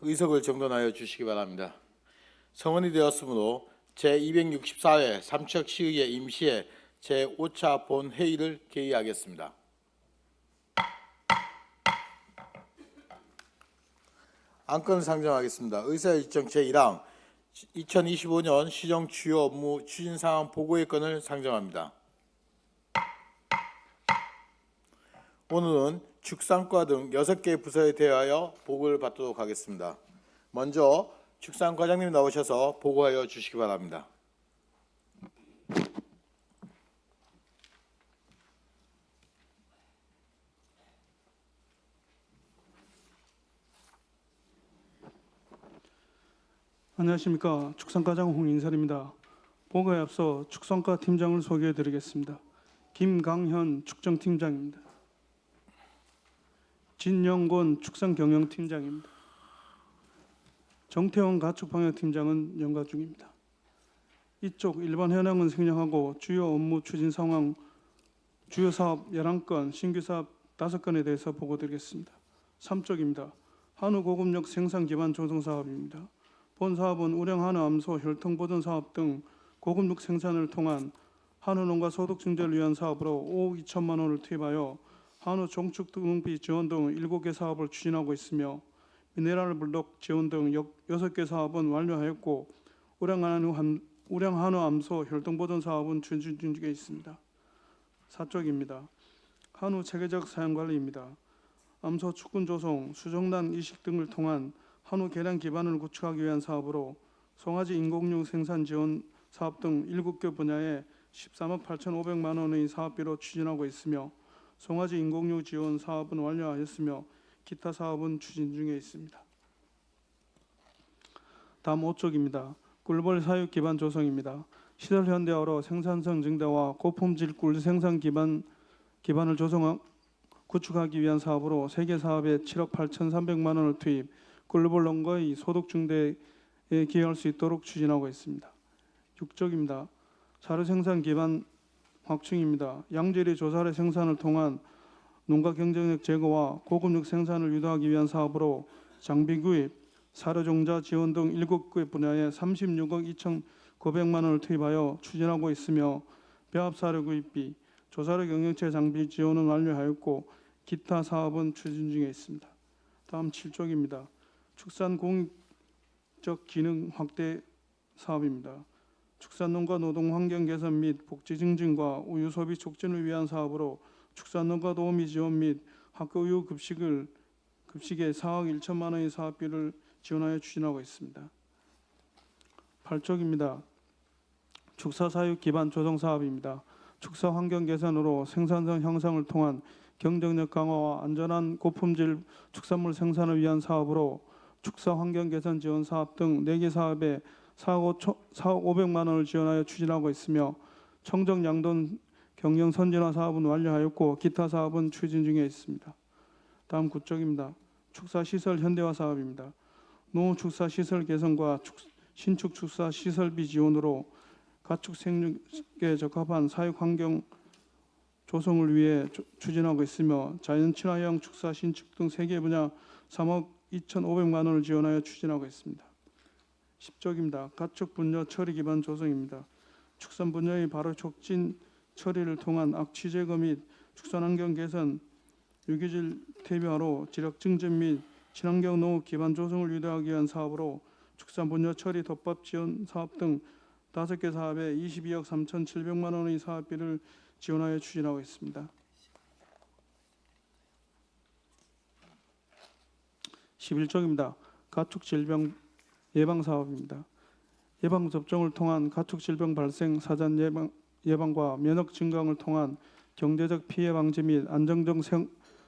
의석을 정돈하여 주시기 바랍니다. 성원이 되었으므로 제264회 삼척시의회 임시회 제5차 본회의를 개의하겠습니다. 안건을 상정하겠습니다. 의사일정 제1항 2025년 시정 주요 업무 추진 상황 보고의 건을 상정합니다. 오늘은 축산과 등 6개 부서에 대하여 보고를 받도록 하겠습니다. 먼저 축산과장님 나오셔서 보고하여 주시기 바랍니다. 안녕하십니까. 축산과장 홍인설입니다. 보고에 앞서 축산과 팀장을 소개해드리겠습니다. 김강현 축정팀장입니다. 진영권 축산경영팀장입니다. 정태원 가축방역팀장은 연가 중입니다. 이쪽 일반 현황은 생략하고 주요 업무 추진 상황, 주요 사업 11건, 신규 사업 5건에 대해서 보고드리겠습니다. 3쪽입니다. 한우 고급력 생산 기반 조성 사업입니다. 본 사업은 우량 한우 암소 혈통 보존 사업 등 고급육 생산을 통한 한우 농가 소득 증대를 위한 사업으로 5억 2천만 원을 투입하여 한우 종축 등비 지원 등 7개 사업을 추진하고 있으며 미네랄 물독 지원 등 6개 사업은 완료하였고 우량 한우 암소 혈통 보존 사업은 추진 중에 있습니다. 4쪽입니다. 한우 체계적 사양 관리입니다. 암소 축군 조성, 수정단 이식 등을 통한 한우 개량 기반을 구축하기 위한 사업으로 송아지 인공육 생산 지원 사업 등 7개 분야에 13억 8,500만 원의 사업비로 추진하고 있으며 송아지 인공육 지원 사업은 완료하였으며 기타 사업은 추진 중에 있습니다. 다음 5쪽입니다. 꿀벌 사육 기반 조성입니다. 시설 현대화로 생산성 증대와 고품질 꿀 생산 기반을 구축하기 위한 사업으로 3개 사업에 7억 8,300만 원을 투입, 꿀벌 농가의 소득 증대에 기여할 수 있도록 추진하고 있습니다. 6쪽입니다. 사료 생산 기반 확충입니다. 양질의 조사료 생산을 통한 농가 경쟁력 제고와 고급육 생산을 유도하기 위한 사업으로 장비 구입, 사료 종자 지원 등 7개 분야에 36억 2,900만 원을 투입하여 추진하고 있으며 배합 사료 구입비, 조사료 경영체 장비 지원은 완료하였고 기타 사업은 추진 중에 있습니다. 다음 7쪽입니다. 축산 공익적 기능 확대 사업입니다. 축산농가 노동 환경 개선 및 복지 증진과 우유 소비 촉진을 위한 사업으로 축산농가 도우미 지원 및 학교 우유 급식에 4억 1천만 원의 사업비를 지원하여 추진하고 있습니다. 8쪽입니다. 축사사육 기반 조성 사업입니다. 축사 환경 개선으로 생산성 향상을 통한 경쟁력 강화와 안전한 고품질 축산물 생산을 위한 사업으로 축사 환경 개선 지원 사업 등 4개 사업에 4억 500만 원을 지원하여 추진하고 있으며 청정 양돈 경영 선진화 사업은 완료하였고 기타 사업은 추진 중에 있습니다. 다음 9쪽입니다. 축사 시설 현대화 사업입니다. 노후 축사 시설 개선과 신축 축사 시설비 지원으로 가축 생육에 적합한 사육 환경 조성을 위해 추진하고 있으며 자연 친화형 축사 신축 등 3개 분야 3억 2,500만 원을 지원하여 추진하고 있습니다. 10쪽입니다. 가축 분뇨 처리 기반 조성입니다. 축산 분뇨의 바로 촉진 처리를 통한 악취 제거 및 축산 환경 개선, 유기질 퇴비화로 지력 증진 및 친환경 농업 기반 조성을 유도하기 위한 사업으로 축산 분뇨 처리 덮밥 지원 사업 등 5개 사업에 22억 3,700만 원의 사업비를 지원하여 추진하고 있습니다. 11쪽입니다. 가축 질병 예방 사업입니다. 예방 접종을 통한 가축 질병 발생 사전 예방과 면역 증강을 통한 경제적 피해 방지 및 안정적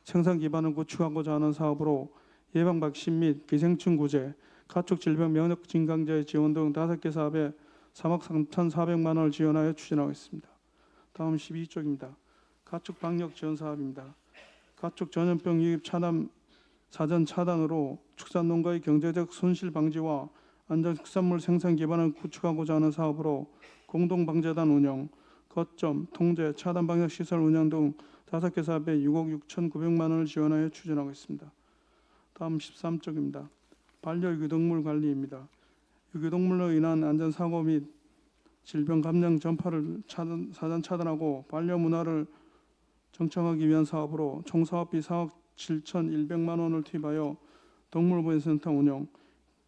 생산 기반을 구축하고자 하는 사업으로 예방 백신 및 기생충 구제, 가축 질병 면역 증강제 지원 등 5개 사업에 3억 3,400만 원을 지원하여 추진하고 있습니다. 다음 12쪽입니다. 가축 방역 지원 사업입니다. 가축 전염병 유입 차단 사전 차단으로 축산농가의 경제적 손실 방지와 안전 축산물 생산 기반을 구축하고자 하는 사업으로 공동방제단 운영, 거점, 통제, 차단 방역 시설 운영 등 5개 사업에 6억 6,900만 원을 지원하여 추진하고 있습니다. 다음 13쪽입니다. 반려유기동물 관리입니다. 유기동물로 인한 안전사고 및 질병 감염 전파를 사전 차단하고 반려 문화를 정착하기 위한 사업으로 총 사업비 4억 7,100만 원을 투입하여 동물보호센터 운영,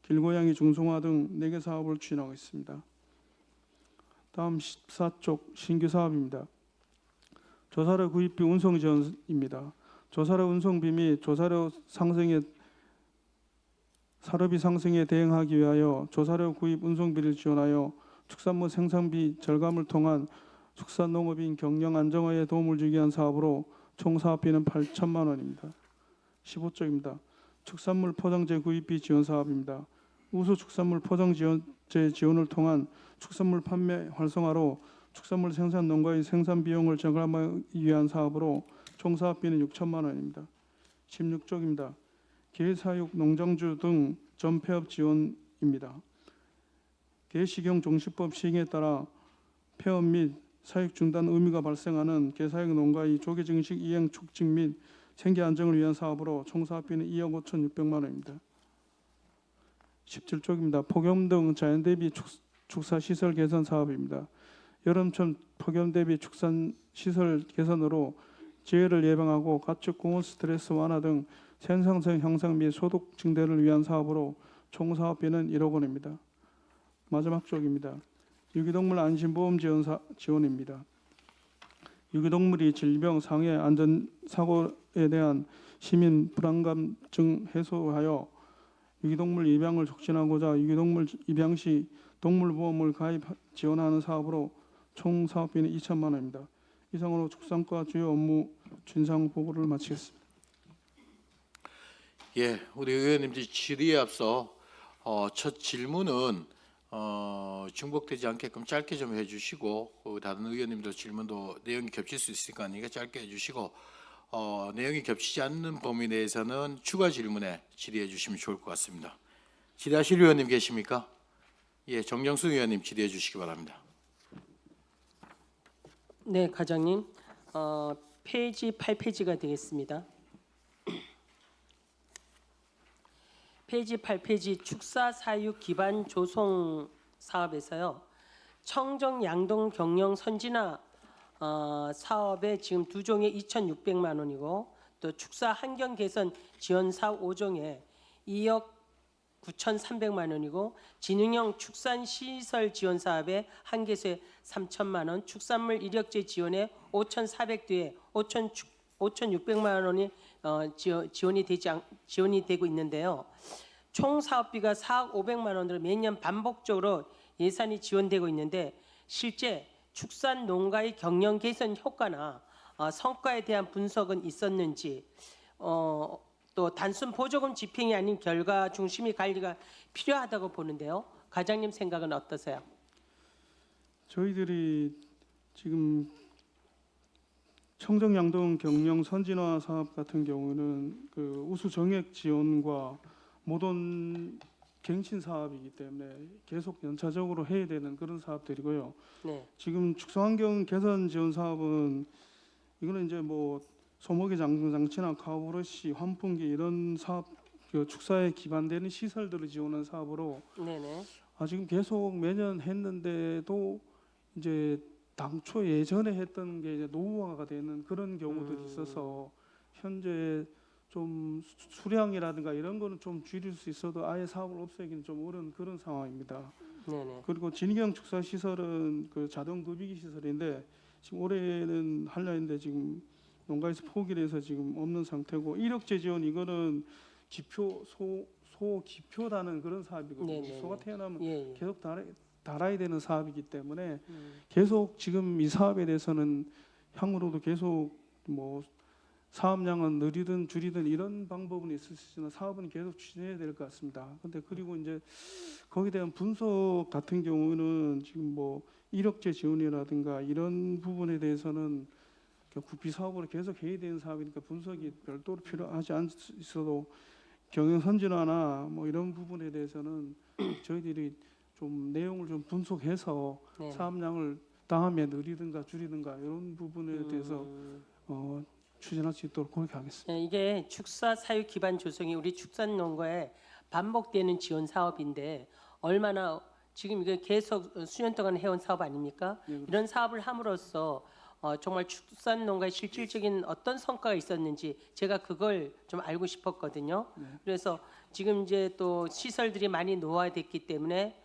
길고양이 중성화 등 4개 사업을 추진하고 있습니다. 다음 14쪽 신규 사업입니다. 조사료 구입비 운송 지원입니다. 조사료 운송비 및 조사료 사료비 상승에 대응하기 위하여 조사료 구입 운송비를 지원하여 축산물 생산비 절감을 통한 축산농업인 경영 안정화에 도움을 주기 위한 사업으로 총 사업비는 8천만 원입니다. 15쪽입니다. 축산물 포장재 구입비 지원 사업입니다. 우수 축산물 포장재 지원을 통한 축산물 판매 활성화로 축산물 생산 농가의 생산 비용을 절감하기 위한 사업으로 총 사업비는 6천만 원입니다. 16쪽입니다. 개사육 농장주 등 전폐업 지원입니다. 개식용 종식법 시행에 따라 폐업 및 사육 중단 의무가 발생하는 개사육 농가의 조기 증식 이행 촉진 및 생계 안정을 위한 사업으로 총 사업비는 2억 5,600만 원입니다. 17쪽입니다. 폭염 등 자연 대비 축사 시설 개선 사업입니다. 여름철 폭염 대비 축산 시설 개선으로 재해를 예방하고 가축 공원 스트레스 완화 등 생산성 향상 및 소득 증대를 위한 사업으로 총 사업비는 1억 원입니다. 마지막 쪽입니다. 유기동물 안심보험 지원입니다. 유기동물이 질병, 상해, 안전 사고에 대한 시민 불안감증 해소하여 유기동물 입양을 촉진하고자 유기동물 입양 시 동물보험을 가입 지원하는 사업으로 총 사업비는 2천만 원입니다. 이상으로 축산과 주요 업무 진상 보고를 마치겠습니다. 예, 우리 의원님들 질의에 앞서 첫 질문은 중복되지 않게끔 짧게 좀 해주시고 다른 의원님들 질문도 내용이 겹칠 수 있으니까 짧게 해주시고 내용이 겹치지 않는 범위 내에서는 추가 질문에 질의해 주시면 좋을 것 같습니다. 질의하실 의원님 계십니까? 예, 정정수 의원님 질의해 주시기 바랍니다. 네, 과장님. 페이지 8페이지가 되겠습니다. 페이지 8페이지 축사 사육 기반 조성 사업에서요. 청정 양동 경영 선진화 사업에 지금 2종에 2,600만 원이고 또 축사 환경 개선 지원 사업 5종에 2억 9,300만 원이고 진흥형 축산 시설 지원 사업에 한 개소에 3천만 원, 축산물 이력제 지원에 5,400대에 5,600만 원이 지원이 되고 있는데요. 총 사업비가 4억 500만 원으로 매년 반복적으로 예산이 지원되고 있는데 실제 축산 농가의 경영 개선 효과나 성과에 대한 분석은 있었는지 또 단순 보조금 집행이 아닌 결과 중심의 관리가 필요하다고 보는데요. 과장님 생각은 어떠세요? 저희들이 지금 청정양동 경영 선진화 사업 같은 경우는 그 우수 정액 지원과 모돈 갱신 사업이기 때문에 계속 연차적으로 해야 되는 그런 사업들이고요. 네. 지금 축사환경 개선 지원 사업은 이거는 이제 뭐 소모기 장치나 카우브러시, 환풍기 이런 사업, 그 축사에 기반되는 시설들을 지원하는 사업으로 네네. 지금 계속 매년 했는데도 이제 당초 예전에 했던 게 이제 노후화가 되는 그런 경우들이 있어서 현재 좀 수량이라든가 이런 거는 좀 줄일 수 있어도 아예 사업을 없애기는 좀 어려운 그런 상황입니다. 네네. 그리고 진경 축사 시설은 그 자동 급이기 시설인데 지금 올해는 하려 했는데 지금 농가에서 포기를 해서 지금 없는 상태고 이력제 지원 이거는 기표 소 기표다는 그런 사업이거든요. 네네네. 소가 태어나면 예. 계속 달아야 되는 사업이기 때문에 계속 지금 이 사업에 대해서는 향후로도 계속 뭐 사업량은 늘리든 줄이든 이런 방법은 있을 수 있으나 사업은 계속 추진해야 될 것 같습니다. 근데 그리고 이제 거기에 대한 분석 같은 경우는 지금 뭐 이력제 지원이라든가 이런 부분에 대해서는 구피 사업으로 계속 해야 되는 사업이니까 분석이 별도로 필요하지 않아도 경영 선진화나 뭐 이런 부분에 대해서는 저희들이 좀 내용을 좀 분석해서 네. 사업량을 다음에 늘리든가 줄이든가 이런 부분에 대해서 추진할 수 있도록 그렇게 하겠습니다. 네, 이게 축사 사육 기반 조성이 우리 축산 농가의 반복되는 지원 사업인데 얼마나 지금 이게 계속 수년 동안 해온 사업 아닙니까? 이런 사업을 함으로써 정말 축산농가의 실질적인 어떤 성과가 있었는지 제가 그걸 좀 알고 싶었거든요. 그래서 지금 이제 또 시설들이 많이 노화됐기 때문에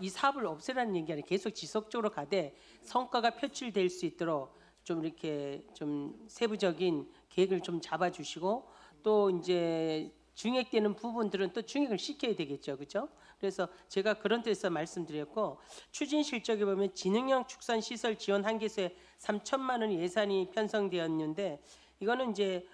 이 사업을 없애라는 얘기 아니라 계속 지속적으로 가되 성과가 표출될 수 있도록 좀 이렇게 좀 세부적인 계획을 좀 잡아주시고 또 이제 증액되는 부분들은 또 증액을 시켜야 되겠죠, 그렇죠? 그래서 제가 그런 데서 말씀드렸고 추진 실적에 보면 지능형 축산 시설 지원 한개소에 3천만 원 예산이 편성되었는데 이거는 이제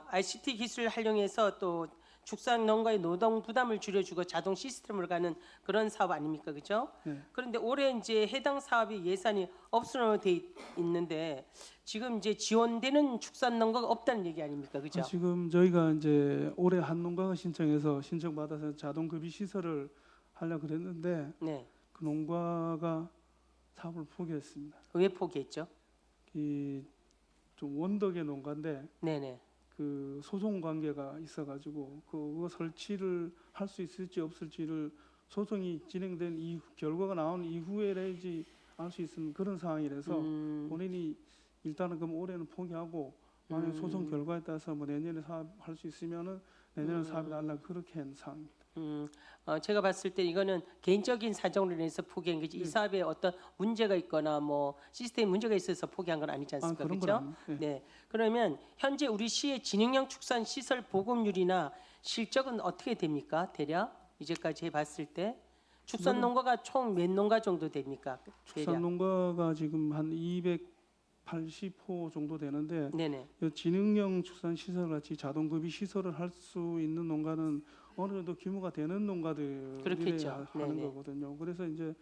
ICT 기술을 활용해서 또 축산 농가의 노동 부담을 줄여주고 자동 시스템으로 가는 그런 사업 아닙니까, 그렇죠? 네. 그런데 올해 이제 해당 사업이 예산이 없으로 돼 있는데 지금 이제 지원되는 축산 농가가 없다는 얘기 아닙니까, 그렇죠? 지금 저희가 이제 올해 한 농가가 신청해서 신청받아서 자동 급여 시설을 하려고 그랬는데 네. 그 농가가 사업을 포기했습니다. 왜 포기했죠? 이 좀 원덕의 농가인데 네네. 그 소송 관계가 있어가지고 그거 설치를 할 수 있을지 없을지를 소송이 진행된 이후 결과가 나온 이후에 내지 알 수 있는 그런 상황이라서 본인이 일단은 그럼 올해는 포기하고 만약 소송 결과에 따라서 뭐 내년에 사업할 수 있으면은 내년에 사업이 날라 그렇게 한 상황입니다. 제가 봤을 때 이거는 개인적인 사정으로 인해서 포기한 거지 이 사업에 어떤 문제가 있거나 뭐 시스템 문제가 있어서 포기한 건 아니지 않습니까? 그런 건 그렇죠? 아니에요. 네. 네. 그러면 현재 우리 시의 지능형 축산 시설 보급률이나 실적은 어떻게 됩니까? 대략 이제까지 해봤을 때 축산 농가가 총 몇 농가 정도 됩니까? 축산 대략. 농가가 지금 한 280호 정도 되는데 네네. 이 지능형 축산 시설 같이 자동 급여 시설을 할 수 있는 농가는 어느 정도 규모가 되는 농가들이 그렇겠죠. 하는 네네. 거거든요. 그래서 이제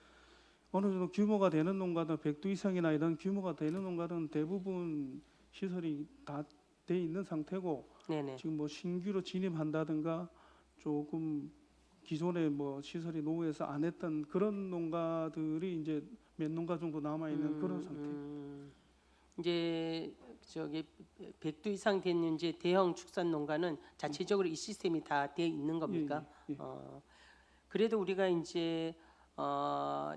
어느 정도 규모가 되는 농가들 100두 이상이나 이런 규모가 되는 농가는 대부분 시설이 다 돼 있는 상태고 네네. 지금 뭐 신규로 진입한다든가 조금 기존에 뭐 시설이 노후해서 안 했던 그런 농가들이 이제 몇 농가 정도 남아 있는 그런 상태. 이제 저기 100두 이상 된 이제 대형 축산 농가는 자체적으로 이 시스템이 다 되어 있는 겁니까? 예, 예. 그래도 우리가 이제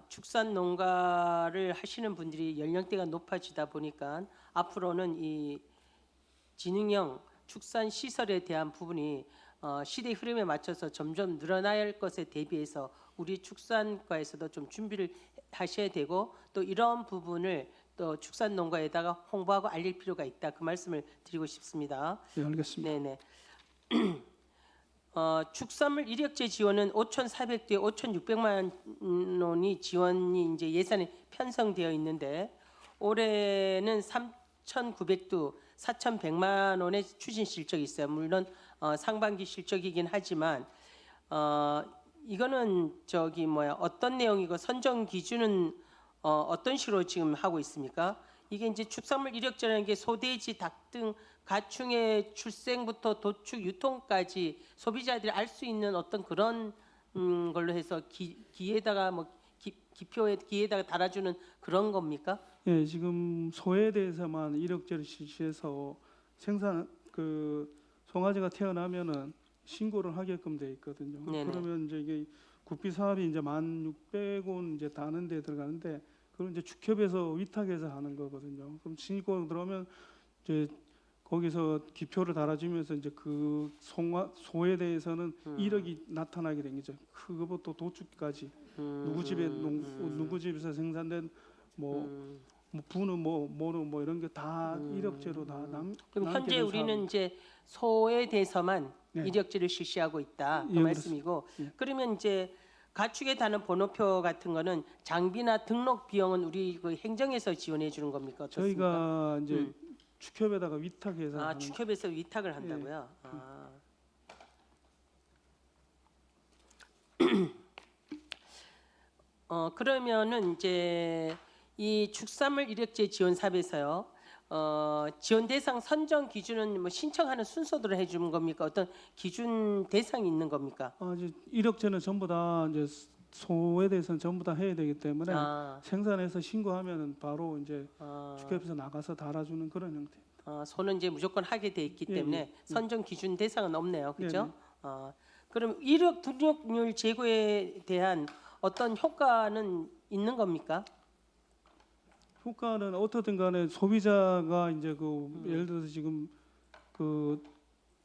축산 농가를 하시는 분들이 연령대가 높아지다 보니까 앞으로는 이 지능형 축산 시설에 대한 부분이 시대 흐름에 맞춰서 점점 늘어나야 할 것에 대비해서 우리 축산과에서도 좀 준비를 하셔야 되고 또 이런 부분을 또 축산 농가에다가 홍보하고 알릴 필요가 있다 그 말씀을 드리고 싶습니다. 네, 알겠습니다. 네네. 축산물 이력제 지원은 5,400두에 5,600만 원이 지원이 이제 예산에 편성되어 있는데 올해는 3,900두 4,100만 원의 추진 실적이 있어요. 물론 상반기 실적이긴 하지만 이거는 저기 어떤 내용이고 선정 기준은 어떤 식으로 지금 하고 있습니까? 이게 이제 축산물 이력제라는 게 소돼지, 닭 등 가축의 출생부터 도축, 유통까지 소비자들이 알 수 있는 어떤 그런 걸로 해서 기에다가 기표에 기에다가 달아주는 그런 겁니까? 예, 지금 소에 대해서만 이력제를 실시해서 생산 그 송아지가 태어나면은 신고를 하게끔 돼 있거든요. 네네. 그러면 이제 이게 국비 사업이 이제 1,600원 이제 다는 데 들어가는데 그걸 이제 축협에서 위탁해서 하는 거거든요. 그럼 신고 들어오면 이제 거기서 기표를 달아주면서 이제 그 소에 대해서는 이력이 나타나게 된 거죠. 그거부터 도축까지 누구 집에 누구 집에서 생산된 뭐 부는 뭐는 뭐 이런 게 다 이력제로 다 그럼 남게 현재 된 우리는 사업입니다. 이제 소에 대해서만 네. 이력제를 실시하고 있다 그 예, 말씀이고 예. 그러면 이제 가축에 다는 번호표 같은 거는 장비나 등록 비용은 우리 그 행정에서 지원해 주는 겁니까? 어떻습니까? 저희가 이제 축협에다가 위탁해서 하는 축협에서 위탁을 한다고요? 그러면은 이제 이 축산물 이력제 지원 사업에서요. 지원 대상 선정 기준은 뭐 신청하는 순서대로 해주는 겁니까? 어떤 기준 대상이 있는 겁니까? 이제 이력제는 전부 다 이제 소에 대해서는 전부 다 해야 되기 때문에 생산해서 신고하면은 바로 이제 축협에서 나가서 달아주는 그런 형태. 소는 이제 무조건 하게 돼 있기 예, 때문에 선정 기준 대상은 없네요, 그렇죠? 그럼 이력 등록률 제고에 대한 어떤 효과는 있는 겁니까? 효과는 어떻든 간에 소비자가 이제 그 예를 들어서 지금 그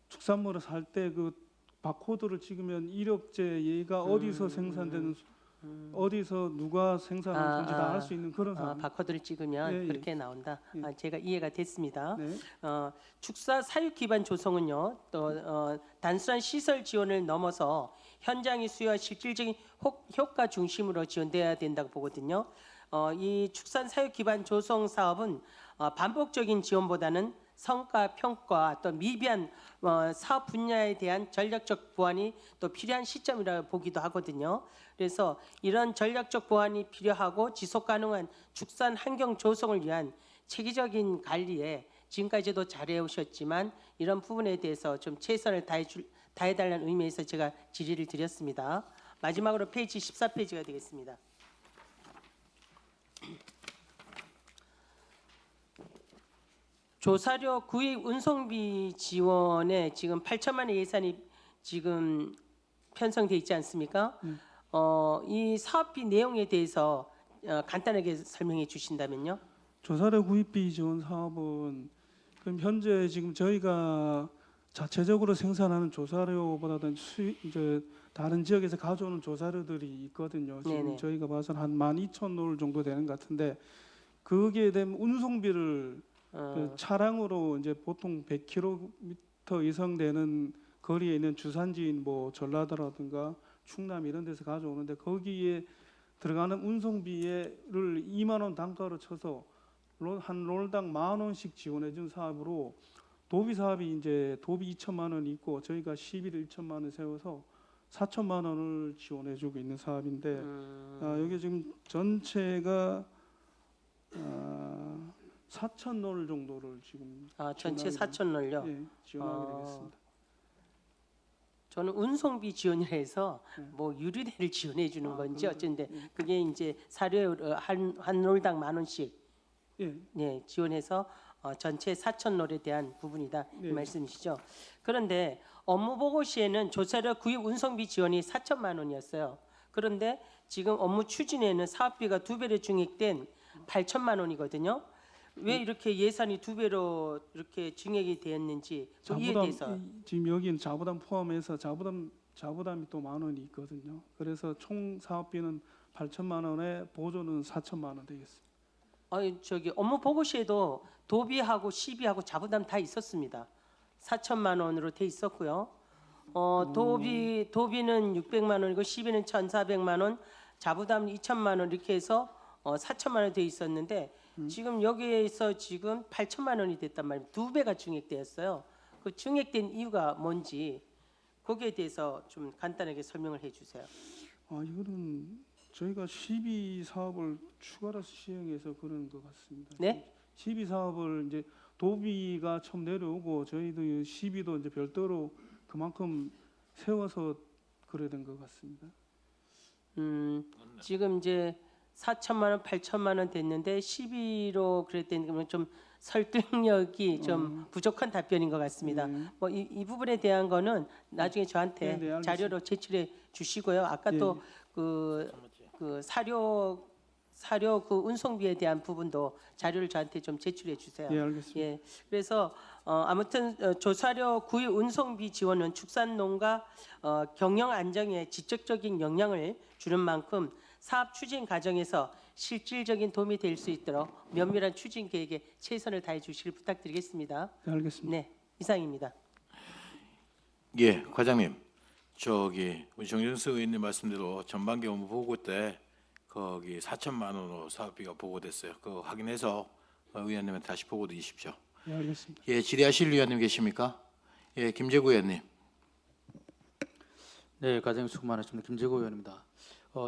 축산물을 살 때 그 바코드를 찍으면 이력제 얘가 어디서 생산되는 어디서 누가 생산한 건지 다 알 수 있는 그런 사람. 바코드를 찍으면 예, 예. 그렇게 나온다. 예. 제가 이해가 됐습니다. 네. 축사 사육 기반 조성은요, 또 단순한 시설 지원을 넘어서 현장의 수요와 실질적인 효과 중심으로 지원돼야 된다고 보거든요. 이 축산 사육 기반 조성 사업은 반복적인 지원보다는 성과 평가 또 미비한 사업 분야에 대한 전략적 보완이 또 필요한 시점이라고 보기도 하거든요. 그래서 이런 전략적 보완이 필요하고 지속 가능한 축산 환경 조성을 위한 체계적인 관리에 지금까지도 잘해 오셨지만 이런 부분에 대해서 좀 최선을 다해달라는 의미에서 제가 질의를 드렸습니다. 마지막으로 페이지 14페이지가 되겠습니다. 조사료 구입 운송비 지원에 지금 8천만 원 예산이 지금 편성돼 있지 않습니까? 이 사업비 내용에 대해서 간단하게 설명해 주신다면요. 조사료 구입비 지원 사업은 그럼 현재 지금 저희가 자체적으로 생산하는 조사료보다는 이제 다른 지역에서 가져오는 조사료들이 있거든요. 지금 네네. 저희가 봐서는 한 12,000롤 정도 되는 것 같은데 그게 되면 운송비를 그 차량으로 이제 보통 100km 이상 되는 거리에 있는 주산지인 뭐 전라도라든가 충남 이런 데서 가져오는데 거기에 들어가는 운송비를 2만 원 단가로 쳐서 한 롤당 10,000원씩 지원해 준 사업으로 도비 사업이 이제 도비 2천만 원이 있고 저희가 시비를 1천만 원 세워서 4천만 원을 지원해 주고 있는 사업인데 여기 지금 전체가 4,000롤 정도를 지금 전체 지원하게 4,000롤요. 예, 지원하게 되겠습니다. 저는 운송비 지원이라 해서 뭐 유류대를 지원해 주는 건지 어쩐데 그게 이제 사료 한 롤당 10,000원씩 예, 지원해서 전체 4,000롤에 대한 부분이다 이 네. 말씀이시죠. 그런데 업무 보고 시에는 조사료 구입 운송비 지원이 4천만 원이었어요. 그런데 지금 업무 추진에는 사업비가 2배로 증액된 8천만 원이거든요. 왜 이렇게 예산이 2배로 이렇게 증액이 되었는지 그 이에 대해서 지금 여기는 자부담 포함해서 자부담이 또 10,000원이 있거든요. 그래서 총 사업비는 8천만 원에 보조는 4천만 원 되겠습니다. 저기 업무 보고 시에도 도비하고 시비하고 자부담 다 있었습니다. 4천만 원으로 돼 있었고요. 도비는 600만 원이고 시비는 1,400만 원, 자부담 2천만 원 이렇게 해서 4천만 원 돼 있었는데 지금 여기에서 지금 8천만 원이 됐단 말입니다. 2배가 증액되었어요. 그 증액된 이유가 뭔지 거기에 대해서 좀 간단하게 설명을 해주세요. 이거는 저희가 시비 사업을 추가로 시행해서 그런 것 같습니다. 네? 시비 사업을 이제 도비가 처음 내려오고 저희도 이 시비도 이제 별도로 그만큼 세워서 그래야 된 것 같습니다. 지금 이제 4천만 원, 8천만 원 됐는데 12로 그랬더니 그러면 좀 설득력이 좀 부족한 답변인 것 같습니다. 네. 뭐 이 부분에 대한 거는 나중에 저한테 네, 네, 알겠습니다. 자료로 제출해 주시고요. 아까 예. 또 그 사료 그 운송비에 대한 부분도 자료를 저한테 좀 제출해 주세요. 예, 알겠습니다. 예, 그래서 아무튼 조사료 구입 운송비 지원은 축산농가 경영 안정에 직접적인 영향을 주는 만큼 사업 추진 과정에서 실질적인 도움이 될 수 있도록 면밀한 추진 계획에 최선을 다해 주시길 부탁드리겠습니다. 네, 알겠습니다. 네, 이상입니다. 예, 과장님. 저기 우리 정준수 의원님 말씀대로 전반기 업무 보고 때 거기 4천만 원으로 사업비가 보고됐어요. 그거 확인해서 의원님한테 다시 보고 드리십시오. 네, 알겠습니다. 예, 질의하실 의원님 계십니까? 예, 김재구 의원님. 네, 과장님 수고 많으십니다. 김재구 의원입니다.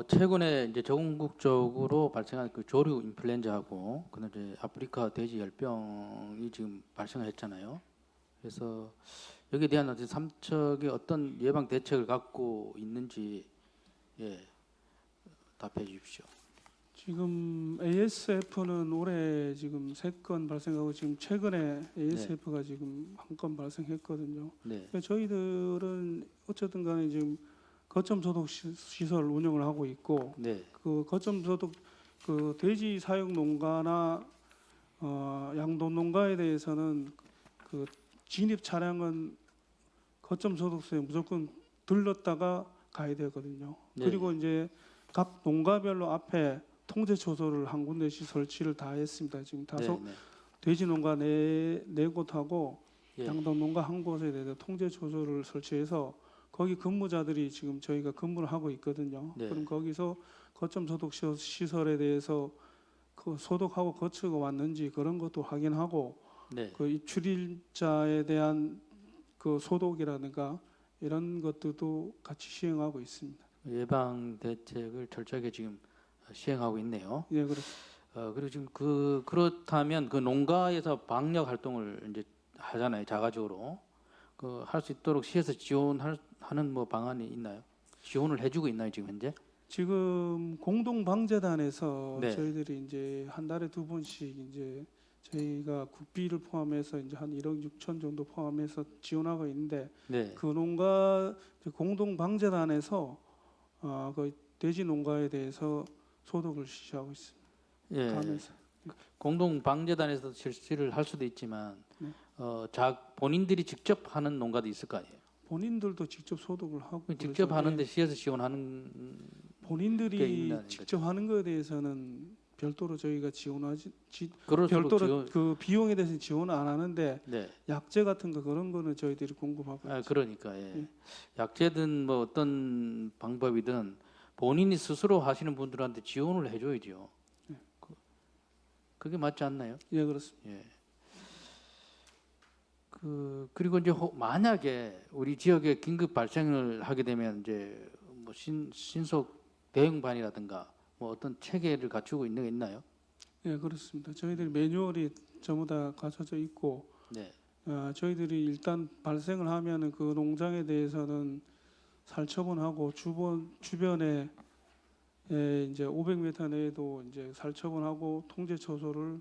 최근에 이제 전국적으로 발생한 그 조류 인플루엔자하고 그다음 이제 아프리카 돼지 열병이 지금 발생했잖아요. 그래서 여기에 대한 어떤 삼척의 어떤 예방 대책을 갖고 있는지 답해 주십시오. 지금 ASF는 올해 지금 3건 발생하고 지금 최근에 ASF가 지금 1건 발생했거든요. 네. 그러니까 저희들은 어쨌든 간에 지금 거점 소독 시설 운영을 하고 있고 네. 그 거점 소독 그 돼지 사육 농가나 양돈 농가에 대해서는 그 진입 차량은 거점 소독소에 무조건 들렀다가 가야 되거든요. 네. 그리고 이제 각 농가별로 앞에 통제 초소를 한 군데씩 설치를 다 했습니다. 지금 다섯 네. 돼지 농가 네 곳하고 예. 양돈 농가 한 곳에 대해서 통제 초소를 설치해서 거기 근무자들이 지금 저희가 근무를 하고 있거든요. 네. 그럼 거기서 거점 소독 시설에 대해서 그 소독하고 거치고 왔는지 그런 것도 확인하고 네. 그 입출입자에 대한 그 소독이라든가 이런 것들도 같이 시행하고 있습니다. 예방 대책을 철저하게 지금 시행하고 있네요. 예, 그렇습니다. 그리고 지금 그렇다면 그 농가에서 방역 활동을 이제 하잖아요. 자가적으로 그 할 수 있도록 시에서 지원하는 뭐 방안이 있나요? 지원을 해주고 있나요 지금 현재? 지금 공동방재단에서 네. 저희들이 이제 한 달에 2번씩 이제 저희가 국비를 포함해서 이제 한 1억 6천 정도 포함해서 지원하고 있는데 네. 그 농가 공동방재단에서 그 돼지 농가에 대해서 소독을 실시하고 있습니다. 예. 가면서. 공동 방재단에서 실시를 할 수도 있지만 네. 본인들이 직접 하는 농가도 있을 거 아니에요. 본인들도 직접 소독을 하고 직접 그래서 하는데 시에서 지원하는 게 본인들이 있나는 직접 하는 것에 대해서는 별도로 저희가 지원하지 그럴수록 별도로 그 비용에 대해서 지원 안 하는데 네. 약재 같은 거 그런 거는 저희들이 공급하고 있죠. 그러니까 예. 예. 약재든 뭐 어떤 방법이든 본인이 스스로 하시는 분들한테 지원을 해줘야죠. 예. 그게 맞지 않나요? 예, 그렇습니다. 예. 그리고 이제 만약에 우리 지역에 긴급 발생을 하게 되면 이제 뭐 신속 대응반이라든가 뭐 어떤 체계를 갖추고 있는 게 있나요? 예, 그렇습니다. 저희들이 매뉴얼이 전부 다 갖춰져 있고 네. 저희들이 일단 발생을 하면은 그 농장에 대해서는 살처분하고 주변에 이제 500m 내에도 이제 살처분하고 통제 초소를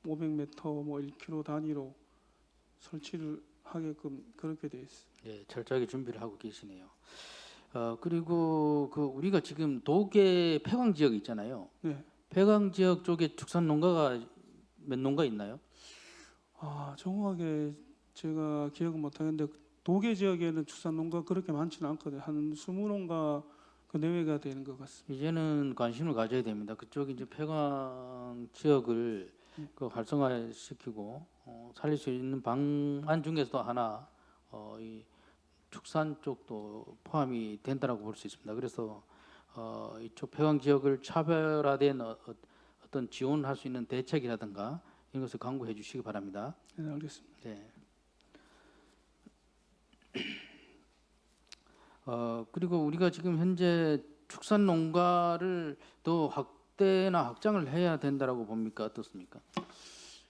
500m 뭐 1km 단위로 설치를 하게끔 그렇게 돼 있습니다. 예, 철저하게 준비를 하고 계시네요. 그리고 그 우리가 지금 도계 폐광 지역이 있잖아요. 네. 폐광 지역 쪽에 축산 농가가 몇 농가 있나요? 정확하게 제가 기억은 못 하겠는데 도계 지역에는 축산 농가 그렇게 많지는 않거든요. 한 20농가 그 내외가 되는 것 같습니다. 이제는 관심을 가져야 됩니다. 그쪽 이제 폐광 지역을 그 활성화시키고 살릴 수 있는 방안 중에서도 하나 이 축산 쪽도 포함이 된다라고 볼 수 있습니다. 그래서 이쪽 폐광 지역을 차별화된 어떤 지원할 수 있는 대책이라든가 이런 것을 강구해 주시기 바랍니다. 네, 알겠습니다. 네. 그리고 우리가 지금 현재 축산 농가를 더 확대나 확장을 해야 된다라고 봅니까? 어떻습니까?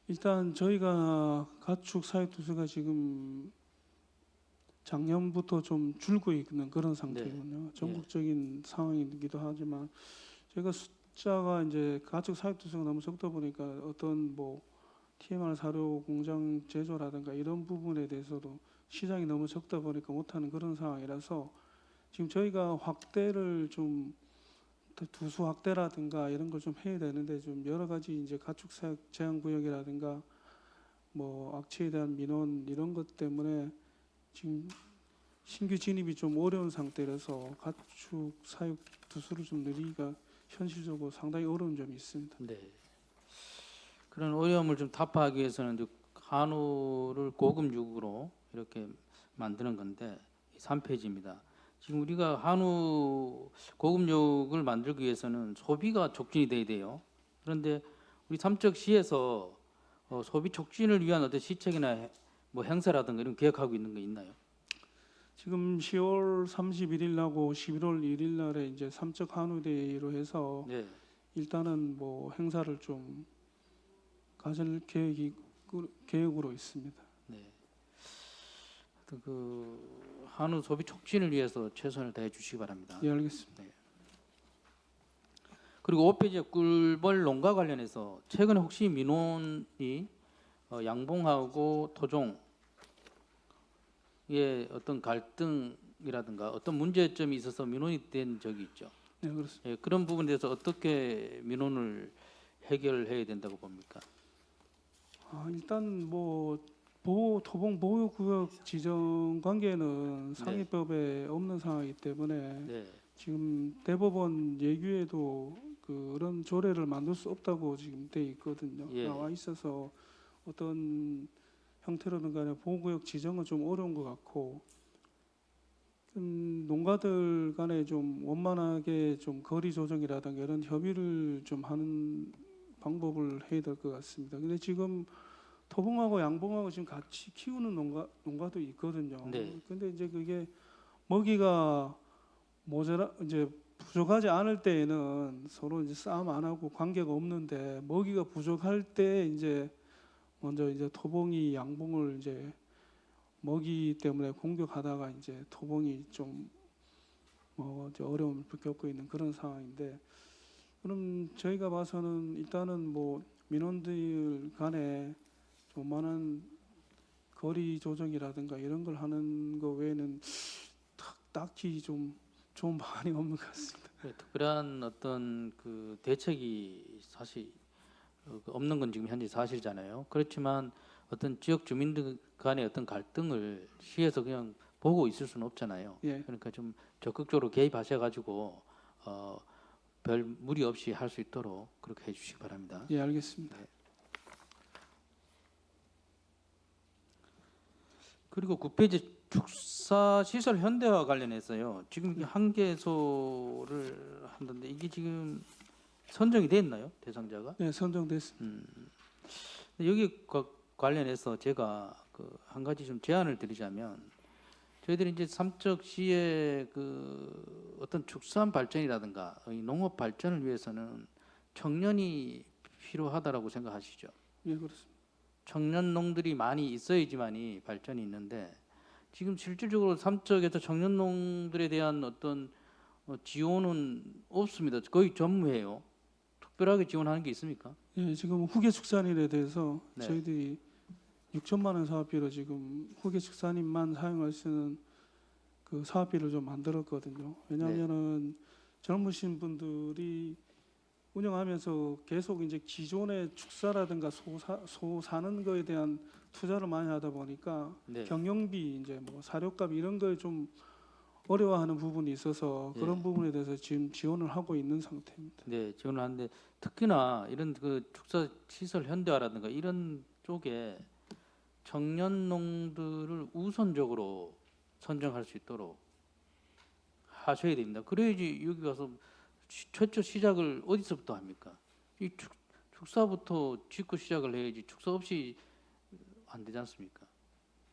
일단 저희가 가축 사육 투수가 지금 작년부터 좀 줄고 있는 그런 상태거든요. 전국적인 상황이기도 하지만 저희가 숫자가 이제 가축 사육 투수가 너무 적다 보니까 어떤 뭐 TMR 사료 공장 제조라든가 이런 부분에 대해서도 시장이 너무 적다 보니까 못하는 그런 상황이라서 지금 저희가 확대를 좀 두수 확대라든가 이런 걸 좀 해야 되는데 좀 여러 가지 이제 가축 사육 제한 구역이라든가 뭐 악취에 대한 민원 이런 것 때문에 지금 신규 진입이 좀 어려운 상태라서 가축 사육 두수를 좀 늘리기가 현실적으로 상당히 어려운 점이 있습니다. 네. 그런 어려움을 좀 타파하기 위해서는 이제 한우를 고급 육으로 이렇게 만드는 건데 3페이지입니다. 지금 우리가 한우 고급 육을 만들기 위해서는 소비가 촉진이 돼야 돼요. 그런데 우리 삼척시에서 소비 촉진을 위한 어떤 시책이나 뭐 행사라든가 이런 계획하고 있는 거 있나요? 지금 10월 31일 나고 11월 1일 날에 이제 삼척 한우데이로 해서 네. 일단은 뭐 행사를 좀 가질 계획으로 있습니다. 네. 그 한우 소비 촉진을 위해서 최선을 다해 주시기 바랍니다. 예, 알겠습니다. 그리고 5페이지 꿀벌 농가 관련해서 최근에 혹시 민원이 양봉하고 토종의 어떤 갈등이라든가 어떤 문제점이 있어서 민원이 된 적이 있죠. 네, 그렇습니다. 예, 그런 부분에 대해서 어떻게 민원을 해결해야 된다고 봅니까? 일단 뭐 토봉 보호구역 지정 관계는 상위법에 없는 상황이기 때문에 네, 지금 대법원 예규에도 그런 조례를 만들 수 없다고 지금 돼 있거든요. 예. 나와 있어서 어떤 형태로든 간에 보호구역 지정은 좀 어려운 것 같고 농가들 간에 좀 원만하게 좀 거리 조정이라든가 이런 협의를 좀 하는 방법을 해야 될 것 같습니다. 근데 지금 토봉하고 양봉하고 지금 같이 키우는 농가도 있거든요. 네. 근데 이제 그게 먹이가 이제 부족하지 않을 때에는 서로 이제 싸움 안 하고 관계가 없는데 먹이가 부족할 때 이제 먼저 이제 토봉이 양봉을 이제 먹이 때문에 공격하다가 이제 토봉이 좀 이제 어려움을 겪고 있는 그런 상황인데, 그럼 저희가 봐서는 일단은 뭐 민원들 간에 조만한 거리 조정이라든가 이런 걸 하는 거 외에는 딱히 좀 좋은 방안이 없는 것 같습니다. 네, 특별한 어떤 그 대책이 사실 없는 건 지금 현재 사실이잖아요. 그렇지만 어떤 지역 주민들 간의 어떤 갈등을 시에서 그냥 보고 있을 수는 없잖아요. 예, 그러니까 좀 적극적으로 개입하셔가지고 별 무리 없이 할 수 있도록 그렇게 해주시기 바랍니다. 예, 알겠습니다. 그리고 9페이지 축사 시설 현대화 관련해서요. 지금 이게 한개소를 한다는데 이게 지금 선정이 됐나요? 대상자가? 네, 선정됐습니다. 여기 관련해서 제가 한 가지 좀 제안을 드리자면, 저희들이 이제 삼척 시의 그 어떤 축산 발전이라든가 이 농업 발전을 위해서는 청년이 필요하다라고 생각하시죠? 예, 그렇습니다. 청년 농들이 많이 있어야지만이 발전이 있는데, 지금 실질적으로 삼척에서 청년 농들에 대한 어떤 지원은 없습니다. 거의 전무해요. 특별하게 지원하는 게 있습니까? 예, 지금 후계 축산인에 대해서 네. 저희들이 6천만 원 사업비로 지금 후계 축산인만 사용할 수 있는 그 사업비를 좀 만들었거든요. 왜냐하면은 젊으신 분들이 운영하면서 계속 이제 기존의 축사라든가 소 사는 거에 대한 투자를 많이 하다 보니까 네. 경영비 이제 뭐 사료값 이런 거에 좀 어려워하는 부분이 있어서 예. 그런 부분에 대해서 지금 지원을 하고 있는 상태입니다. 네, 지원을 하는데, 특히나 이런 그 축사 시설 현대화라든가 이런 쪽에 청년 농들을 우선적으로 선정할 수 있도록 하셔야 됩니다. 그래야지 여기 가서 최초 시작을 어디서부터 합니까? 이 축사부터 짓고 시작을 해야지 축사 없이 안 되지 않습니까?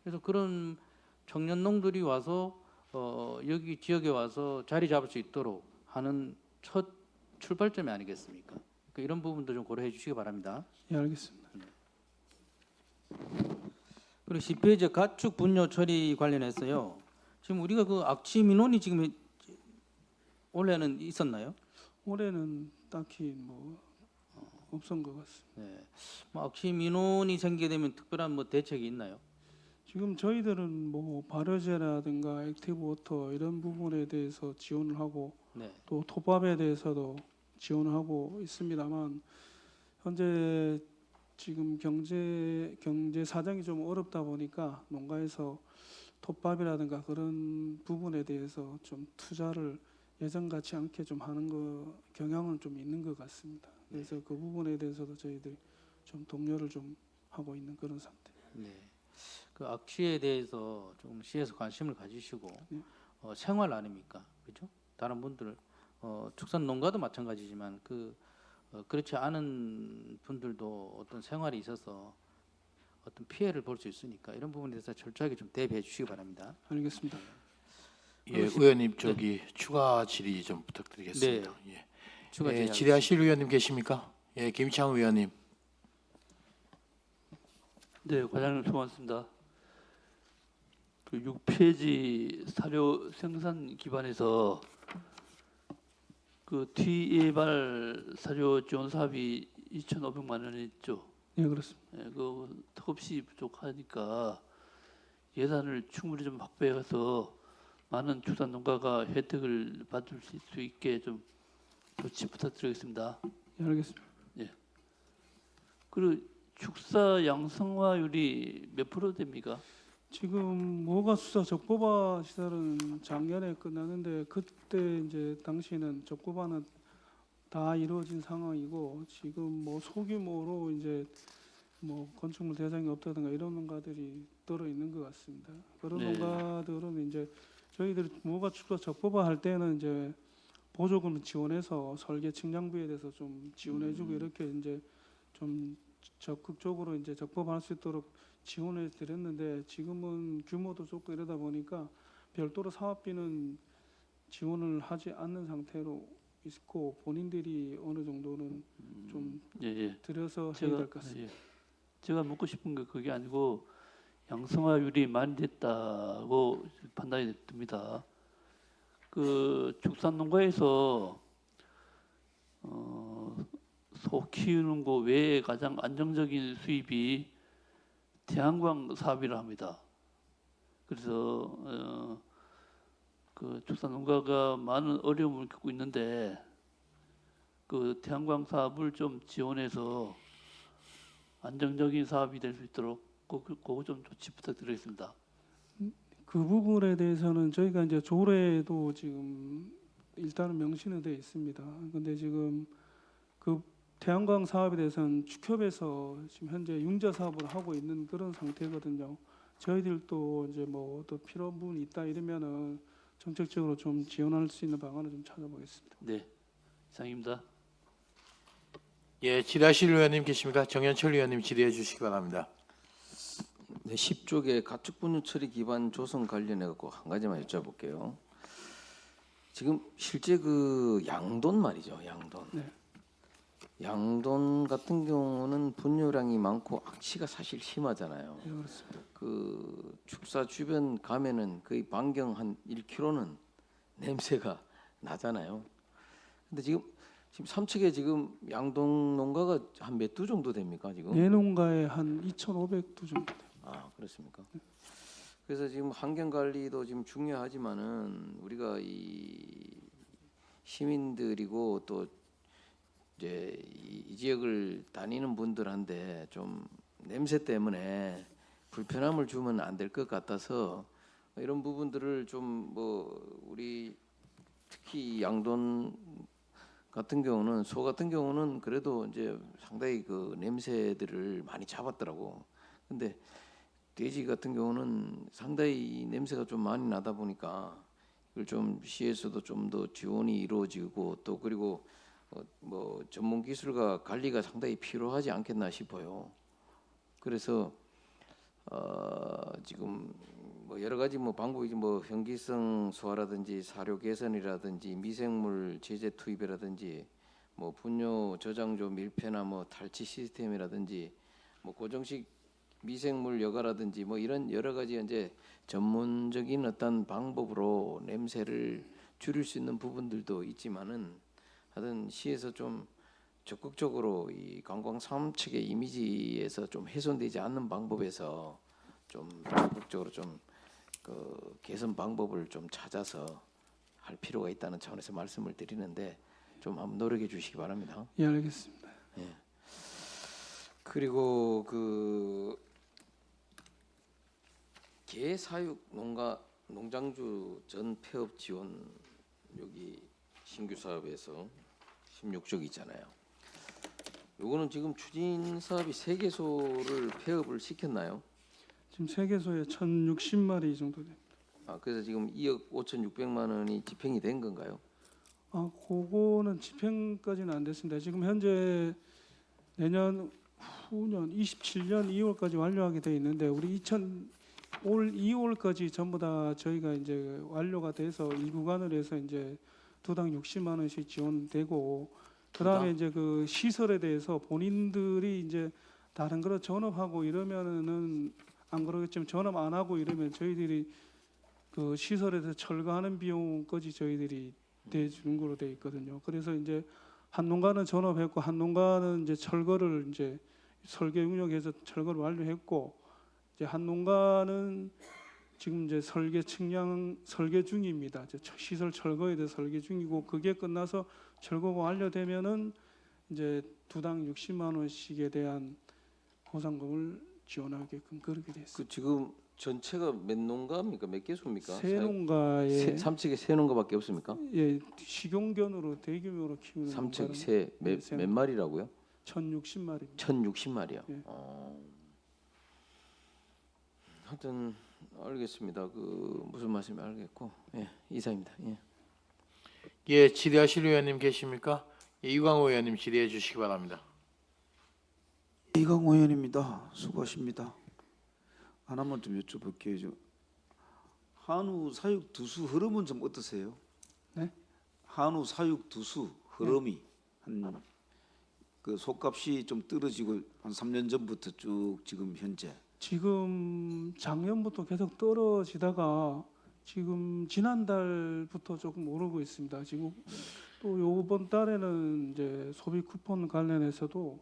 그래서 그런 청년 농들이 와서 여기 지역에 와서 자리 잡을 수 있도록 하는 첫 출발점이 아니겠습니까? 그러니까 이런 부분도 좀 고려해 주시기 바랍니다. 예, 알겠습니다. 그리고 10페이지 가축 분뇨 처리 관련해서요. 지금 우리가 그 악취 민원이 지금 올해는 있었나요? 올해는 딱히 뭐 없은 것 같습니다. 네. 뭐 악취 민원이 생기게 되면 특별한 뭐 대책이 있나요? 지금 저희들은 뭐 발효제라든가 액티브 워터 이런 부분에 대해서 지원을 하고 네. 또 톱밥에 대해서도 지원을 하고 있습니다만 현재 지금 경제 사정이 좀 어렵다 보니까 농가에서 톱밥이라든가 그런 부분에 대해서 좀 투자를 예전 같지 않게 좀 하는 거 경향은 좀 있는 것 같습니다. 그래서 그 부분에 대해서도 저희들이 좀 독려를 좀 하고 있는 그런 상태. 네. 그 악취에 대해서 좀 시에서 관심을 가지시고 네. 생활 아닙니까? 그렇죠? 다른 분들 축산 농가도 마찬가지지만 그렇지 않은 분들도 어떤 생활이 있어서 어떤 피해를 볼 수 있으니까 이런 부분에 대해서 철저하게 좀 대비해 주시기 바랍니다. 알겠습니다. 예, 의원님 저기 추가 질의 좀 부탁드리겠습니다. 예. 추가 예, 질의하겠습니다. 질의하실 의원님 계십니까? 예, 김창우 의원님. 네, 과장님 수고하셨습니다. 그 6페이지 사료 생산 기반에서 그 뒤예발 사료 지원 사업이 2,500만 원이죠. 예, 그렇습니다. 예, 그 턱없이 부족하니까 예산을 충분히 좀 확보해서 많은 축산 농가가 혜택을 받을 수 있게 좀 조치 부탁드리겠습니다. 예, 알겠습니다. 그리고 축사 양성화율이 몇 프로 됩니까? 지금 모가 수사 적법화 시설은 작년에 끝났는데 그때 이제 당시에는 적법화는 다 이루어진 상황이고 지금 뭐 소규모로 이제 뭐 건축물 대상이 없다든가 이런 농가들이 들어 있는 것 같습니다. 그런 네. 농가들은 이제 저희들이 모가 축사 적법화 할 때는 이제 보조금을 지원해서 설계 측량부에 대해서 좀 지원해주고 이렇게 이제 좀 적극적으로 이제 적법할 수 있도록 지원해 드렸는데 지금은 규모도 적고 이러다 보니까 별도로 사업비는 지원을 하지 않는 상태로 있고 본인들이 어느 정도는 좀 예, 예. 들여서 해야 될 것 같습니다. 예. 제가 묻고 싶은 게 그게 아니고 양성화율이 많이 됐다고 판단이 듭니다. 그 축산농가에서 소 키우는 거 외에 가장 안정적인 수입이 태양광 사업이라 합니다. 그래서 그 축산농가가 많은 어려움을 겪고 있는데 그 태양광 사업을 좀 지원해서 안정적인 사업이 될 수 있도록 그거 좀 조치 부탁드리겠습니다. 그 부분에 대해서는 저희가 이제 조례도 지금 일단은 명시는 되어 있습니다. 근데 지금 그 태양광 사업에 대해서는 축협에서 지금 현재 융자 사업을 하고 있는 그런 상태거든요. 저희들도 이제 뭐 또 필요한 부분이 있다 이러면은 정책적으로 좀 지원할 수 있는 방안을 좀 찾아보겠습니다. 네, 이상입니다. 예, 질의하실 의원님 계십니까? 정현철 의원님 질의해 주시기 바랍니다. 네, 10쪽에 가축분유 처리 기반 조성 관련해 갖고 한 가지만 여쭤볼게요. 지금 실제 그 양돈 말이죠, 양돈. 네. 양돈 같은 경우는 분유량이 많고 악취가 사실 심하잖아요. 네, 그렇습니다. 그 축사 주변 가면은 거의 반경 한 1km는 냄새가 나잖아요. 근데 지금 삼척에 지금 양돈 농가가 한 몇 두 정도 됩니까 지금? 네 농가에 한 2,500두 정도 돼요. 아 그렇습니까? 그래서 지금 환경 관리도 지금 중요하지만은 우리가 이 시민들이고 또 이제 이 지역을 다니는 분들한테 좀 냄새 때문에 불편함을 주면 안 될 것 같아서 이런 부분들을 좀 뭐 우리 특히 양돈 같은 경우는 소 같은 경우는 그래도 이제 상당히 그 냄새들을 많이 잡았더라고. 근데 돼지 같은 경우는 상당히 냄새가 좀 많이 나다 보니까 이걸 좀 시에서도 좀 더 지원이 이루어지고 또 그리고 뭐 전문 기술과 관리가 상당히 필요하지 않겠나 싶어요. 그래서 지금 뭐 여러 가지 뭐 방법이 뭐 현기성 소화라든지 사료 개선이라든지 미생물 제재 투입이라든지 뭐 분뇨 저장조 밀폐나 뭐 탈취 시스템이라든지 뭐 고정식 미생물 여과라든지 뭐 이런 여러 가지 이제 전문적인 어떤 방법으로 냄새를 줄일 수 있는 부분들도 있지만은 하여튼 시에서 좀 적극적으로 이 관광 삼척의 이미지에서 좀 훼손되지 않는 방법에서 좀 적극적으로 좀 그 개선 방법을 좀 찾아서 할 필요가 있다는 차원에서 말씀을 드리는데 좀 한번 노력해 주시기 바랍니다. 예, 알겠습니다. 그리고 그 개 사육 농장주 전 폐업 지원 여기 신규 사업에서 16쪽 있잖아요. 요거는 지금 추진 사업이 3개소를 폐업을 시켰나요? 지금 세계소에 1,060마리 정도 됩니다. 아 그래서 지금 2억 5,600만 원이 집행이 된 건가요? 아, 그거는 집행까지는 안 됐습니다. 지금 현재 내년 후년 27년 2월까지 완료하게 돼 있는데 우리 올 2월까지 전부 다 저희가 이제 완료가 돼서 이 구간을 해서 이제 두당 60만 원씩 지원되고 그다음에 이제 그 시설에 대해서 본인들이 이제 다른 거로 전업하고 이러면은 안 그러겠지만 전업 안 하고 이러면 저희들이 그 시설에서 철거하는 비용까지 저희들이 대주는 거로 돼 있거든요. 그래서 이제 한 농가는 전업했고 한 농가는 이제 철거를 이제 설계 용역해서 철거를 완료했고 이제 한 농가는 지금 이제 설계 측량 설계 중입니다. 이제 시설 철거에 대해 설계 중이고 그게 끝나서 철거가 완료되면은 이제 두당 60만 원씩에 대한 보상금을 지원하게끔 그렇게 됐습니다. 그 지금 전체가 몇 농가입니까? 몇 개수입니까? 세 농가에 삼척에 세 농가밖에 없습니까? 예, 식용견으로 대규모로 키우는 삼척 농가는 새몇 마리라고요? 1,060마리입니다. 1,060마리요. 예. 하여튼 알겠습니다. 그 무슨 말씀인지 알겠고, 예, 이상입니다. 예. 예, 질의하실 의원님 계십니까? 예, 이광호 의원님 질의해 주시기 바랍니다. 이강호 의원입니다. 수고하십니다. 하나만 좀 여쭤볼게요. 한우 사육 두수 흐름은 좀 어떠세요? 네? 한우 사육 두수 흐름이 한 그 속값이 좀 떨어지고 한 3년 전부터 쭉 지금 현재 지금 작년부터 계속 떨어지다가 지금 지난달부터 조금 오르고 있습니다. 지금 또 이번 달에는 이제 소비 쿠폰 관련해서도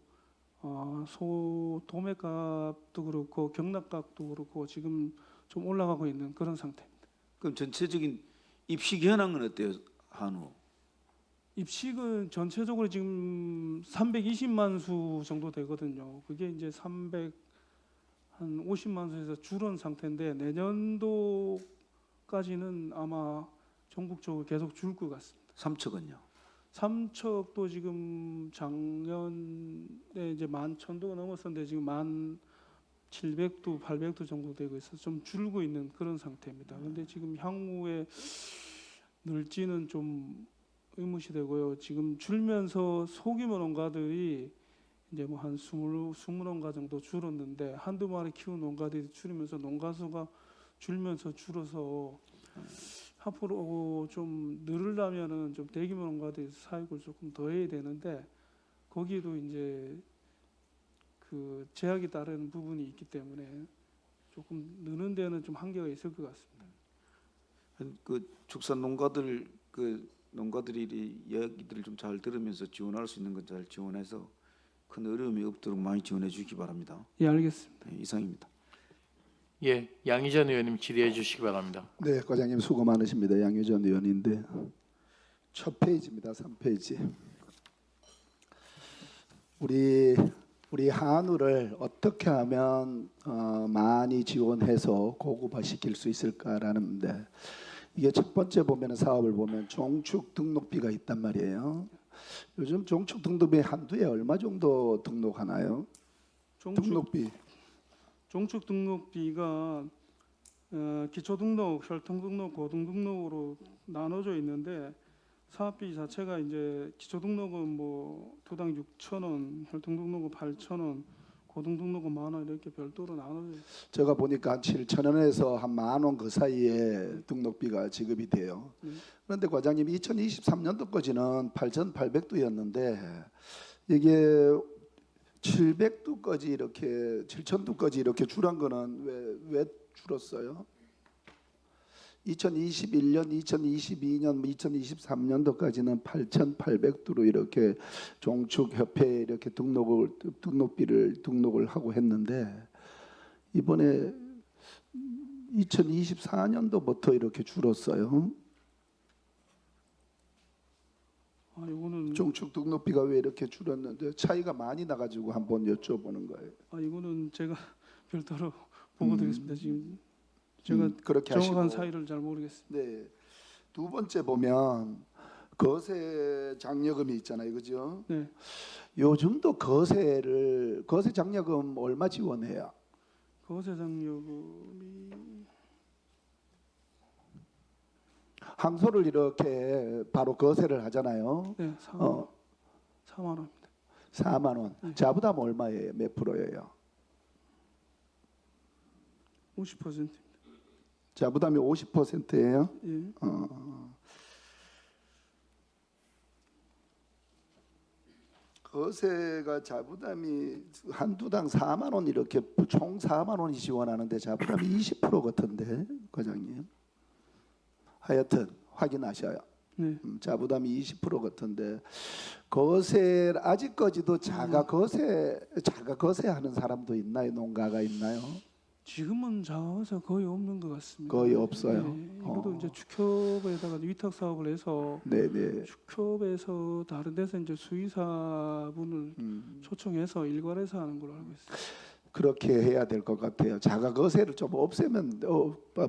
소 도매값도 그렇고 경락값도 그렇고 지금 좀 올라가고 있는 그런 상태입니다. 그럼 전체적인 입식 현황은 어때요? 한우 입식은 전체적으로 지금 320만 수 정도 되거든요. 그게 이제 50만 수에서 줄은 상태인데 내년도까지는 아마 전국적으로 계속 줄 것 같습니다. 삼척은요? 삼척도 지금 작년에 이제 11,000도가 넘었었는데 지금 1,700도, 800도 정도 되고 있어서 좀 줄고 있는 그런 상태입니다. 근데 지금 향후에 늘지는 좀 의무시되고요. 지금 줄면서 소규모 농가들이 이제 뭐 한 20농가 정도 줄었는데 한두 마리 키우는 농가들이 줄이면서 농가 수가 줄어서 앞으로 좀 늘으려면은 좀 대규모 농가들이 사육을 조금 더 해야 되는데 거기에도 이제 그 제약이 따르는 부분이 있기 때문에 조금 느는 데는 좀 한계가 있을 것 같습니다. 그 축산 농가들 그 농가들이 이야기들을 좀 잘 들으면서 지원할 수 있는 건 잘 지원해서 큰 어려움이 없도록 많이 지원해 주시기 바랍니다. 예, 알겠습니다. 네, 이상입니다. 예, 양희전 의원님 질의해 주시기 바랍니다. 네, 과장님 수고 많으십니다. 양효전 의원인데 첫 페이지입니다. 3페이지. 우리 한우를 어떻게 하면 많이 지원해서 고급화시킬 수 있을까라는데 이게 첫 번째 보면 사업을 보면 종축 등록비가 있단 말이에요. 요즘 종축 등록비 한두 해 얼마 정도 등록하나요? 등록비. 종축 등록비가 기초 등록, 혈통 등록, 고등 등록으로 나눠져 있는데 사업비 자체가 이제 기초 등록은 뭐 두당 6,000원, 혈통 등록은 8,000원, 고등 등록은 10,000원 이렇게 별도로 나눠져 있어요. 제가 보니까 한 7,000원에서 한 10,000원 그 사이에 등록비가 지급이 돼요. 그런데 과장님 2023년도까지는 8,800두였는데 이게 700두까지 이렇게 7,000두까지 이렇게 줄한 거는 왜 줄었어요? 2021년, 2022년, 2023년도까지는 8,800두로 이렇게 종축협회에 이렇게 등록을 하고 했는데 이번에 2024년도부터 이렇게 줄었어요. 이거는 종축 등록비가 왜 이렇게 줄었는데 차이가 많이 나가지고 한번 여쭤보는 거예요. 이거는 제가 별도로 보고 드리겠습니다. 지금 제가 그렇게 정확한 하시고. 사실을 잘 모르겠습니다. 네. 두 번째 보면 거세 장려금이 있잖아요, 그죠? 네, 요즘도 거세 장려금 얼마 지원해요? 거세장려금이 항소를 이렇게 바로 거세를 하잖아요. 네, 4만 원입니다. 4만 원. 자부담 얼마예요? 몇 프로예요? 50%입니다. 자부담이 50%예요? 예. 거세가 자부담이 한두당 4만 원 이렇게 총 4만 원이 지원하는데 자부담이 20% 같은데 과장님. 하여튼 확인하셔야 네. 자부담이 20% 같은데 거세 아직까지도 자가 거세하는 사람도 있나요? 농가가 있나요? 지금은 자원사 거의 없는 것 같습니다. 거의 없어요. 네, 이것도 이제 축협에다가 위탁 사업을 해서 네네. 축협에서 다른 데서 이제 수의사분을 초청해서 일괄해서 하는 걸로 알고 있습니다. 그렇게 해야 될 것 같아요. 자가 거세를 좀 없애면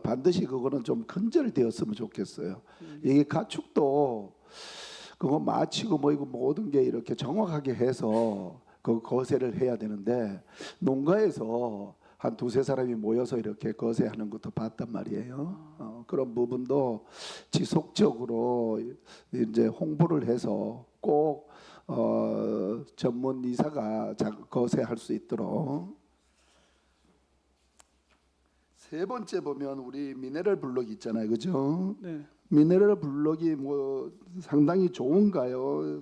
반드시 그거는 좀 근절되었으면 좋겠어요. 이게 가축도 그거 마치고 뭐 이거 모든 게 이렇게 정확하게 해서 그 거세를 해야 되는데 농가에서 한 두세 사람이 모여서 이렇게 거세하는 것도 봤단 말이에요. 그런 부분도 지속적으로 이제 홍보를 해서 꼭 전문 이사가 거세할 수 있도록. 세 번째 보면 우리 미네랄 블록 있잖아요, 그죠? 네. 미네랄 블록이 뭐 상당히 좋은가요?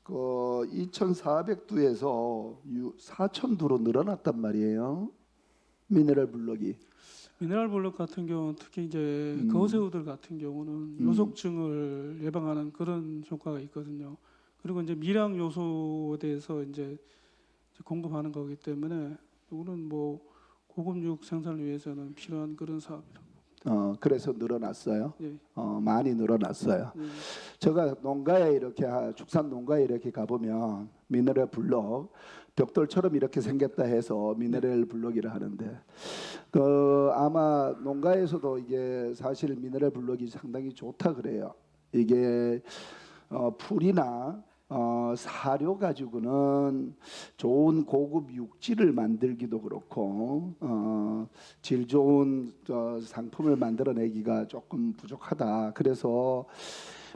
그 2,400두에서 4,000두로 늘어났단 말이에요. 미네랄 블록이. 미네랄 블록 같은 경우는 특히 이제 거세우들 같은 경우는 요속증을 예방하는 그런 효과가 있거든요. 그리고 이제 미량 요소에 대해서 이제 공급하는 거기 때문에 이거는 뭐 고급육 생산을 위해서는 필요한 그런 사업이라고. 그래서 늘어났어요. 예. 많이 늘어났어요. 제가 농가에 이렇게 축산 농가에 이렇게 가보면 미네랄 블록 벽돌처럼 이렇게 생겼다 해서 미네랄 블록이라 하는데 아마 농가에서도 이게 사실 미네랄 블록이 상당히 좋다 그래요. 이게 풀이나 사료 가지고는 좋은 고급 육지를 만들기도 그렇고 질 좋은 상품을 만들어내기가 조금 부족하다. 그래서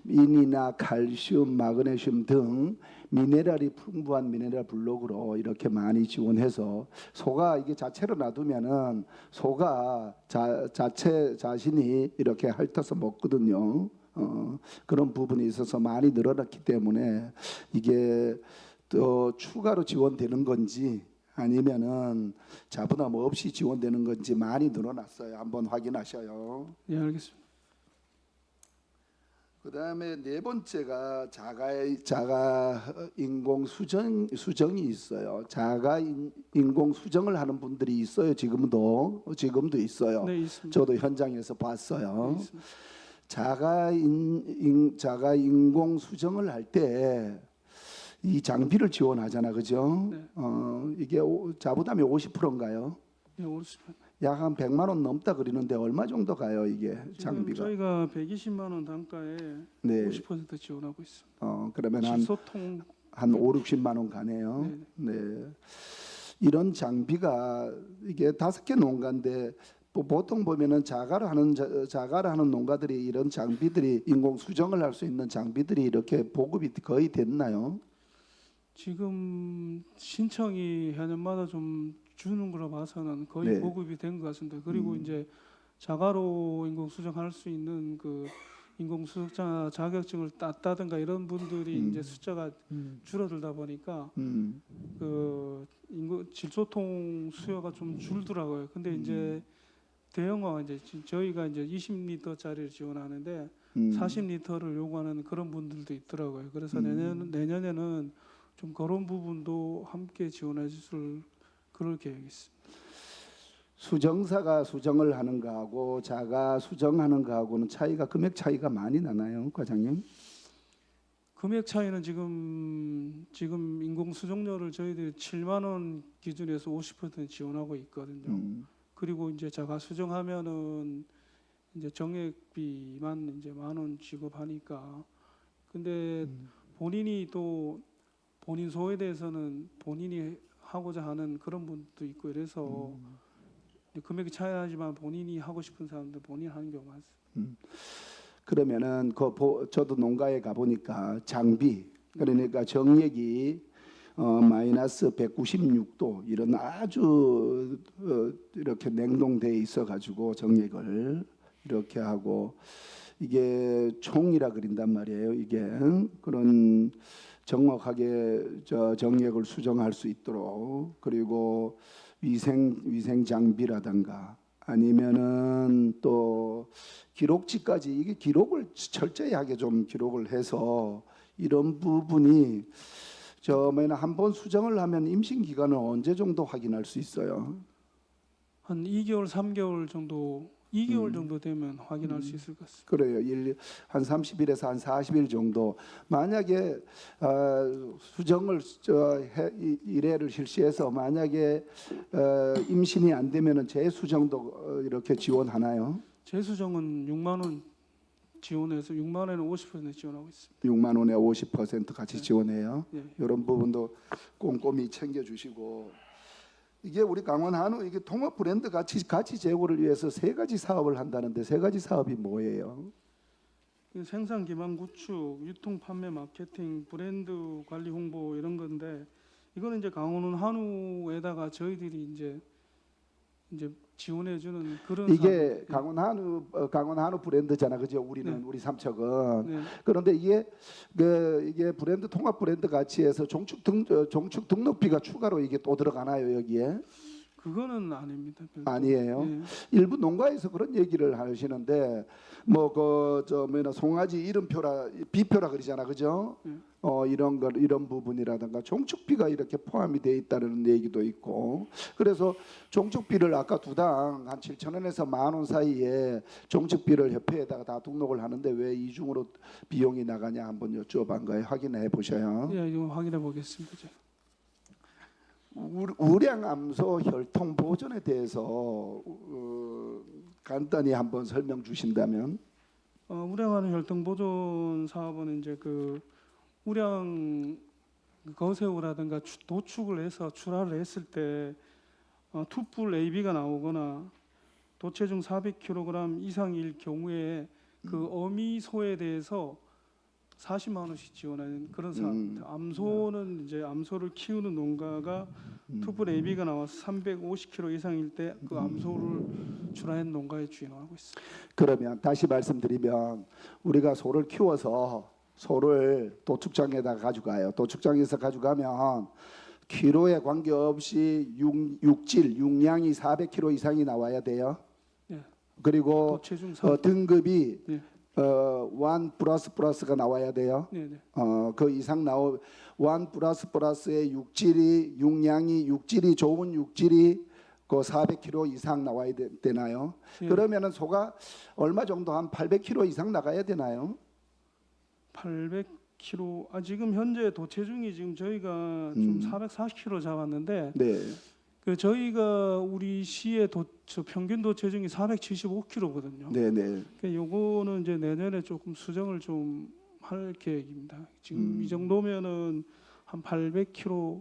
인이나 칼슘, 마그네슘 등 미네랄이 풍부한 미네랄 블록으로 이렇게 많이 지원해서 소가 이게 자체로 놔두면은 소가 자신이 이렇게 핥아서 먹거든요. 그런 부분이 있어서 많이 늘어났기 때문에 이게 또 추가로 지원되는 건지 아니면은 자부담 없이 지원되는 건지 많이 늘어났어요. 한번 확인하셔요. 예, 알겠습니다. 그다음에 네 번째가 자가 인공 수정이 있어요. 자가 인공 수정을 하는 분들이 있어요. 지금도 있어요. 네, 있습니다. 저도 현장에서 봤어요. 네, 있습니다. 자가 인공 수정을 할 때 이 장비를 지원하잖아, 그죠? 네. 이게 자부담이 50%인가요? 예, 옳습니다. 약 한 100만 원 넘다 그러는데 얼마 정도 가요, 이게 지금 장비가? 저희가 120만 원 단가에 네. 50% 지원하고 있습니다. 그러면 질소통 한 5, 60만 원 가네요. 네. 이런 장비가 이게 5개 농가인데 보통 보면은 자가를 하는 농가들이 이런 장비들이 인공 수정을 할 수 있는 장비들이 이렇게 보급이 거의 됐나요? 지금 신청이 해년마다 좀 주는 걸로 봐서는 거의 네. 보급이 된 것 같습니다. 그리고 이제 자가로 인공 수정할 수 있는 그 인공 수정자 자격증을 땄다든가 이런 분들이 이제 숫자가 줄어들다 보니까 그 질소통 수요가 좀 줄더라고요. 근데 이제 대형화 이제 저희가 이제 20리터짜리를 지원하는데 40리터를 요구하는 그런 분들도 있더라고요. 그래서 내년에는 좀 그런 부분도 함께 지원해 줄 그럴 계획이 있습니다. 수정사가 수정을 하는 거하고 자가 수정하는 거하고는 금액 차이가 많이 나나요, 과장님? 금액 차이는 지금 인공 수정료를 저희들이 7만 원 기준에서 50% 지원하고 있거든요. 그리고 이제 자가 수정하면은 이제 정액비만 이제 10,000원 지급하니까. 근데 본인이 또 본인 소에 대해서는 본인이 하고자 하는 그런 분도 있고 이래서 금액이 차이나지만 본인이 하고 싶은 사람들 본인이 하는 경우가 많습니다. 그러면은 저도 농가에 가 보니까 장비 그러니까 정액이 마이너스 196도 이런 아주 이렇게 냉동돼 있어 가지고 정액을 이렇게 하고 이게 총이라 그린단 말이에요. 이게 그런 정확하게 정액을 수정할 수 있도록 그리고 위생 장비라든가 아니면은 또 기록지까지 이게 기록을 철저하게 좀 기록을 해서 이런 부분이 한 번 수정을 하면 임신 기간을 언제 정도 확인할 수 있어요? 한 2개월, 3개월 정도, 2개월 정도 되면 확인할 수 있을 것 같습니다. 그래요. 한 30일에서 한 40일 정도. 만약에 수정을 1회를 실시해서 만약에 임신이 안 되면은 재수정도 이렇게 지원하나요? 재수정은 6만 원 지원해서 6만 원에는 50% 지원하고 있습니다. 6만 원에 50% 같이 지원해요. 예. 이런 부분도 꼼꼼히 챙겨주시고. 이게 우리 강원 한우 이게 통합 브랜드 가치 제고를 위해서 3가지 사업을 한다는데 3가지 사업이 뭐예요? 생산 기반 구축, 유통 판매 마케팅, 브랜드 관리 홍보 이런 건데 이거는 이제 강원 한우에다가 저희들이 이제 지원해 주는 그런 이게 사업. 강원 한우 브랜드잖아, 그죠? 우리는 네. 우리 삼척은. 네. 그런데 이게 브랜드 통합 브랜드 가치에서 종축 등록비가 추가로 이게 또 들어가나요 여기에? 그거는 아닙니다. 별도. 아니에요. 예. 일부 농가에서 그런 얘기를 하시는데 송아지 이름표라 비표라 그러잖아, 그죠? 이런 부분이라든가 종축비가 이렇게 포함이 돼 있다는 얘기도 있고, 그래서 종축비를 아까 두당 한 7,000원에서 10,000원 사이에 종축비를 협회에다가 다 등록을 하는데 왜 이중으로 비용이 나가냐 한번 여쭤본 거예요. 확인해 보셔요. 예, 이거 확인해 보겠습니다. 제가. 우량암소 혈통 보존에 대해서 간단히 한번 설명 주신다면. 우량하는 혈통 보존 사업은 이제 그 우량 거새우라든가 도축을 해서 출하를 했을 때 투뿔 AB가 나오거나 도체중 400kg 이상일 경우에 그 어미소에 대해서 40만 원씩 지원하는 그런 사업입니다. 암소는 이제 암소를 키우는 농가가 투뿔 AB가 나와서 350kg 이상일 때 그 암소를 출하한 농가에 지원하고 있습니다. 그러면 다시 말씀드리면 우리가 소를 키워서 소를 도축장에다 가져가요. 도축장에서 가져가면 키로에 관계없이 육량이 400kg 이상이 나와야 돼요. 예. 그리고 도체중 등급이 예. 1++가 나와야 돼요. 네네. 그 이상 1++의 육질이 좋은 육질이 그 400kg 이상 나와야 되나요? 예. 그러면은 소가 얼마 정도 한 800kg 이상 나가야 되나요? 800kg. 지금 현재 도체중이 지금 저희가 좀 440kg 잡았는데 네. 그 저희가 우리 시의 평균 도체중이 475kg거든요. 네, 네. 그 요거는 이제 내년에 조금 수정을 좀 할 계획입니다. 지금 이 정도면은 한 800kg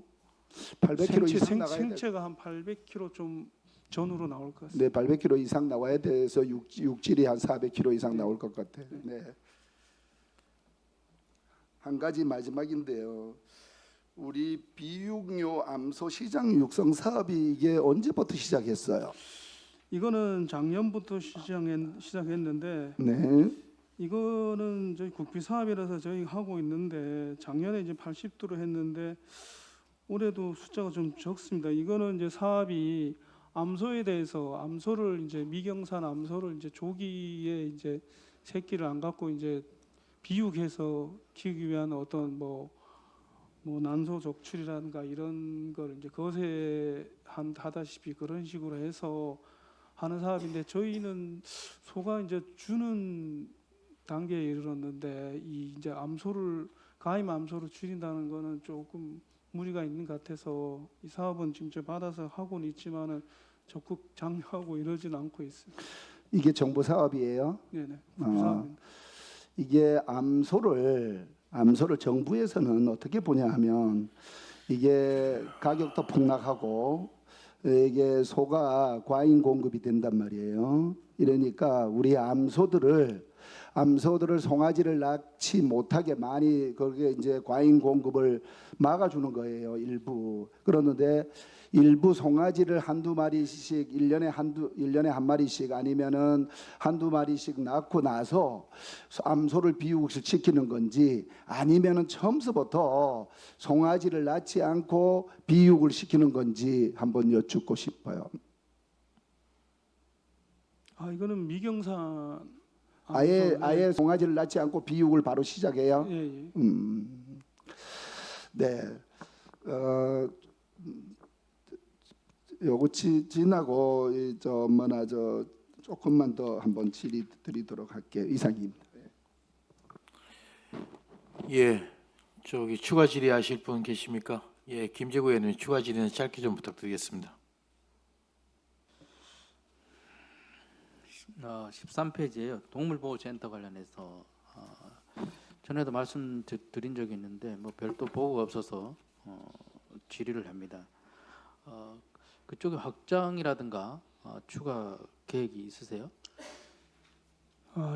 800kg 이상 나가야 돼. 생체가 한 800kg 좀 전후로 나올 것 같습니다. 네, 800kg 이상 나와야 돼서 육질이 한 400kg 이상 나올 것 같아요. 네. 한 가지 마지막인데요. 우리 비육류 암소 시장 육성 사업이 이게 언제부터 시작했어요? 이거는 작년부터 시작했는데 네. 이거는 저희 국비 사업이라서 저희 하고 있는데 작년에 이제 80두로 했는데 올해도 숫자가 좀 적습니다. 이거는 이제 사업이 암소에 대해서 암소를 이제 미경산 암소를 이제 조기에 이제 새끼를 안 갖고 이제 비육해서 키우기 위한 어떤 뭐 난소 적출이라든가 이런 걸 이제 거세 하다시피 그런 식으로 해서 하는 사업인데 저희는 소가 이제 주는 단계에 이르렀는데 이 이제 가임 암소를 줄인다는 거는 조금 무리가 있는 것 같아서 이 사업은 지금 저 받아서 하고는 있지만은 적극 장려하고 이러지는 않고 있습니다. 이게 정부 사업이에요? 네네. 사업입니다. 이게 암소를 정부에서는 어떻게 보냐 하면 이게 가격도 폭락하고 이게 소가 과잉 공급이 된단 말이에요. 이러니까 우리 암소들을 송아지를 낳지 못하게 많이 그게 이제 과잉 공급을 막아주는 거예요. 일부. 그러는데 일부 송아지를 한두 마리씩 1년에 한 마리씩 아니면은 한두 마리씩 낳고 나서 암소를 비육을 시키는 건지 아니면은 처음부터 송아지를 낳지 않고 비육을 시키는 건지 한번 여쭙고 싶어요. 이거는 미경산 아예 송아지를 낳지 않고 비육을 바로 시작해요. 예, 예. 네. 요거 지나고 저 뭐나 저 조금만 더 한번 질의 드리도록 할게요. 이상입니다. 예, 저기 추가 질의하실 분 계십니까? 예, 김재구 의원님 추가 질의는 짧게 좀 부탁드리겠습니다. 13페이지에요. 동물보호센터 관련해서 전에도 말씀드린 적이 있는데 뭐 별도 보고가 없어서 질의를 합니다. 그쪽의 확장이라든가 추가 계획이 있으세요?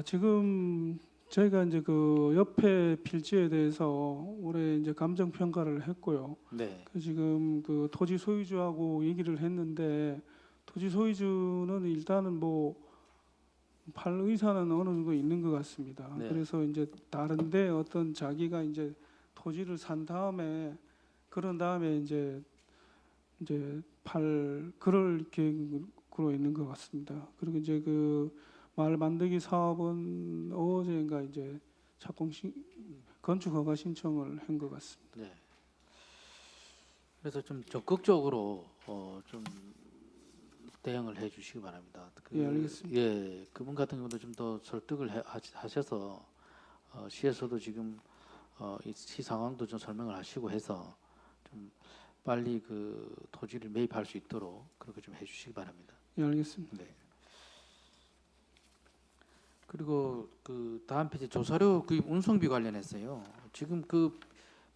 지금 저희가 이제 그 옆에 필지에 대해서 올해 이제 감정 평가를 했고요. 네. 지금 그 토지 소유주하고 얘기를 했는데 토지 소유주는 일단은 뭐 팔 의사는 어느 정도 있는 것 같습니다. 네. 그래서 이제 다른데 어떤 자기가 이제 토지를 산 다음에 그런 다음에 이제 그럴 계획으로 있는 것 같습니다. 그리고 이제 그 마을 만들기 사업은 어제인가 이제 건축 허가 신청을 한 것 같습니다. 네. 그래서 좀 적극적으로 좀 대응을 해주시기 바랍니다. 예, 알겠습니다. 예, 그분 같은 경우도 좀 더 설득을 하셔서 시에서도 지금 이 상황도 좀 설명을 하시고 해서 좀 빨리 그 토지를 매입할 수 있도록 그렇게 좀 해주시기 바랍니다. 예, 알겠습니다. 네. 그리고 그 다음 페이지 조사료 구입 운송비 관련해서요. 지금 그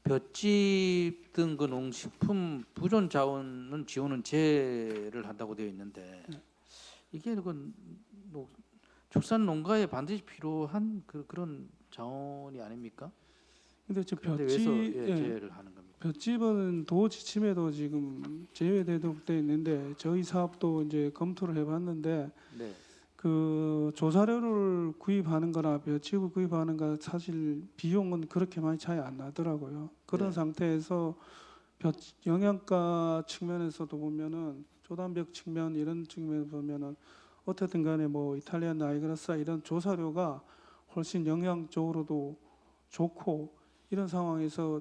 볏짚 등 그 농식품 부존 자원은 지원은 제를 한다고 되어 있는데 이게 그 축산 농가에 반드시 필요한 그런 자원이 아닙니까? 근데 저 그런데 볏짚 왜서 제를 하는 겁니까? 볏짚은 도 지침에도 지금 제외되도록 돼 있는데 저희 사업도 이제 검토를 해봤는데 네. 그 조사료를 구입하는 거나 볏짚을 구입하는 거 사실 비용은 그렇게 많이 차이 안 나더라고요. 그런 네. 상태에서 영양가 측면에서도 보면은 조단백 측면 이런 측면에서 보면은 어쨌든 간에 뭐 이탈리안 나이그라사 이런 조사료가 훨씬 영양적으로도 좋고 이런 상황에서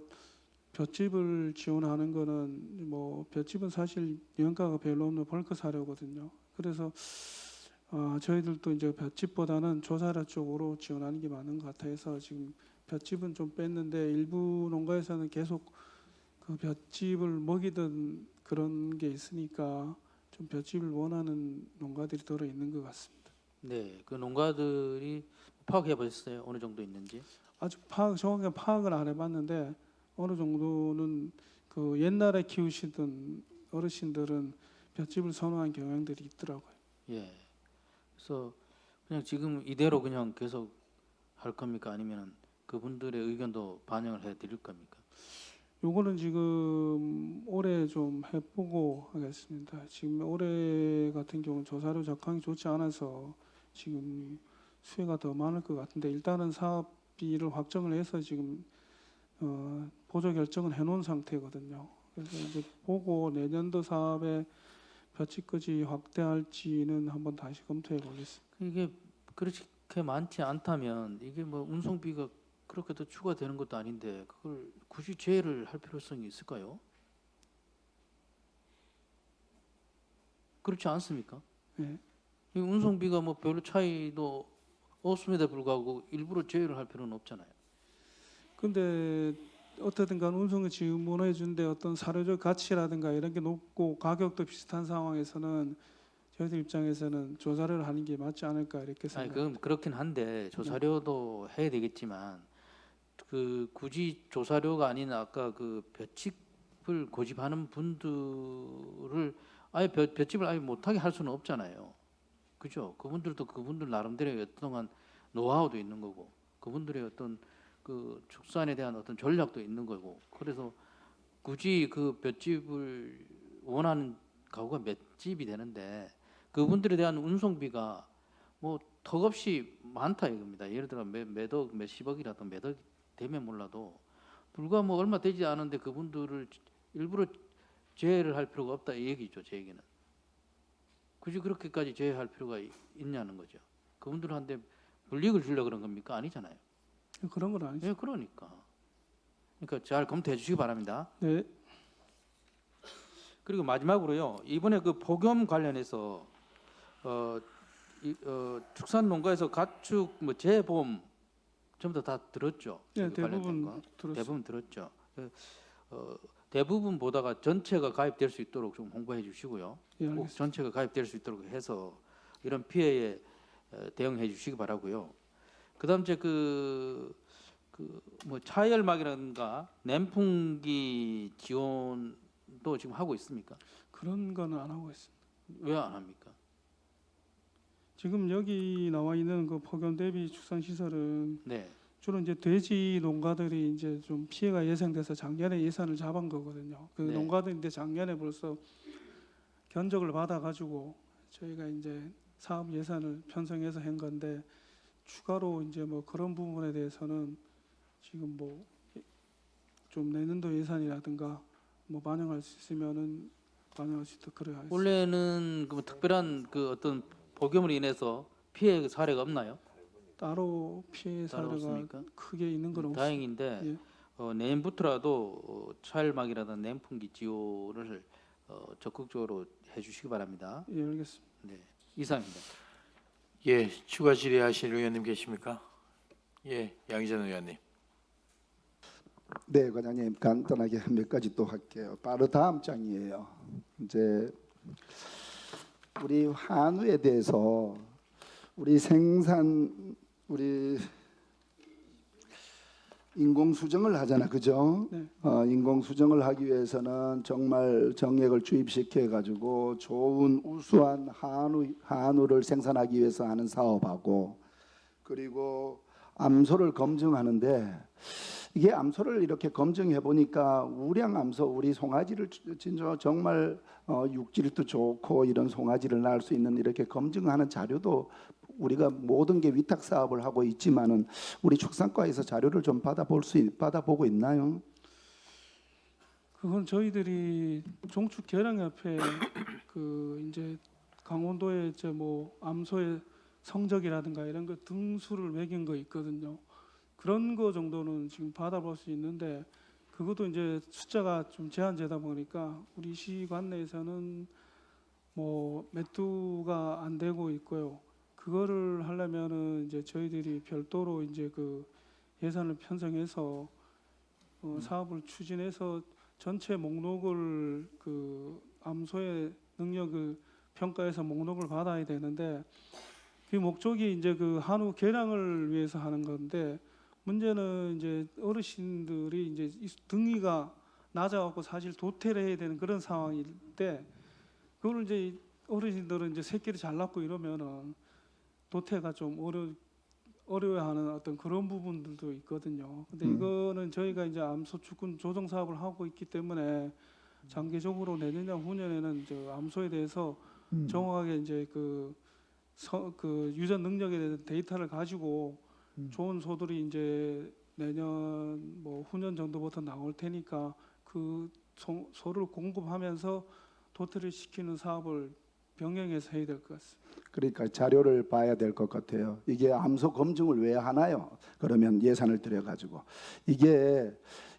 볏짚을 지원하는 거는 뭐 볏짚은 사실 영양가가 별로 없는 벌크 사료거든요. 그래서 저희들도 이제 볏짚보다는 조사료 쪽으로 지원하는 게 맞는 것 같아서 지금 볏짚은 좀 뺐는데 일부 농가에서는 계속 그 볏짚을 먹이던 그런 게 있으니까 좀 볏짚을 원하는 농가들이 들어 있는 것 같습니다. 네. 그 농가들이 파악해 보셨어요? 어느 정도 있는지? 아주 정확하게 파악을 안 해봤는데 어느 정도는 그 옛날에 키우시던 어르신들은 볏짚을 선호한 경향들이 있더라고요. 예. 그래서 그냥 지금 이대로 그냥 계속 할 겁니까? 아니면 그분들의 의견도 반영을 해 드릴 겁니까? 요거는 지금 올해 좀 해보고 하겠습니다. 지금 올해 같은 경우는 조사료 작황이 좋지 않아서 지금 수혜가 더 많을 것 같은데 일단은 사업비를 확정을 해서 지금 보조 결정은 해놓은 상태거든요. 그래서 이제 보고 내년도 사업에 볏짚까지 확대할지는 한번 다시 검토해 보겠습니다. 이게 그렇게 많지 않다면 이게 뭐 운송비가 그렇게 더 추가되는 것도 아닌데 그걸 굳이 제외를 할 필요성이 있을까요? 그렇지 않습니까? 네. 이 운송비가 뭐 별로 차이도 없음에도 불구하고 일부러 제외를 할 필요는 없잖아요. 근데 어떻든 간 운송을 지원해 준데 어떤 사료적 가치라든가 이런 게 높고 가격도 비슷한 상황에서는 저희들 입장에서는 조사를 하는 게 맞지 않을까 이렇게 아니 생각합니다. 그건 그렇긴 한데 조사료도 해야 되겠지만 그 굳이 조사료가 아닌 아까 그 볏짚을 고집하는 분들을 아예 볏짚을 아예 못하게 할 수는 없잖아요. 그죠? 그분들도 그분들 나름대로의 어떤 노하우도 있는 거고 그분들의 어떤 그 축산에 대한 어떤 전략도 있는 거고 그래서 굳이 그 볏짚을 원하는 가구가 몇 집이 되는데 그분들에 대한 운송비가 뭐 턱없이 많다 이겁니다. 예를 들어 몇억 몇십억이라도 몇억 되면 몰라도 불과 뭐 얼마 되지 않은데 그분들을 일부러 제외를 할 필요가 없다 이 얘기죠. 제 얘기는. 굳이 그렇게까지 제외할 필요가 있냐는 거죠. 그분들한테 불이익을 주려고 그런 겁니까? 아니잖아요. 그런 건 아니죠. 예, 그러니까 잘 검토해 주시기 바랍니다. 네. 그리고 마지막으로요. 이번에 그 폭염 관련해서 축산농가에서 가축 뭐 재보험 전부 다 들었죠. 네, 여기 관련된 대부분 거. 들었어요. 대부분 들었죠. 대부분 보다가 전체가 가입될 수 있도록 좀 홍보해 주시고요. 예, 꼭 알겠습니다. 전체가 가입될 수 있도록 해서 이런 피해에 대응해 주시기 바라고요. 그다음 이제 뭐 차열막이라든가 냉풍기 지원도 지금 하고 있습니까? 그런 거는 안 하고 있습니다. 왜 안 합니까? 지금 여기 나와 있는 그 폭염 대비 축산 시설은 네. 주로 이제 돼지 농가들이 이제 좀 피해가 예상돼서 작년에 예산을 잡은 거거든요. 그 네. 농가들인데 작년에 벌써 견적을 받아가지고 저희가 이제 사업 예산을 편성해서 한 건데 추가로 이제 뭐 그런 부분에 대해서는 지금 뭐 좀 내년도 예산이라든가 뭐 반영할 수 있으면은 반영할 수 있도록 그래야 하겠습니다. 원래는 그 특별한 그 어떤 폭염으로 인해서 피해 사례가 없나요? 따로 피해 따로 사례가 없습니까? 크게 있는 건 없습니다. 다행인데 예. 내년부터라도 차열막이라든가 냉풍기 지원을 적극적으로 해주시기 바랍니다. 예, 알겠습니다. 네, 이상입니다. 예, 추가 질의하실 의원님 계십니까? 예, 양희전 의원님. 네, 과장님 간단하게 몇 가지 또 할게요. 바로 다음 장이에요. 이제 우리 한우에 대해서 우리 인공 수정을 하잖아, 그죠? 네. 인공 수정을 하기 위해서는 정말 정액을 주입시켜 가지고 좋은 우수한 한우를 생산하기 위해서 하는 사업하고 그리고 암소를 검증하는데 이게 암소를 이렇게 검증해 보니까 우량 암소 우리 송아지를 진짜 정말 육질도 좋고 이런 송아지를 낳을 수 있는 이렇게 검증하는 자료도 우리가 모든 게 위탁 사업을 하고 있지만은 우리 축산과에서 자료를 좀 받아보고 있나요? 그건 저희들이 종축계량협회 그 이제 강원도의 이제 뭐 암소의 성적이라든가 이런 거 등수를 매긴 거 있거든요. 그런 거 정도는 지금 받아볼 수 있는데 그것도 이제 숫자가 좀 제한되다 보니까 우리 시 관내에서는 뭐 매두가 안 되고 있고요. 그거를 하려면은 이제 저희들이 별도로 이제 그 예산을 편성해서 사업을 추진해서 전체 목록을 그 암소의 능력을 평가해서 목록을 받아야 되는데 그 목적이 이제 그 한우 개량을 위해서 하는 건데 문제는 이제 어르신들이 이제 등위가 낮아갖고 사실 도태를 해야 되는 그런 상황인데 그걸 이제 어르신들은 이제 새끼를 잘 낳고 이러면은 도태가 좀 어려워하는 어떤 그런 부분들도 있거든요. 근데 이거는 저희가 이제 암소 축군 조정 사업을 하고 있기 때문에 장기적으로 내년 후년에는 이제 암소에 대해서 정확하게 이제 그 유전 능력에 대한 데이터를 가지고 좋은 소들이 이제 내년 뭐 후년 정도부터 나올 테니까 그 소를 공급하면서 도태를 시키는 사업을 병행해서 해야 될 것 같습니다. 그러니까 자료를 봐야 될 것 같아요. 이게 암소 검증을 왜 하나요? 그러면 예산을 들여가지고 이게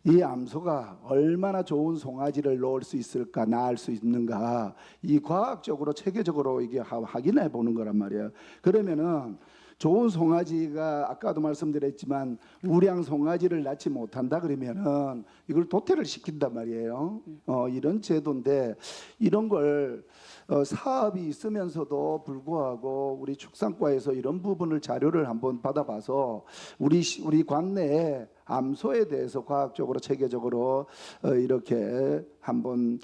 이 암소가 얼마나 좋은 송아지를 놓을 수 있을까, 낳을 수 있는가 이 과학적으로 체계적으로 이게 확인해 보는 거란 말이에요. 그러면은 좋은 송아지가 아까도 말씀드렸지만 우량 송아지를 낳지 못한다 그러면은 이걸 도태를 시킨단 말이에요. 이런 제도인데 이런 걸 사업이 있으면서도 불구하고 우리 축산과에서 이런 부분을 자료를 한번 받아봐서 우리 관내에 암소에 대해서 과학적으로 체계적으로 이렇게 한번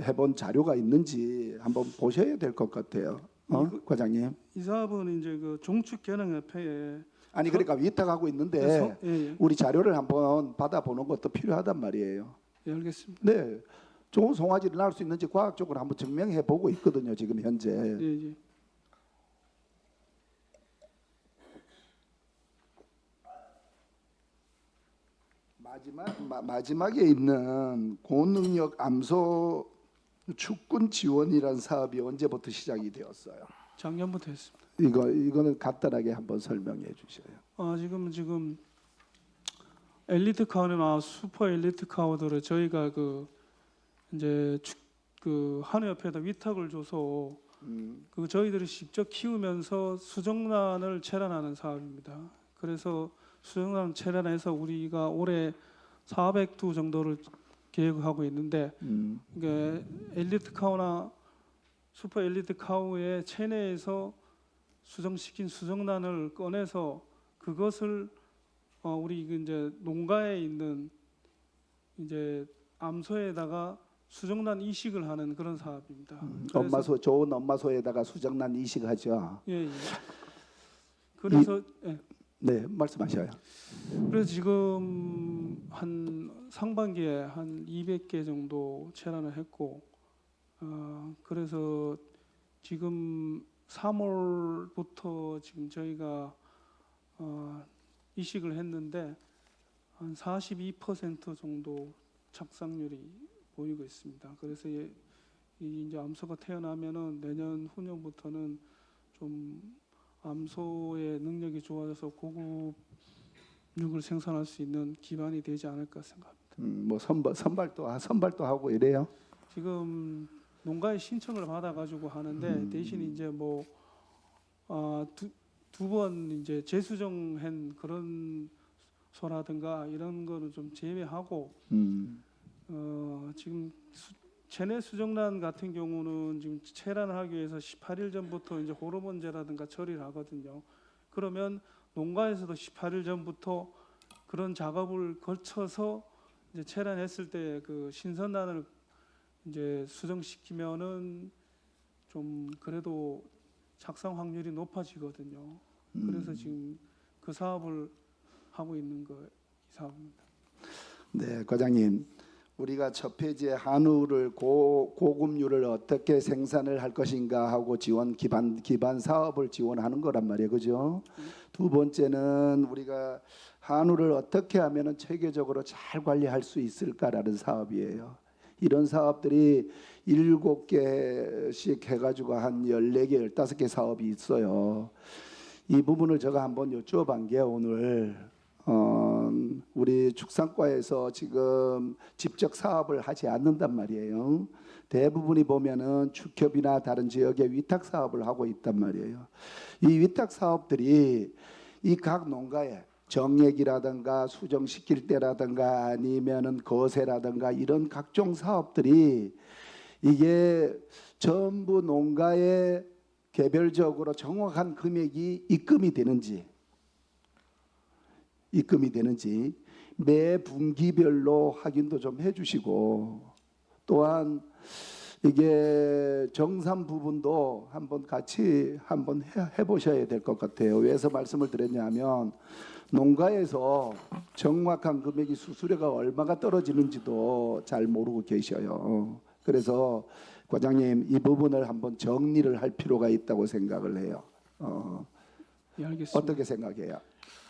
해본 자료가 있는지 한번 보셔야 될 것 같아요. 과장님. 이 사업은 이제 그 종축개량협회에 아니 그러니까 위탁하고 있는데 예. 우리 자료를 한번 받아보는 것도 필요하단 말이에요. 예, 알겠습니다. 네, 좋은 송아지를 낳을 수 있는지 과학적으로 한번 증명해 보고 있거든요. 지금 현재. 예. 마지막에 있는 고능력 암소 축군 지원이라는 사업이 언제부터 시작이 되었어요? 작년부터 했습니다. 이거는 간단하게 한번 설명해 주셔요. 지금 엘리트 카우나 슈퍼 엘리트 카우들을 저희가 그 한우협회에다 위탁을 줘서 그 저희들이 직접 키우면서 수정란을 체란하는 사업입니다. 그래서 수정란 체란해서 우리가 올해 400두 정도를 계획하고 있는데 이게 엘리트 카우나 슈퍼 엘리트 카우의 체내에서 수정시킨 수정란을 꺼내서 그것을 우리 이제 농가에 있는 이제 암소에다가 수정란 이식을 하는 그런 사업입니다. 그래서 좋은 엄마소에다가 수정란 이식하죠. 예. 그래서 네, 말씀하셔요. 그래서 지금 한 상반기에 한 200개 정도 체란을 했고, 그래서 지금 3월부터 지금 저희가 이식을 했는데 한 42% 정도 착상률이 보이고 있습니다. 그래서 이제 암소가 태어나면은 내년 후년부터는 좀 암소의 능력이 좋아져서 고급 육을 생산할 수 있는 기반이 되지 않을까 생각합니다. 뭐 선발도 하고 이래요. 지금 농가의 신청을 받아가지고 하는데 대신 이제 뭐 두 번 이제 재수정한 그런 소라든가 이런 거는 좀 제외하고 지금 체내 수정란 같은 경우는 지금 체란을 하기 위해서 18일 전부터 이제 호르몬제라든가 처리를 하거든요. 그러면 농가에서도 18일 전부터 그런 작업을 거쳐서 이제 체란했을 때 그 신선란을 이제 수정시키면은 좀 그래도 착상 확률이 높아지거든요. 그래서 지금 그 사업을 하고 있는 이 사업입니다. 네, 과장님. 우리가 첫 페이지에 한우를 고급류를 어떻게 생산을 할 것인가 하고 지원 기반 사업을 지원하는 거란 말이에요, 그죠? 두 번째는 우리가 한우를 어떻게 하면은 체계적으로 잘 관리할 수 있을까라는 사업이에요. 이런 사업들이 7개씩 해가지고 한 14개, 15개 사업이 있어요. 이 부분을 제가 한번 여쭤본 게 오늘 우리 축산과에서 지금 직접 사업을 하지 않는단 말이에요. 대부분이 보면은 축협이나 다른 지역에 위탁 사업을 하고 있단 말이에요. 이 위탁 사업들이 이 각 농가에 정액이라든가 수정시킬 때라든가 아니면은 거세라든가 이런 각종 사업들이 이게 전부 농가에 개별적으로 정확한 금액이 입금이 되는지 매 분기별로 확인도 좀 해주시고 또한 이게 정산 부분도 한번 같이 한번 해보셔야 될 것 같아요. 왜서 말씀을 드렸냐면 농가에서 정확한 금액이 수수료가 얼마가 떨어지는지도 잘 모르고 계셔요. 그래서 과장님 이 부분을 한번 정리를 할 필요가 있다고 생각을 해요. 예, 알겠습니다. 어떻게 생각해요?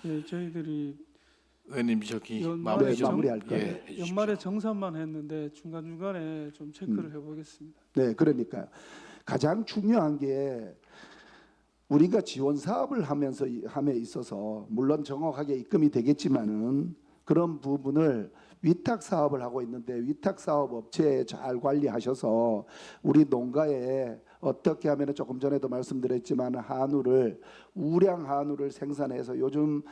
예, 저희들이 의원님 저기 연말에 마무리 좀 마무리할 거예요. 해주십시오. 연말에 정산만 했는데 중간중간에 좀 체크를 해보겠습니다. 네, 그러니까요. 가장 중요한 게 우리가 지원 사업을 함에 있어서 물론 정확하게 입금이 되겠지만은 그런 부분을 위탁 사업을 하고 있는데 위탁 사업 업체에 잘 관리하셔서 우리 농가에 어떻게 하면 조금 전에도 말씀드렸지만 우량 한우를 생산해서 요즘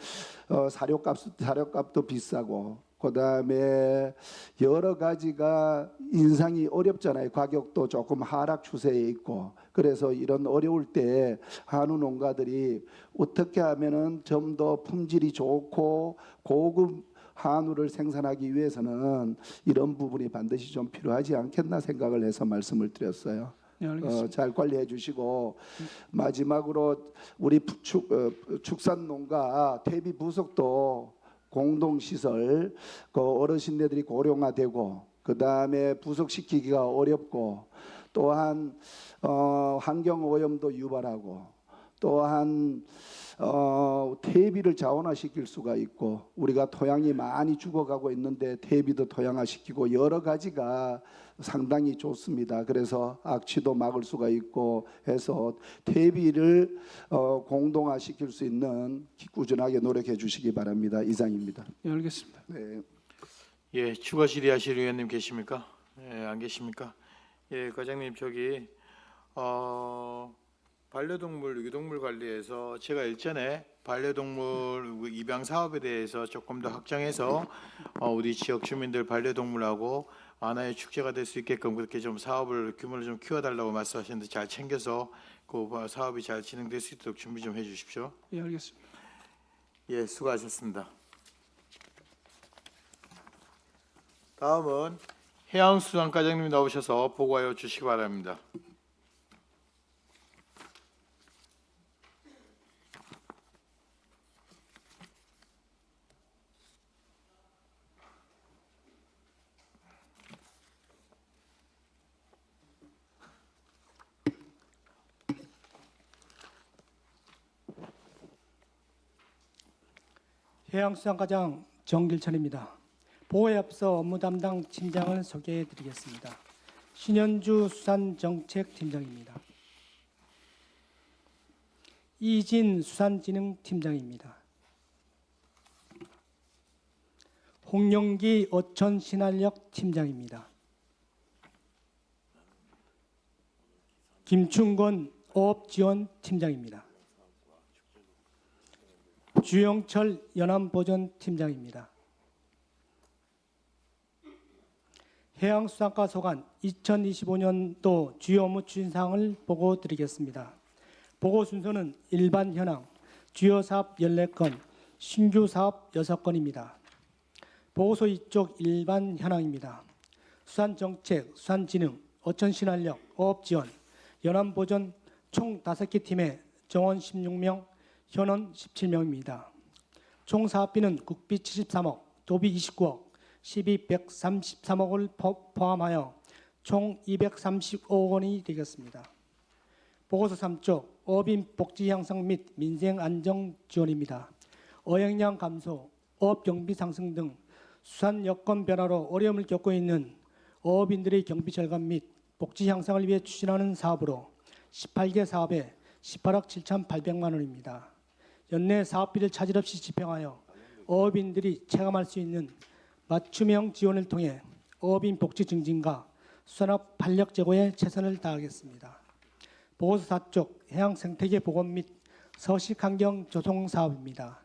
사료값도 비싸고 그다음에 여러 가지가 인상이 어렵잖아요. 가격도 조금 하락 추세에 있고 그래서 이런 어려울 때 한우 농가들이 어떻게 하면은 좀 더 품질이 좋고 고급 한우를 생산하기 위해서는 이런 부분이 반드시 좀 필요하지 않겠나 생각을 해서 말씀을 드렸어요. 네, 알겠습니다. 잘 관리해 주시고 마지막으로 우리 축산농가 퇴비 부속도 공동시설 그 어르신네들이 고령화되고 그 다음에 부속시키기가 어렵고 또한 환경오염도 유발하고 또한 퇴비를 자원화시킬 수가 있고 우리가 토양이 많이 죽어가고 있는데 퇴비도 토양화시키고 여러 가지가 상당히 좋습니다. 그래서 악취도 막을 수가 있고 해서 퇴비를 공동화시킬 수 있는 꾸준하게 노력해 주시기 바랍니다. 이상입니다. 예, 알겠습니다. 네. 예, 추가 질의하실 의원님 계십니까? 예, 안 계십니까? 예, 과장님 저기 반려동물, 유기동물 관리에서 제가 일전에 반려동물 입양 사업에 대해서 조금 더 확장해서 우리 지역 주민들 반려동물하고 하나의 축제가 될 수 있게끔 그렇게 좀 사업을 규모를 좀 키워달라고 말씀하셨는데 잘 챙겨서 그 사업이 잘 진행될 수 있도록 준비 좀 해주십시오. 예, 알겠습니다. 예, 수고하셨습니다. 다음은 해양수산과장님 나오셔서 보고하여 주시기 바랍니다. 해양수산과장 정길천입니다. 보호에 앞서 업무 담당 팀장을 소개해 드리겠습니다. 신현주 수산정책팀장입니다. 이진 수산진흥팀장입니다. 홍영기 어촌신활역 팀장입니다. 김충건 어업지원팀장입니다. 주영철 연안보전팀장입니다. 해양수산과 소관 2025년도 주요 업무 추진사항을 보고 드리겠습니다. 보고 순서는 일반 현황, 주요 사업 14건, 신규 사업 6건입니다. 보고서 2쪽 일반 현황입니다. 수산정책, 수산진흥, 어촌신활역, 어업지원, 연안보전 총 5개 팀에 정원 16명, 현원 17명입니다. 총 사업비는 국비 73억, 도비 29억, 시비 133억을 포함하여 총 235억 원이 되겠습니다. 보고서 3쪽 어민 복지 향상 및 민생 안정 지원입니다. 어획량 감소, 어업 경비 상승 등 수산 여건 변화로 어려움을 겪고 있는 어업인들의 경비 절감 및 복지 향상을 위해 추진하는 사업으로 18개 사업에 18억 7,800만 원입니다. 연내 사업비를 차질 없이 집행하여 어업인들이 체감할 수 있는 맞춤형 지원을 통해 어업인 복지 증진과 수산업 활력 제고에 최선을 다하겠습니다. 보고서 4쪽 해양 생태계 복원 및 서식 환경 조성 사업입니다.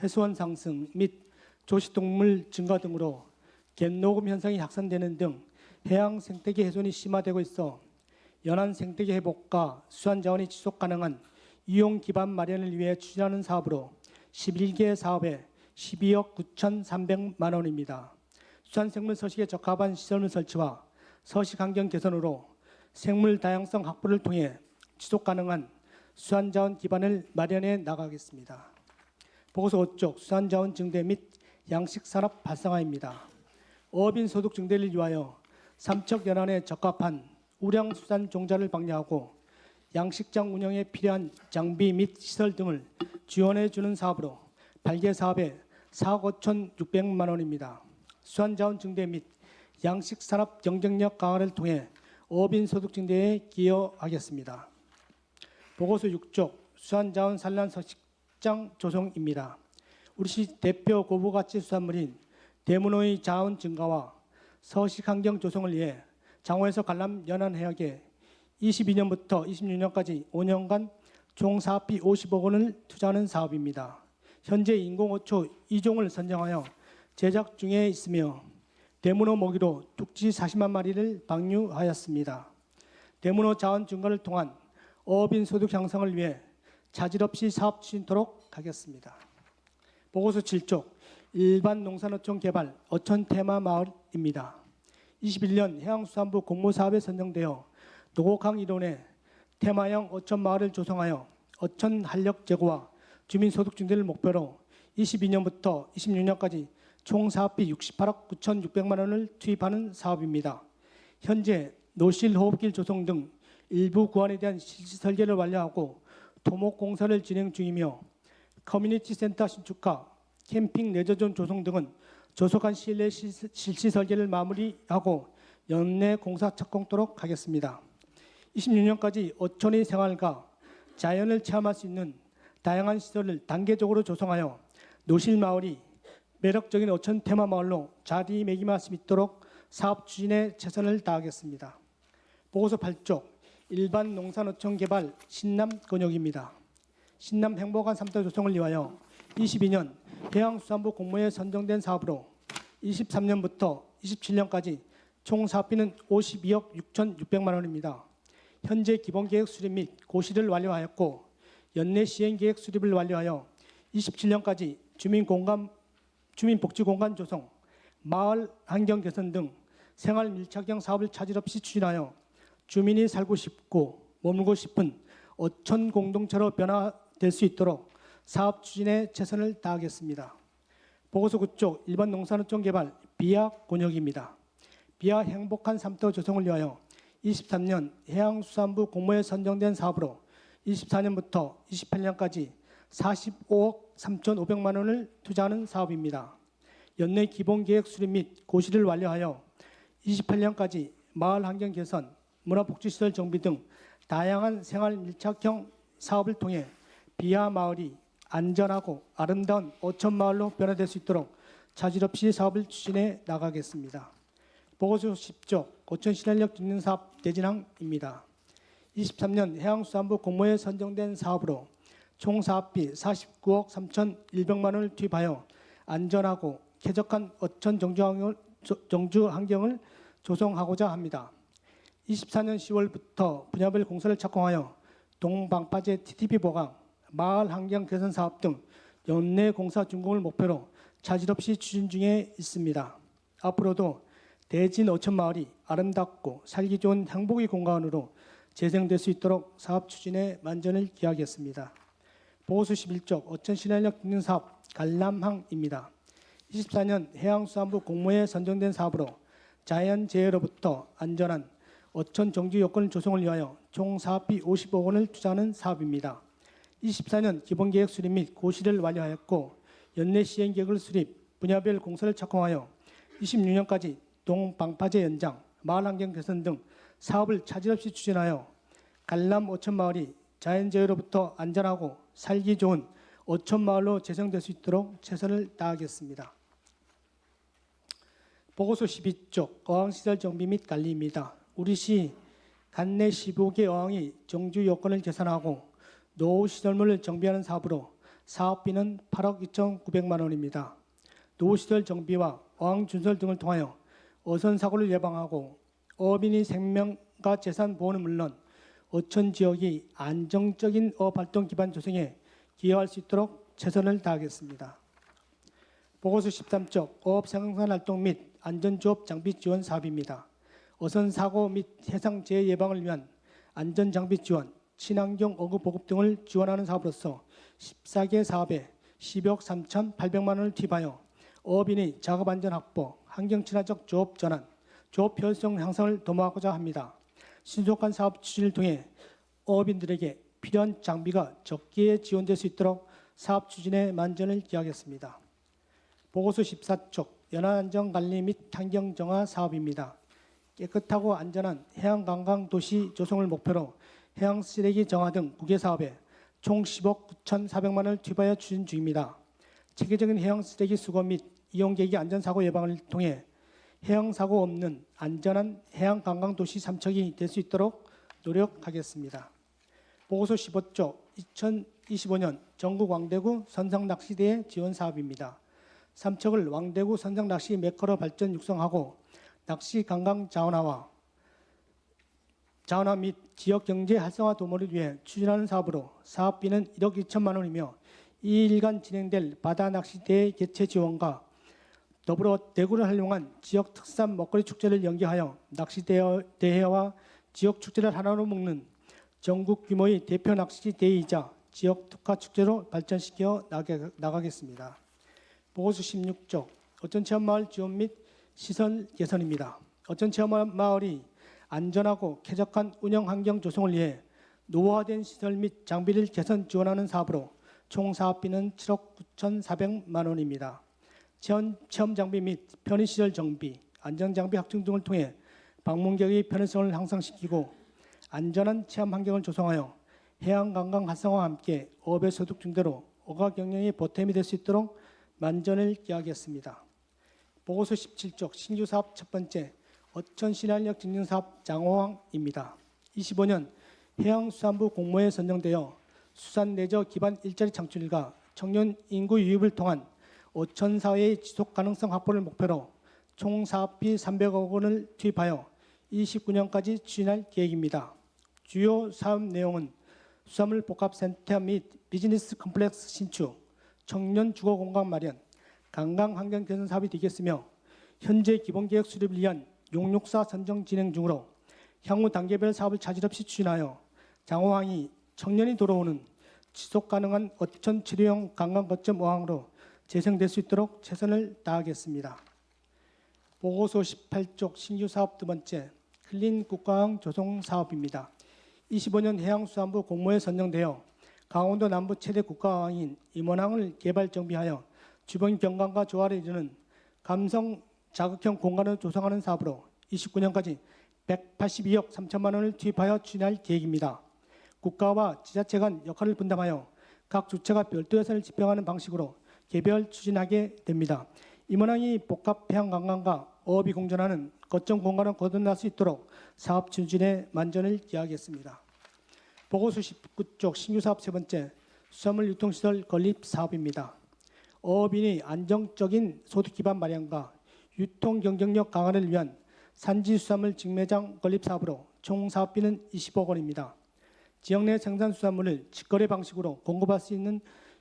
해수원 상승 및 조식동물 증가 등으로 갯녹음 현상이 확산되는 등 해양 생태계 훼손이 심화되고 있어 연안 생태계 회복과 수산 자원이 지속 가능한 이용 기반 마련을 위해 추진하는 사업으로 11개 사업에 12억 9,300만 원입니다. 수산생물 서식에 적합한 시설물 설치와 서식 환경 개선으로 생물 다양성 확보를 통해 지속 가능한 수산자원 기반을 마련해 나가겠습니다. 보고서 5쪽 수산자원 증대 및 양식산업 활성화입니다. 어업인 소득 증대를 위하여 삼척 연안에 적합한 우량 수산 종자를 방류하고 양식장 운영에 필요한 장비 및 시설 등을 지원해 주는 사업으로 8개 사업에 4억 5,600만 원입니다. 수산자원 증대 및 양식산업 경쟁력 강화를 통해 어업인 소득 증대에 기여하겠습니다. 보고서 6쪽 수산자원 산란 서식장 조성입니다. 우리시 대표 고부가치 수산물인 대문어의 자원 증가와 서식 환경 조성을 위해 장호에서 관람 연안 해역에 22년부터 26년까지 5년간 총 사업비 50억 원을 투자하는 사업입니다. 현재 인공어초 2종을 선정하여 제작 중에 있으며 대문어 먹이로 뚝지 40만 마리를 방류하였습니다. 대문어 자원 증가를 통한 어업인 소득 향상을 위해 차질 없이 사업 추진토록 하겠습니다. 보고서 7쪽 일반 농산어촌 개발 어촌 테마 마을입니다. 21년 해양수산부 공모사업에 선정되어 노곡항 일원에 테마형 어촌 마을을 조성하여 어촌 활력 제고와 주민 소득 증대를 목표로 22년부터 26년까지 총 사업비 68억 9,600만 원을 투입하는 사업입니다. 현재 노실 호흡길 조성 등 일부 구안에 대한 실시 설계를 완료하고 토목 공사를 진행 중이며 커뮤니티 센터 신축과 캠핑 레저존 조성 등은 조속한 시일 내에 실시 설계를 마무리하고 연내 공사 착공토록 하겠습니다. 26년까지 어촌의 생활과 자연을 체험할 수 있는 다양한 시설을 단계적으로 조성하여 노실마을이 매력적인 어촌 테마마을로 자리매김할 수 있도록 사업 추진에 최선을 다하겠습니다. 보고서 8쪽 일반 농산어촌 개발 신남 권역입니다. 신남 행복한 삼도 조성을 위하여 22년 해양수산부 공모에 선정된 사업으로 23년부터 27년까지 총 사업비는 52억 6,600만 원입니다. 현재 기본계획 수립 및 고시를 완료하였고 연내 시행계획 수립을 완료하여 27년까지 주민복지공간 조성, 마을 환경 개선 등 생활 밀착형 사업을 차질 없이 추진하여 주민이 살고 싶고 머물고 싶은 어촌 공동체로 변화될 수 있도록 사업 추진에 최선을 다하겠습니다. 보고서 9쪽 일반 농산어촌 개발 비하 권역입니다. 비하 행복한 삼도 조성을 위하여 23년 해양수산부 공모에 선정된 사업으로 24년부터 28년까지 45억 3,500만 원을 투자하는 사업입니다. 연내 기본계획 수립 및 고시를 완료하여 28년까지 마을 환경 개선, 문화복지시설 정비 등 다양한 생활 밀착형 사업을 통해 비하 마을이 안전하고 아름다운 어촌 마을로 변화될 수 있도록 차질 없이 사업을 추진해 나가겠습니다. 보고서 10쪽 어촌 실현력 듣는 사업 대진항입니다. 23년 해양수산부 공모에 선정된 사업으로 총 사업비 49억 3,100만 원을 투입하여 안전하고 쾌적한 어촌 정주 환경을 조성하고자 합니다. 24년 10월부터 분야별 공사를 착공하여 동방파제 TTP 보강, 마을 환경 개선 사업 등 연내 공사 준공을 목표로 차질 없이 추진 중에 있습니다. 앞으로도 대진 어촌 마을이 아름답고 살기 좋은 행복의 공간으로 재생될 수 있도록 사업 추진에 만전을 기하겠습니다. 보고서 11쪽 어촌 실현력 듣는 사업 갈람항입니다. 24년 해양수산부 공모에 선정된 사업으로 자연재해로부터 안전한 어촌 정지 여건 조성을 위하여 총 사업비 50억 원을 투자하는 사업입니다. 24년 기본계획 수립 및 고시를 완료하였고 연내 시행계획을 수립, 분야별 공사를 착공하여 26년까지 동방파제 연장, 마을환경 개선 등 사업을 차질 없이 추진하여 갈람 어촌마을이 자연재해로부터 안전하고 살기 좋은 어촌마을로 재생될 수 있도록 최선을 다하겠습니다. 보고서 12쪽 어항시설 정비 및 관리입니다. 우리시 관내 15개 어항이 정주 요건을 개선하고 노후시설물을 정비하는 사업으로 사업비는 8억 2,900만 원입니다. 노후시설 정비와 어항 준설 등을 통하여 어선사고를 예방하고 어민의 생명과 재산 보호는 물론 어촌 지역이 안정적인 어업활동 기반 조성에 기여할 수 있도록 최선을 다하겠습니다. 보고서 13쪽 어업생산활동 및 안전조업 장비 지원 사업입니다. 어선사고 및 해상재해 예방을 위한 안전장비 지원, 친환경 어구 보급 등을 지원하는 사업으로서 14개 사업에 10억 3,800만 원을 투입하여 어업인의 작업안전 확보, 환경친화적 조업 전환, 조업 효율성 향상을 도모하고자 합니다. 신속한 사업 추진을 통해 어업인들에게 필요한 장비가 적기에 지원될 수 있도록 사업 추진에 만전을 기하겠습니다. 보고서 14쪽 연안안전관리 및 환경정화 사업입니다. 깨끗하고 안전한 해양관광도시 조성을 목표로 해양쓰레기 정화 등 9개 사업에 총 10억 9,400만 원을 투입하여 추진 중입니다. 체계적인 해양쓰레기 수거 및 이용객의 안전사고 예방을 통해 해양사고 없는 안전한 해양관광도시 삼척이 될 수 있도록 노력하겠습니다. 보고서 15쪽 2025년 전국 왕대구 선상낚시대회 지원 사업입니다. 삼척을 왕대구 선상낚시 메커로 발전 육성하고 낚시 관광 자원화 및 지역 경제 활성화 도모를 위해 추진하는 사업으로 사업비는 1억 2천만 원이며 2일간 진행될 바다 낚시대회 개최 지원과 더불어 대구를 활용한 지역 특산 먹거리 축제를 연계하여 낚시대회와 지역 축제를 하나로 묶는 전국 규모의 대표 낚시대회이자 지역 특화 축제로 발전시켜 나가겠습니다. 보고서 16쪽 어촌체험마을 지원 및 시설 개선입니다. 어촌체험마을이 안전하고 쾌적한 운영 환경 조성을 위해 노후화된 시설 및 장비를 개선 지원하는 사업으로 총 사업비는 7억 9,400만 원입니다. 체험 장비 및 편의시설 정비, 안전장비 확충 등을 통해 방문객의 편의성을 향상시키고 안전한 체험 환경을 조성하여 해양관광 활성화와 함께 어업의 소득 증대로 어가 경영의 보탬이 될 수 있도록 만전을 기하겠습니다. 보고서 17쪽 신규 사업 첫 번째 어촌 신안역 증진 사업 장호항입니다. 25년 해양수산부 공모에 선정되어 수산 내저 기반 일자리 창출과 청년 인구 유입을 통한 어촌 사회의 지속 가능성 확보를 목표로 총 사업비 300억 원을 투입하여 29년까지 추진할 계획입니다. 주요 사업 내용은 수산물 복합센터 및 비즈니스 컴플렉스 신축, 청년 주거 공간 마련, 관광 환경 개선 사업이 되겠으며 현재 기본계획 수립을 위한 용역사 선정 진행 중으로 향후 단계별 사업을 차질 없이 추진하여 장호항이 청년이 돌아오는 지속 가능한 어촌 체류형 관광 거점 어항으로 재생될 수 있도록 최선을 다하겠습니다. 보고서 18쪽 신규 사업 두 번째 클린 국가항 조성 사업입니다. 25년 해양수산부 공모에 선정되어 강원도 남부 최대 국가항인 임원항을 개발 정비하여 주변 경관과 조화를 이루는 감성 자극형 공간을 조성하는 사업으로 29년까지 182억 3천만 원을 투입하여 추진할 계획입니다. 국가와 지자체 간 역할을 분담하여 각 주체가 별도 예산을 집행하는 방식으로 개별 추진하게 됩니다. 임원항이 복합 해양관광과 어업이 공존하는 거점 공간을 거듭날 수 있도록 사업 추진에 만전을 기하겠습니다. 보고서 19쪽 신규 사업 세 번째 수산물 유통시설 건립 사업입니다. 어업인의 안정적인 소득 기반 마련과 유통 경쟁력 강화를 위한 산지 수산물 직매장 건립 사업으로 총 사업비는 20억 원입니다. 지역 내 생산 수산물을 직거래 방식으로 공급할 수 있는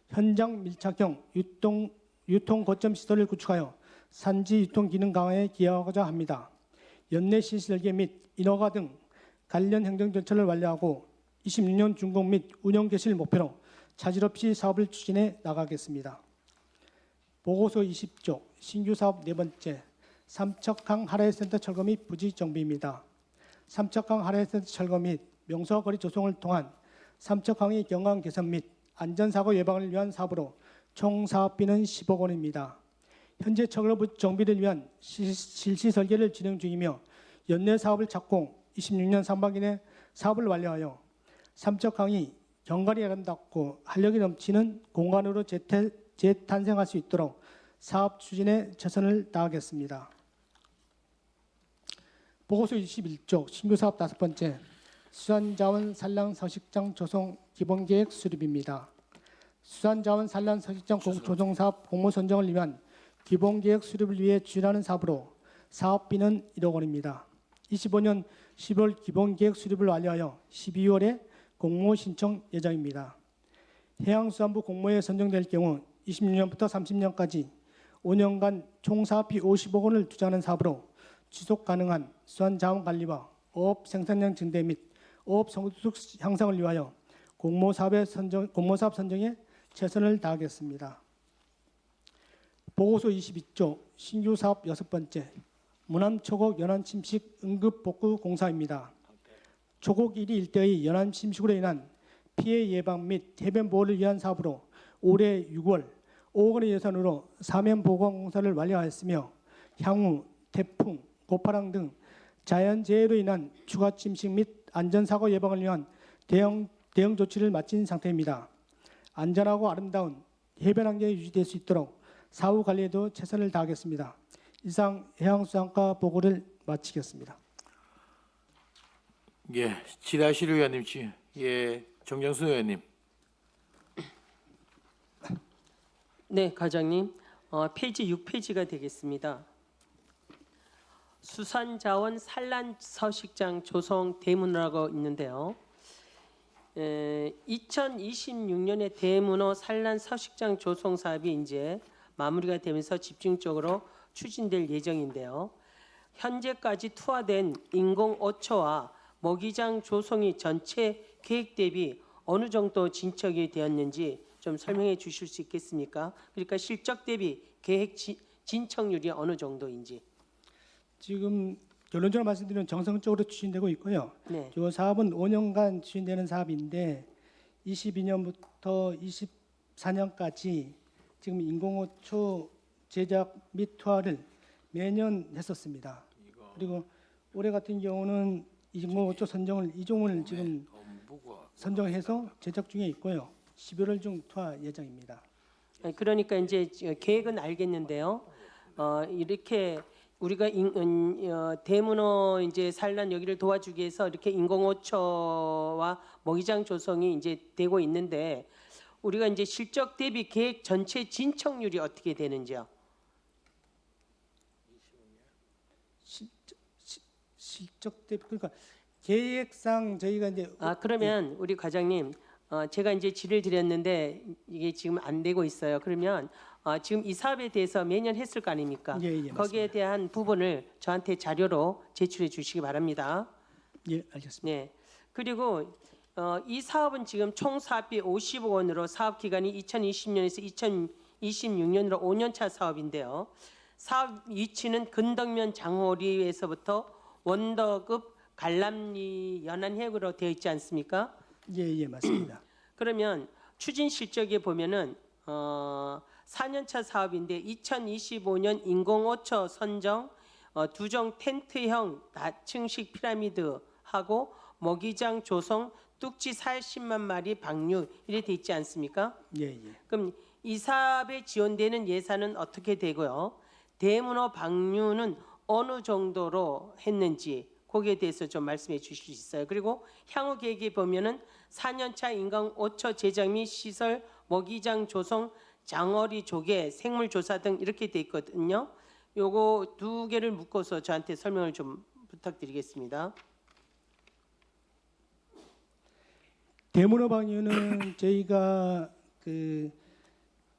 현장 밀착형 유통 거점 시설을 구축하여 산지 유통 기능 강화에 기여하고자 합니다. 연내 실시 설계 및 인허가 등 관련 행정 절차를 완료하고 26년 준공 및 운영 개시를 목표로 차질 없이 사업을 추진해 나가겠습니다. 보고서 20쪽 신규 사업 네 번째 삼척항 하라이센터 철거 및 부지 정비입니다. 삼척항 하라이센터 철거 및 명소거리 조성을 통한 삼척항의 경관 개선 및 안전사고 예방을 위한 사업으로 총 사업비는 10억 원입니다. 현재 철거 정비를 위한 실시 설계를 진행 중이며 연내 사업을 착공, 26년 상반기 내 사업을 완료하여 삼척항이 경관이 아름답고 활력이 넘치는 공간으로 재탄생할 수 있도록 사업 추진에 최선을 다하겠습니다. 보고서 21쪽 신규 사업 다섯 번째 수산자원 산란 서식장 조성 기본계획 수립입니다. 수산자원 산란 서식장 조성 사업 공모 선정을 위한 기본계획 수립을 위해 추진하는 사업으로 사업비는 1억 원입니다. 25년 10월 기본계획 수립을 완료하여 12월에 공모 신청 예정입니다. 해양수산부 공모에 선정될 경우 26년부터 30년까지 5년간 총 사업비 50억 원을 투자하는 사업으로 지속 가능한 수산자원 관리와 어업 생산량 증대 및 어업 소득 향상을 위하여 공모사업 선정에 최선을 다하겠습니다. 보고서 22조 신규 사업 여섯 번째 문암 초곡 연안 침식 응급 복구 공사입니다. 초곡 1위 일대의 연안 침식으로 인한 피해 예방 및 해변 보호를 위한 사업으로 올해 6월 5억 원의 예산으로 사면 보강 공사를 완료하였으며 향후 태풍, 고파랑 등 자연재해로 인한 추가 침식 및 안전사고 예방을 위한 대응 조치를 마친 상태입니다. 안전하고 아름다운 해변 환경이 유지될 수 있도록 사후 관리에도 최선을 다하겠습니다. 이상 해양수산과 보고를 마치겠습니다. 예, 지다실 의원님, 정정순 의원님. 네, 과장님. 페이지 6페이지가 되겠습니다. 수산자원 산란 서식장 조성 대문호라고 있는데요. 2026년에 대문호 산란 서식장 조성 사업이 이제 마무리가 되면서 집중적으로 추진될 예정인데요. 현재까지 투하된 인공 어초와 먹이장 조성이 전체 계획 대비 어느 정도 진척이 되었는지 좀 설명해 주실 수 있겠습니까? 그러니까 실적 대비 계획 진척률이 어느 정도인지. 지금 결론적으로 말씀드리면 정성적으로 추진되고 있고요. 네. 이 사업은 5년간 추진되는 사업인데 22년부터 2024년까지 지금 인공호초 제작 및 투하를 매년 했었습니다. 그리고 올해 같은 경우는 인공호초 선정을 2종을 지금 선정해서 제작 중에 있고요. 11월 중 투하 예정입니다. 그러니까 이제 계획은 알겠는데요. 이렇게 우리가 대문어 이제 산란 여기를 도와주기 위해서 이렇게 인공호초와 먹이장 조성이 이제 되고 있는데 우리가 이제 실적 대비 계획 전체 진척률이 어떻게 되는지요? 실적 대비 그러니까 계획상 저희가 이제 그러면 우리 과장님, 제가 이제 질의를 드렸는데 이게 지금 안 되고 있어요. 그러면 지금 이 사업에 대해서 매년 했을 거 아닙니까? 예, 예, 거기에 대한 부분을 저한테 자료로 제출해 주시기 바랍니다. 예, 알겠습니다. 네. 그리고 이 사업은 지금 총 사업비 50억 원으로 사업 기간이 2020년에서 2026년으로 5년차 사업인데요. 사업 위치는 근덕면 장호리에서부터 원더급 관람리 연안해역으로 되어 있지 않습니까? 예, 예, 맞습니다. 그러면 추진 실적에 보면은 4년차 사업인데 2025년 인공호초 선정, 두종 텐트형 다층식 피라미드하고 먹이장 조성, 뚝지 40만 마리 방류 이래 돼 있지 않습니까? 예, 예. 그럼 이 사업에 지원되는 예산은 어떻게 되고요? 대문어 방류는 어느 정도로 했는지 거기에 대해서 좀 말씀해 주실 수 있어요. 그리고 향후 계획에 보면은 4년차 인공호초 제작 및 시설, 먹이장 조성, 장어리 조개, 생물 조사 등 이렇게 돼 있거든요. 요거 두 개를 묶어서 저한테 설명을 좀 부탁드리겠습니다. 대문어 방류는 저희가 그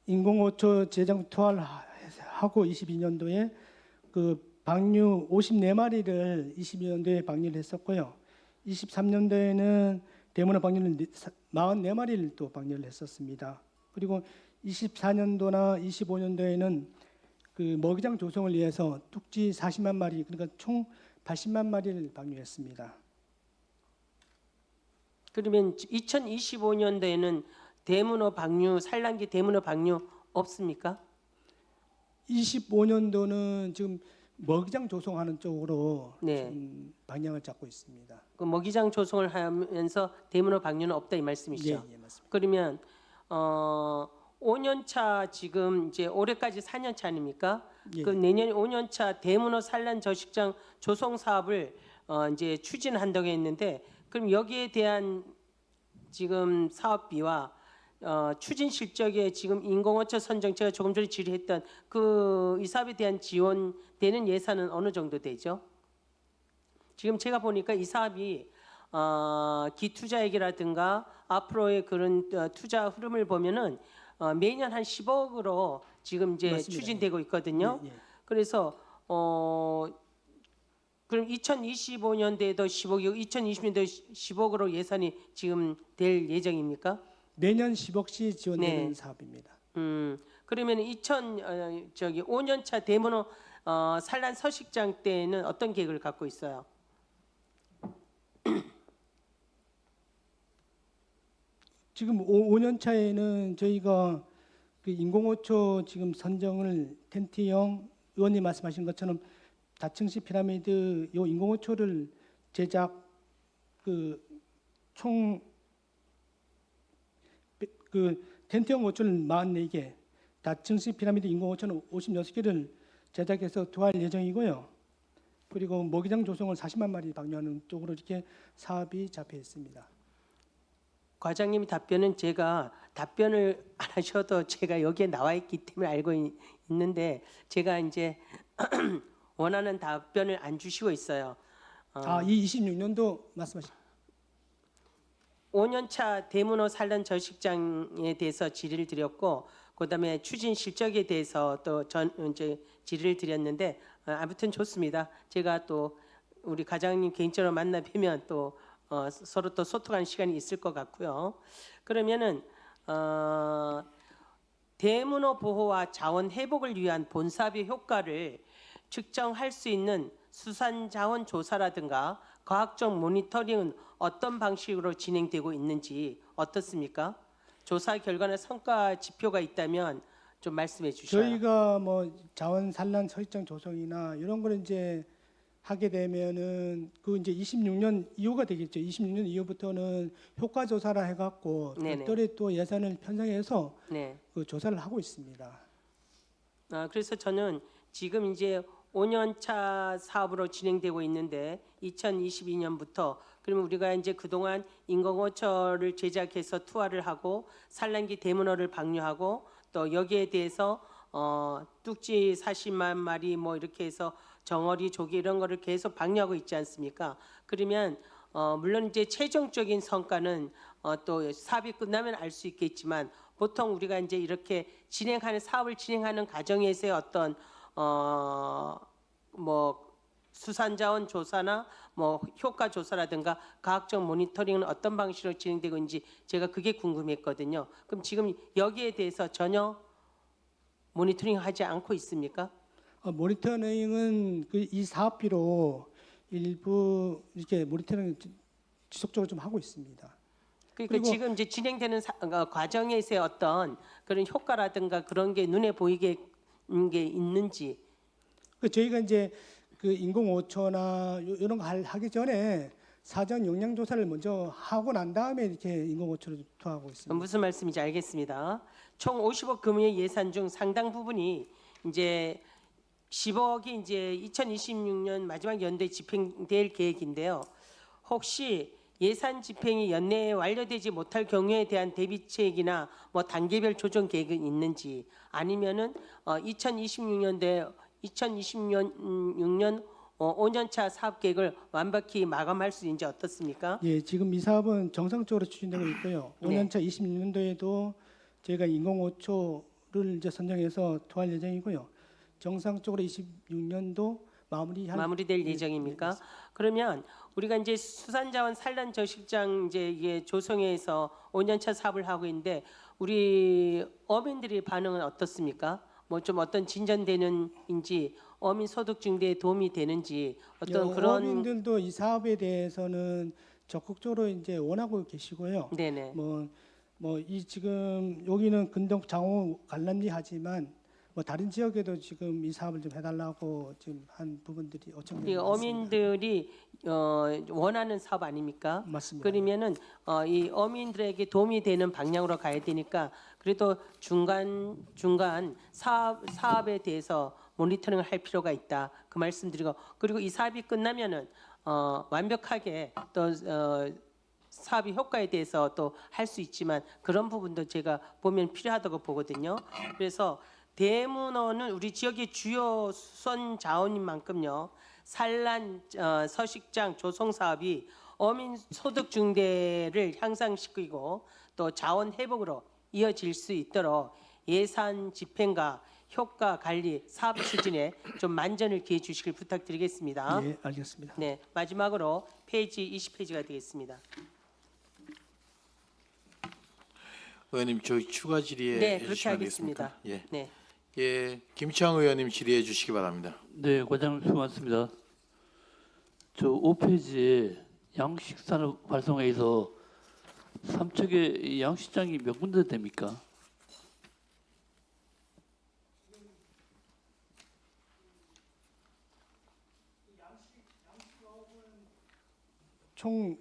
인공호초 제작 투하를 하고 22년도에 그 방류 54마리를 22년도에 방류를 했었고요. 23년도에는 대문어 방류는 44마리를 또 방류를 했었습니다. 그리고 24년도나 25년도에는 그 먹이장 조성을 위해서 뚝지 40만 마리, 그러니까 총 80만 마리를 방류했습니다. 그러면 2025년도에는 대문어 방류, 산란기 대문어 방류 없습니까? 25년도는 지금 먹이장 조성하는 쪽으로 네. 지금 방향을 잡고 있습니다. 그 먹이장 조성을 하면서 대문어 방류는 없다 이 말씀이시죠? 예, 예, 맞습니다. 그러면 5년차 지금 이제 올해까지 4년차 아닙니까? 예. 그 내년 5년차 대문어 산란 저식장 조성 사업을 이제 추진한다고 했는데 그럼 여기에 대한 지금 사업비와 추진 실적에 지금 인공호초 선정 제가 조금 전에 질의했던 그 이 사업에 대한 지원되는 예산은 어느 정도 되죠? 지금 제가 보니까 이 사업이 기투자액이라든가 앞으로의 그런 투자 흐름을 보면은 매년 한 10억으로 지금 이제 맞습니다. 추진되고 있거든요. 예, 예. 그래서 그럼 2025년도에도 10억이고 2020년도 10억으로 예산이 지금 될 예정입니까? 매년 10억씩 지원되는 네. 사업입니다. 그러면 5년차 대문어 산란 서식장 때는 어떤 계획을 갖고 있어요? 지금 5년 차에는 저희가 그 인공호초 지금 선정을 텐트형 의원님 말씀하신 것처럼 다층식 피라미드 요 인공호초를 제작 총 텐트형 호초를 44개, 다층식 피라미드 인공호초는 56개를 제작해서 투하할 예정이고요. 그리고 먹이장 조성을 40만 마리 방류하는 쪽으로 이렇게 사업이 잡혀 있습니다. 과장님 답변은 제가 답변을 안 하셔도 제가 여기에 나와 있기 때문에 알고 있는데 제가 이제 원하는 답변을 안 주시고 있어요. 이 26년도 말씀하신 5년차 대문어 산란 저식장에 대해서 질의를 드렸고 그다음에 추진 실적에 대해서 또 이제 질의를 드렸는데 아무튼 좋습니다. 제가 또 우리 과장님 개인적으로 만나 뵈면 또 서로 또 소통하는 시간이 있을 것 같고요. 그러면은 대문어 보호와 자원 회복을 위한 본사업의 효과를 측정할 수 있는 수산 자원 조사라든가 과학적 모니터링은 어떤 방식으로 진행되고 있는지 어떻습니까? 조사 결과나 성과 지표가 있다면 좀 말씀해 주셔요. 저희가 뭐 자원 산란 설정 조성이나 이런 거를 이제 하게 되면은 그 이제 26년 이후가 되겠죠. 26년 이후부터는 효과 조사라 해갖고 네네. 별도의 또 예산을 편성해서 네. 그 조사를 하고 있습니다. 그래서 저는 지금 이제 5년차 사업으로 진행되고 있는데 2022년부터 그러면 우리가 이제 그동안 인공호철을 제작해서 투하를 하고 산란기 대문어를 방류하고 또 여기에 대해서 뚝지 40만 마리 뭐 이렇게 해서 정어리 조개 이런 거를 계속 방류하고 있지 않습니까? 그러면 물론 이제 최종적인 성과는 또 사업이 끝나면 알 수 있겠지만 보통 우리가 이제 이렇게 사업을 진행하는 과정에서의 어떤 뭐 수산자원 조사나 뭐 효과 조사라든가 과학적 모니터링은 어떤 방식으로 진행되고 있는지 제가 그게 궁금했거든요. 그럼 지금 여기에 대해서 전혀 모니터링 하지 않고 있습니까? 모니터링은 그 이 사업비로 일부 이렇게 모니터링 지속적으로 좀 하고 있습니다. 그러니까 그리고- 지금 이제 진행되는 과정에서의 어떤 그런 효과라든가 그런 게 눈에 보이게 게 있는지. 그 저희가 이제 그 인공호초나 이런 거 하기 전에 사전 영양 조사를 먼저 하고 난 다음에 이렇게 인공호초를 투하하고 있습니다. 무슨 말씀인지 알겠습니다. 총 50억 금의 예산 중 상당 부분이 이제 10억이 이제 2026년 마지막 연도에 집행될 계획인데요. 혹시 예산 집행이 연내에 완료되지 못할 경우에 대한 대비책이나 뭐 단계별 조정 계획은 있는지 아니면은 2026년도에 2026년 5년차 사업 계획을 완벽히 마감할 수 있는지 어떻습니까? 예, 지금 이 사업은 정상적으로 추진되고 있고요. 네. 5년차 26년도에도 저희가 인공호초를 이제 선정해서 투할 예정이고요. 정상적으로 26년도 마무리될 예정입니까? 그러면 우리가 이제 수산자원 산란 저식장 이제 이게 조성해서 5년차 사업을 하고 있는데 우리 어민들의 반응은 어떻습니까? 뭐 좀 어떤 진전되는인지 어민 소득 증대에 도움이 되는지 어떤 그런 어민들도 이 사업에 대해서는 적극적으로 이제 원하고 계시고요. 네네. 뭐 이 지금 여기는 근동 장호 관람리 하지만 뭐 다른 지역에도 지금 이 사업을 좀 해달라고 지금 한 부분들이 요청이 이 어민들이 원하는 사업 아닙니까? 맞습니다. 그러면은 이 어민들에게 도움이 되는 방향으로 가야 되니까 그래도 중간 사업에 대해서 모니터링을 할 필요가 있다 그 말씀드리고 그리고 이 사업이 끝나면은 완벽하게 또 사업의 효과에 대해서 또 할 수 있지만 그런 부분도 제가 보면 필요하다고 보거든요. 그래서 대문어는 우리 지역의 주요 수선 자원인 만큼요. 산란 서식장 조성 사업이 어민 소득 증대를 향상시키고 또 자원 회복으로 이어질 수 있도록 예산 집행과 효과 관리 사업 추진에 좀 만전을 기해 주시길 부탁드리겠습니다. 예, 알겠습니다. 네, 마지막으로 페이지 20페이지가 되겠습니다. 의원님 저희 추가 질의에 네, 그렇게 해주시면 되겠습니까? 하겠습니다. 예. 네. 예, 김창 의원님 질의해 주시기 바랍니다. 네, 과장님 수고하셨습니다. 저 5페이지에 양식산업 활성화에서 삼척의 양식장이 몇 군데 됩니까? 총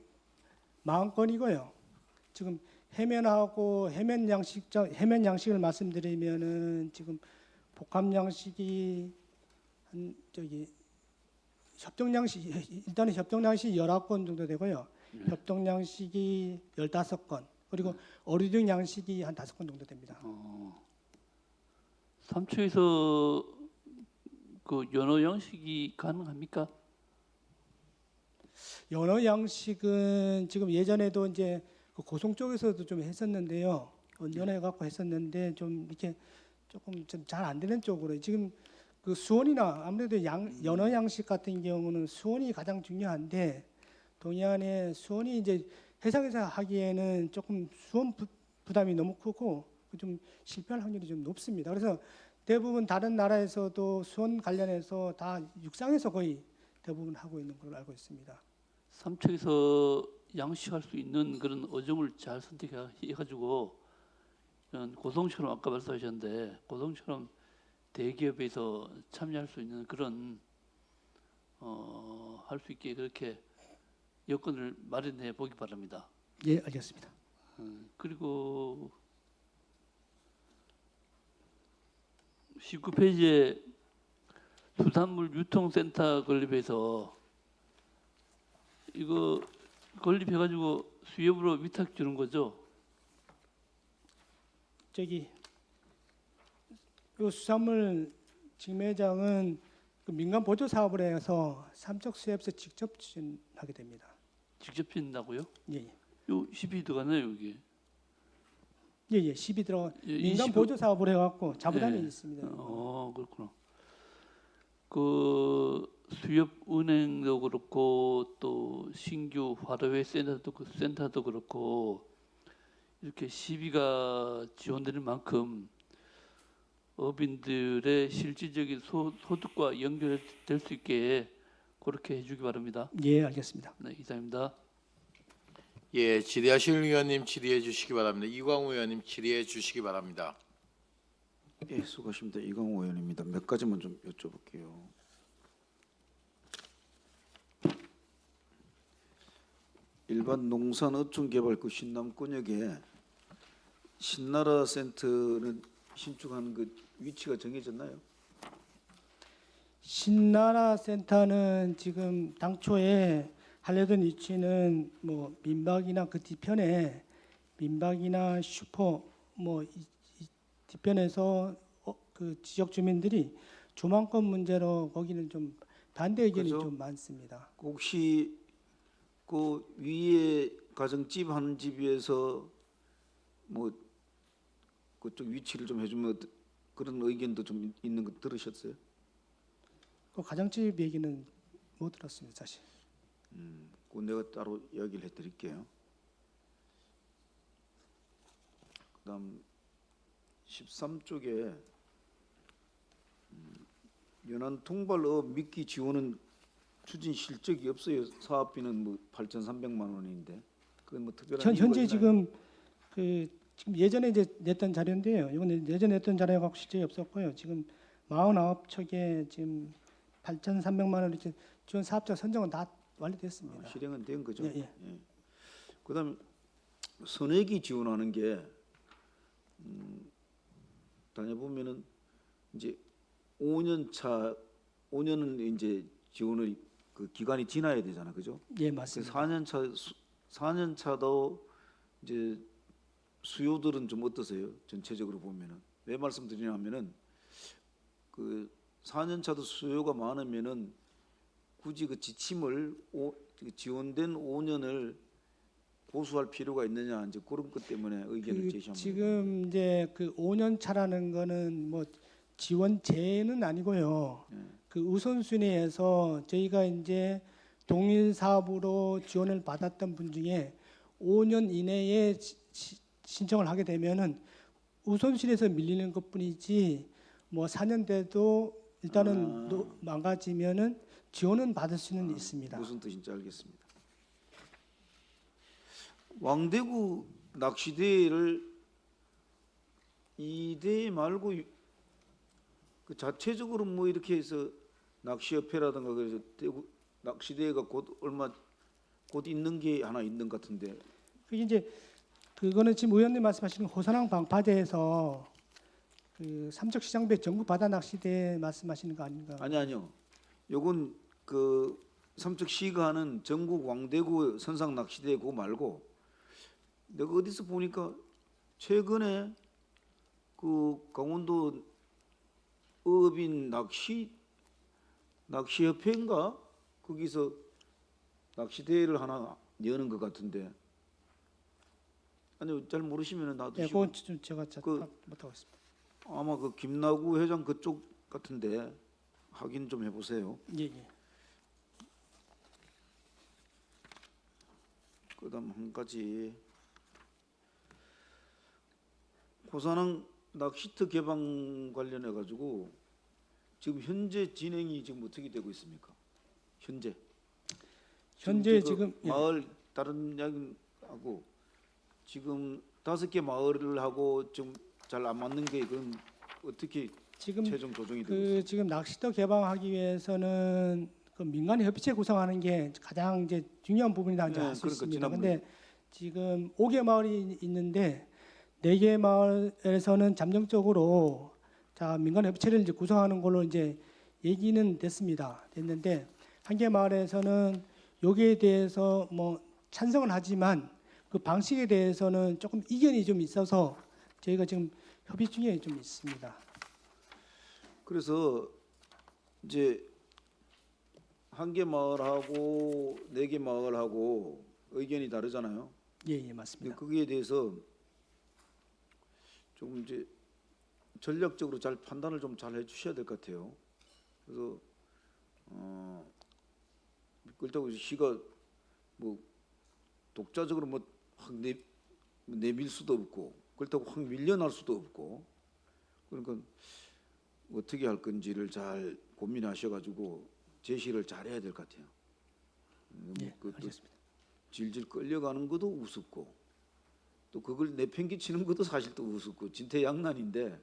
40건이고요. 지금 해면하고 해면 양식을 말씀드리면은 지금 복합 양식이 한 저기 협동 양식 일단은 협동 양식 19건 정도 되고요. 협동 양식이 15건 그리고 어류등 양식이 한 5건 정도 됩니다. 삼척에서 그 연어 양식이 가능합니까? 연어 양식은 지금 예전에도 이제 그 고성 쪽에서도 좀 했었는데요. 연해 갖고 했었는데 좀 이렇게 조금 좀 잘 안 되는 쪽으로 지금 그 수온이나 아무래도 연어 양식 같은 경우는 수온이 가장 중요한데 동해안의 수온이 이제 해상에서 하기에는 조금 수온 부담이 너무 크고 좀 실패할 확률이 좀 높습니다. 그래서 대부분 다른 나라에서도 수온 관련해서 다 육상에서 거의 대부분 하고 있는 걸로 알고 있습니다. 삼척에서 양식할 수 있는 그런 어종을 잘 선택해가지고 고성처럼 아까 말씀하셨는데 고성처럼 대기업에서 참여할 수 있는 그런 할 수 있게 그렇게 여건을 마련해 보기 바랍니다. 예, 알겠습니다. 그리고 19페이지에 수산물 유통센터 건립해서 이거 건립해가지고 수협으로 위탁 주는 거죠? 저기 요 수산물 직매장은 그 민간 보조 사업을 해서 삼척 수협에서 직접 추진하게 됩니다. 직접 짓는다고요? 예, 예. 요 10이 들어가네요 여기. 예, 예. 10이 들어가 예, 민간 20 보조 사업을 해갖고 자부담이 예. 있습니다. 그렇구나. 그 수협은행도 그렇고 또 신규 화로회 센터도 그렇고 이렇게 시비가 지원되는 만큼 어민들의 실질적인 소득과 연결될 수 있게 그렇게 해주기 바랍니다. 예, 알겠습니다. 네, 이상입니다. 예, 질의하실 의원님 질의해 주시기 바랍니다. 이광우 의원님 질의해 주시기 바랍니다. 예, 수고하십니다. 이광호 의원입니다. 몇 가지만 좀 여쭤볼게요. 일반 농산어촌개발구 신남권역에 신나라 센터는 신축한 그 위치가 정해졌나요? 신나라 센터는 지금 당초에 하려던 위치는 뭐 민박이나 그 뒤편에 민박이나 슈퍼 뭐 이 뒤편에서 그 지역 주민들이 조망권 문제로 거기는 좀 반대 의견이 그죠? 좀 많습니다. 혹시 그 위에 가정집 한 집에서 뭐 그쪽 위치를 좀 해주면 그런 의견도 좀 있는 거 들으셨어요? 그 가정집 얘기는 못 들었습니다, 사실. 그 내가 따로 이야기를 해드릴게요. 그다음 13쪽에 연안 통발업 미끼 지원은 추진 실적이 없어요. 사업비는 뭐 8,300만 원인데 그건 뭐 특별한 이유가 현재 있나요? 지금 그 지금 예전에 이제 냈던 자료인데요. 이건 예전에 냈던 자료가 실적이 없었고요. 지금 49척에 지금 8,300만 원 이렇게 지원 사업자 선정은 다 완료됐습니다. 실행은 된 거죠. 예, 예. 예. 그다음 선액이 지원하는 게 다녀보면은 이제 5년은 이제 지원을 그 기간이 지나야 되잖아, 그죠? 예, 그 맞습니다. 4년 차도 이제 수요들은 좀 어떠세요? 전체적으로 보면은 왜 말씀드리냐면은 그 4년 차도 수요가 많으면은 굳이 그 지침을 지원된 5년을 고수할 필요가 있느냐 이제 그런 것 때문에 의견을 제시합니다. 지금 이제 그 5년 차라는 거는 뭐 지원제는 아니고요. 그 우선순위에서 저희가 이제 동일 사업으로 지원을 받았던 분 중에 5년 이내에 신청을 하게 되면은 우선순위에서 밀리는 것뿐이지 뭐 4년 돼도 일단은 망가지면은 지원은 받을 수는 있습니다. 무슨 뜻인지 알겠습니다. 왕대구 낚시대를 2대 말고 그 자체적으로 뭐 이렇게 해서 낚시협회라든가 그래서 대구 낚시대가 곧 있는 게 하나 있는 것 같은데 그게 이제 그거는 지금 의원님 말씀하시는 호산항 방파제에서 그 삼척시장배 전국 바다 낚시대 말씀하시는 거 아닌가? 아니요. 요건 그 삼척시가 하는 전국 왕대구 선상 낚시대 그거 말고 내가 어디서 보니까 최근에 그 강원도 어업인 낚시협회인가 거기서 낚시대회를 하나 여는 것 같은데 아니 잘 모르시면은 예, 놔두시고 그건 좀 제가 못하고 있습니다. 아마 그 김나구 회장 그쪽 같은데 확인 좀 해보세요. 예, 예. 그다음 한 가지 고산항 낚시터 개방 관련해 가지고 지금 현재 진행이 지금 어떻게 되고 있습니까? 현재 현재 그 지금 예. 마을 다른 이야기하고 지금 5개 마을을 하고 좀 잘 안 맞는 게 그건 어떻게 지금 최종 조정이 되고 있습니까? 지금 낚시터 개방하기 위해서는 그 민간 협의체 구성하는 게 가장 이제 중요한 부분이라고 이제 네, 할수 그러니까 있습니다. 지난번에 근데 지금 5개 마을이 있는데 4개 마을에서는 잠정적으로 자 민간 협의체를 이제 구성하는 걸로 이제 얘기는 됐는데 1개 마을에서는 여기에 대해서 뭐 찬성은 하지만 그 방식에 대해서는 조금 이견이 좀 있어서 저희가 지금 협의 중에 좀 있습니다. 그래서 이제 1개 마을하고 4개 마을하고 의견이 다르잖아요. 예, 맞습니다. 거기에 대해서 좀 이제 전략적으로 잘 판단을 좀 잘 해주셔야 될 것 같아요. 그래서 그렇다고 시가 뭐 독자적으로 뭐 확 내밀 수도 없고 그렇다고 확 밀려날 수도 없고 그러니까 어떻게 할 건지를 잘 고민하셔가지고 제시를 잘 해야 될 것 같아요. 예, 또 알겠습니다. 질질 끌려가는 것도 우습고 또 그걸 내팽개치는 것도 사실 또 우습고 진퇴양난인데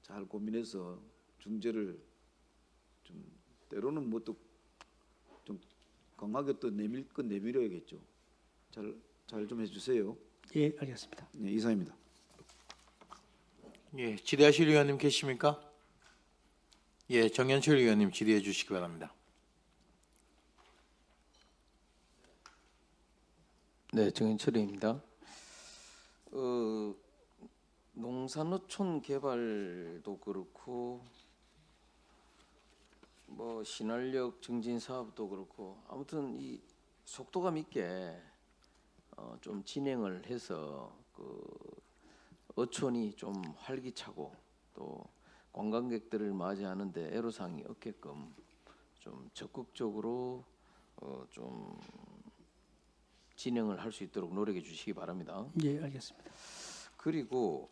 잘 고민해서 중재를 좀 때로는 뭐 또 좀 강하게 또 내밀 건 내밀어야겠죠. 잘 좀 해주세요. 예, 알겠습니다. 네, 이상입니다. 예, 질의하실 의원님 계십니까? 예, 정현철 의원님 질의해 주시기 바랍니다. 네, 정인철입니다. 농산어촌 개발도 그렇고 뭐 신활력 증진 사업도 그렇고 아무튼 이 속도감 있게 좀 진행을 해서 그 어촌이 좀 활기차고 또 관광객들을 맞이하는데 애로사항이 없게끔 좀 적극적으로 좀 진행을 할 수 있도록 노력해 주시기 바랍니다. 예, 알겠습니다. 그리고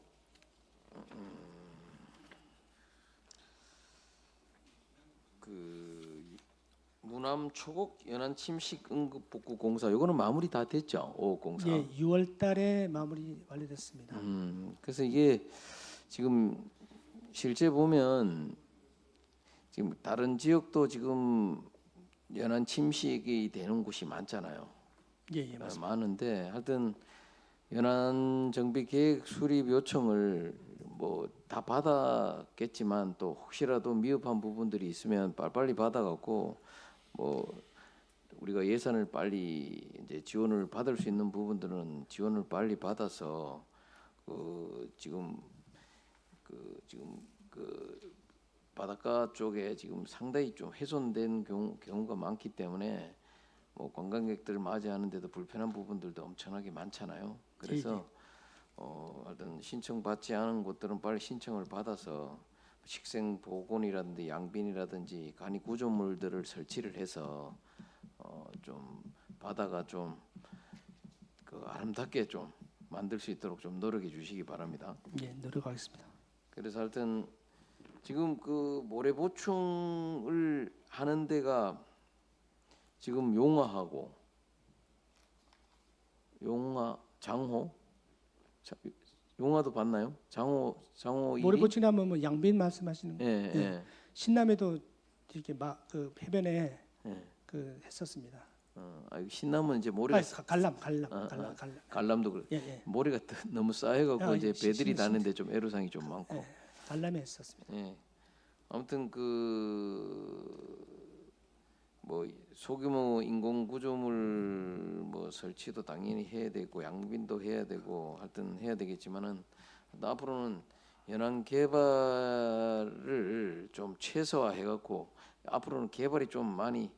그 무남 초곡 연안 침식 응급 복구 공사 이거는 마무리 다 됐죠? 5호 공사. 예, 6월 달에 마무리 완료됐습니다. 그래서 이게 지금 실제 보면 지금 다른 지역도 지금 연안 침식이 되는 곳이 많잖아요. 예, 맞습니다. 많은데 하여튼 연안 정비 계획 수립 요청을 뭐 다 받았겠지만 또 혹시라도 미흡한 부분들이 있으면 빨리 받아갖고 뭐 우리가 예산을 빨리 이제 지원을 받을 수 있는 부분들은 지원을 빨리 받아서 지금 바닷가 쪽에 지금 상당히 좀 훼손된 경우가 많기 때문에 뭐 관광객들을 맞이하는데도 불편한 부분들도 엄청나게 많잖아요. 그래서 하여튼 신청받지 않은 곳들은 빨리 신청을 받아서 식생 보건이라든지 양빈이라든지 간이 구조물들을 설치를 해서 좀 바다가 좀 그 아름답게 좀 만들 수 있도록 좀 노력해 주시기 바랍니다. 예, 노력하겠습니다. 그래서 하여튼 지금 그 모래 보충을 하는 데가 지금 용화하고 장호 용화도 봤나요? 장호 모래 1위? 보충하면 뭐 양빈 말씀하시는 거. 예, 예. 신남에도 이렇게 그 해변에 예. 그 했었습니다. 신남은 이제 모래가 갈람. 갈람도 그래. 예, 예. 모래가 너무 쌓여갖고 이제 배들이 심했습니다. 나는데 좀 애로사항이 좀 많고. 예, 갈람에 했었습니다. 예. 아무튼 뭐 소규모 인공 구조물 뭐 설치도 당연히 해야 되고 양빈도 해야 되고 하여튼 해야 되겠지만은 앞으로는 연안 개발을 좀 최소화해갖고 앞으로는 개발이 좀 많이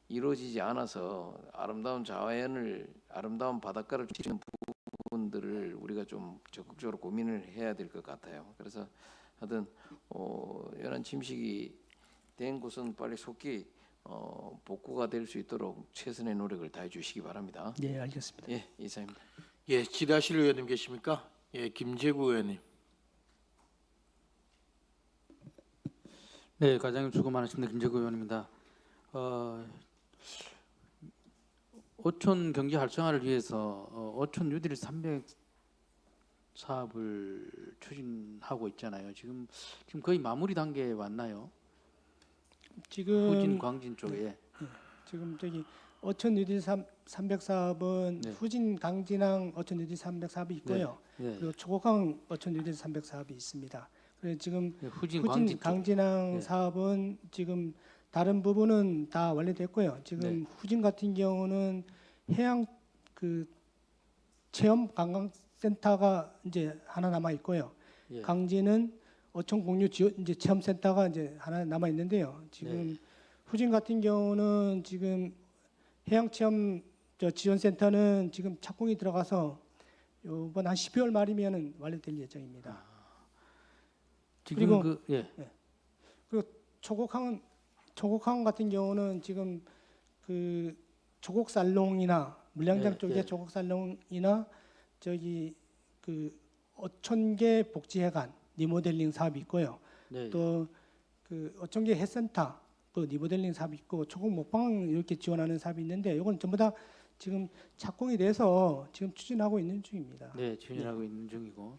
이루어지지 않아서 아름다운 자연을 아름다운 바닷가를 지키는 부분들을 우리가 좀 적극적으로 고민을 해야 될 것 같아요. 그래서 하여튼 연안 침식이 된 곳은 빨리 속히 복구가 될 수 있도록 최선의 노력을 다해 주시기 바랍니다. 예, 알겠습니다. 예, 이상입니다. 예, 질의하실 의원님 계십니까? 예, 김재구 의원님. 네, 과장님 수고 많으십니다. 김재구 의원입니다. 어촌 경제 활성화를 위해서 어촌 뉴딜 사업을 추진하고 있잖아요. 지금 거의 마무리 단계에 왔나요? 지금 후진 광진 쪽에. 지금 저기 어촌 뉴딜 300 사업은 네. 후진 강진항 어촌 뉴딜 300 사업이 있고요. 네. 그리고 초곡항 어촌 뉴딜 300 사업이 있습니다. 그래서 지금 네, 후진 후진 광진 쪽. 강진항 네. 사업은 지금 다른 부분은 다 완료됐고요. 지금 네. 후진 같은 경우는 해양 그 체험 관광센터가 이제 하나 남아 있고요. 예. 강진은 어촌 공유 지원 이제 체험센터가 이제 하나 남아 있는데요. 지금 네. 후진 같은 경우는 지금 해양 체험 지원센터는 지금 착공이 들어가서 이번 한 12월 말이면은 완료될 예정입니다. 지금 그리고- 그 예. 초곡항 같은 경우는 지금 그 초곡살롱이나 물량장 네, 쪽에 네. 초곡살롱이나 저기 그 어촌계 복지회관 리모델링 사업이 있고요. 네. 또 그 어촌계 해센터 그 리모델링 사업이 있고 초곡 목방 이렇게 지원하는 사업이 있는데 이건 전부 다 지금 착공이 돼서 지금 추진하고 있는 중입니다. 네, 추진하고 있는 중이고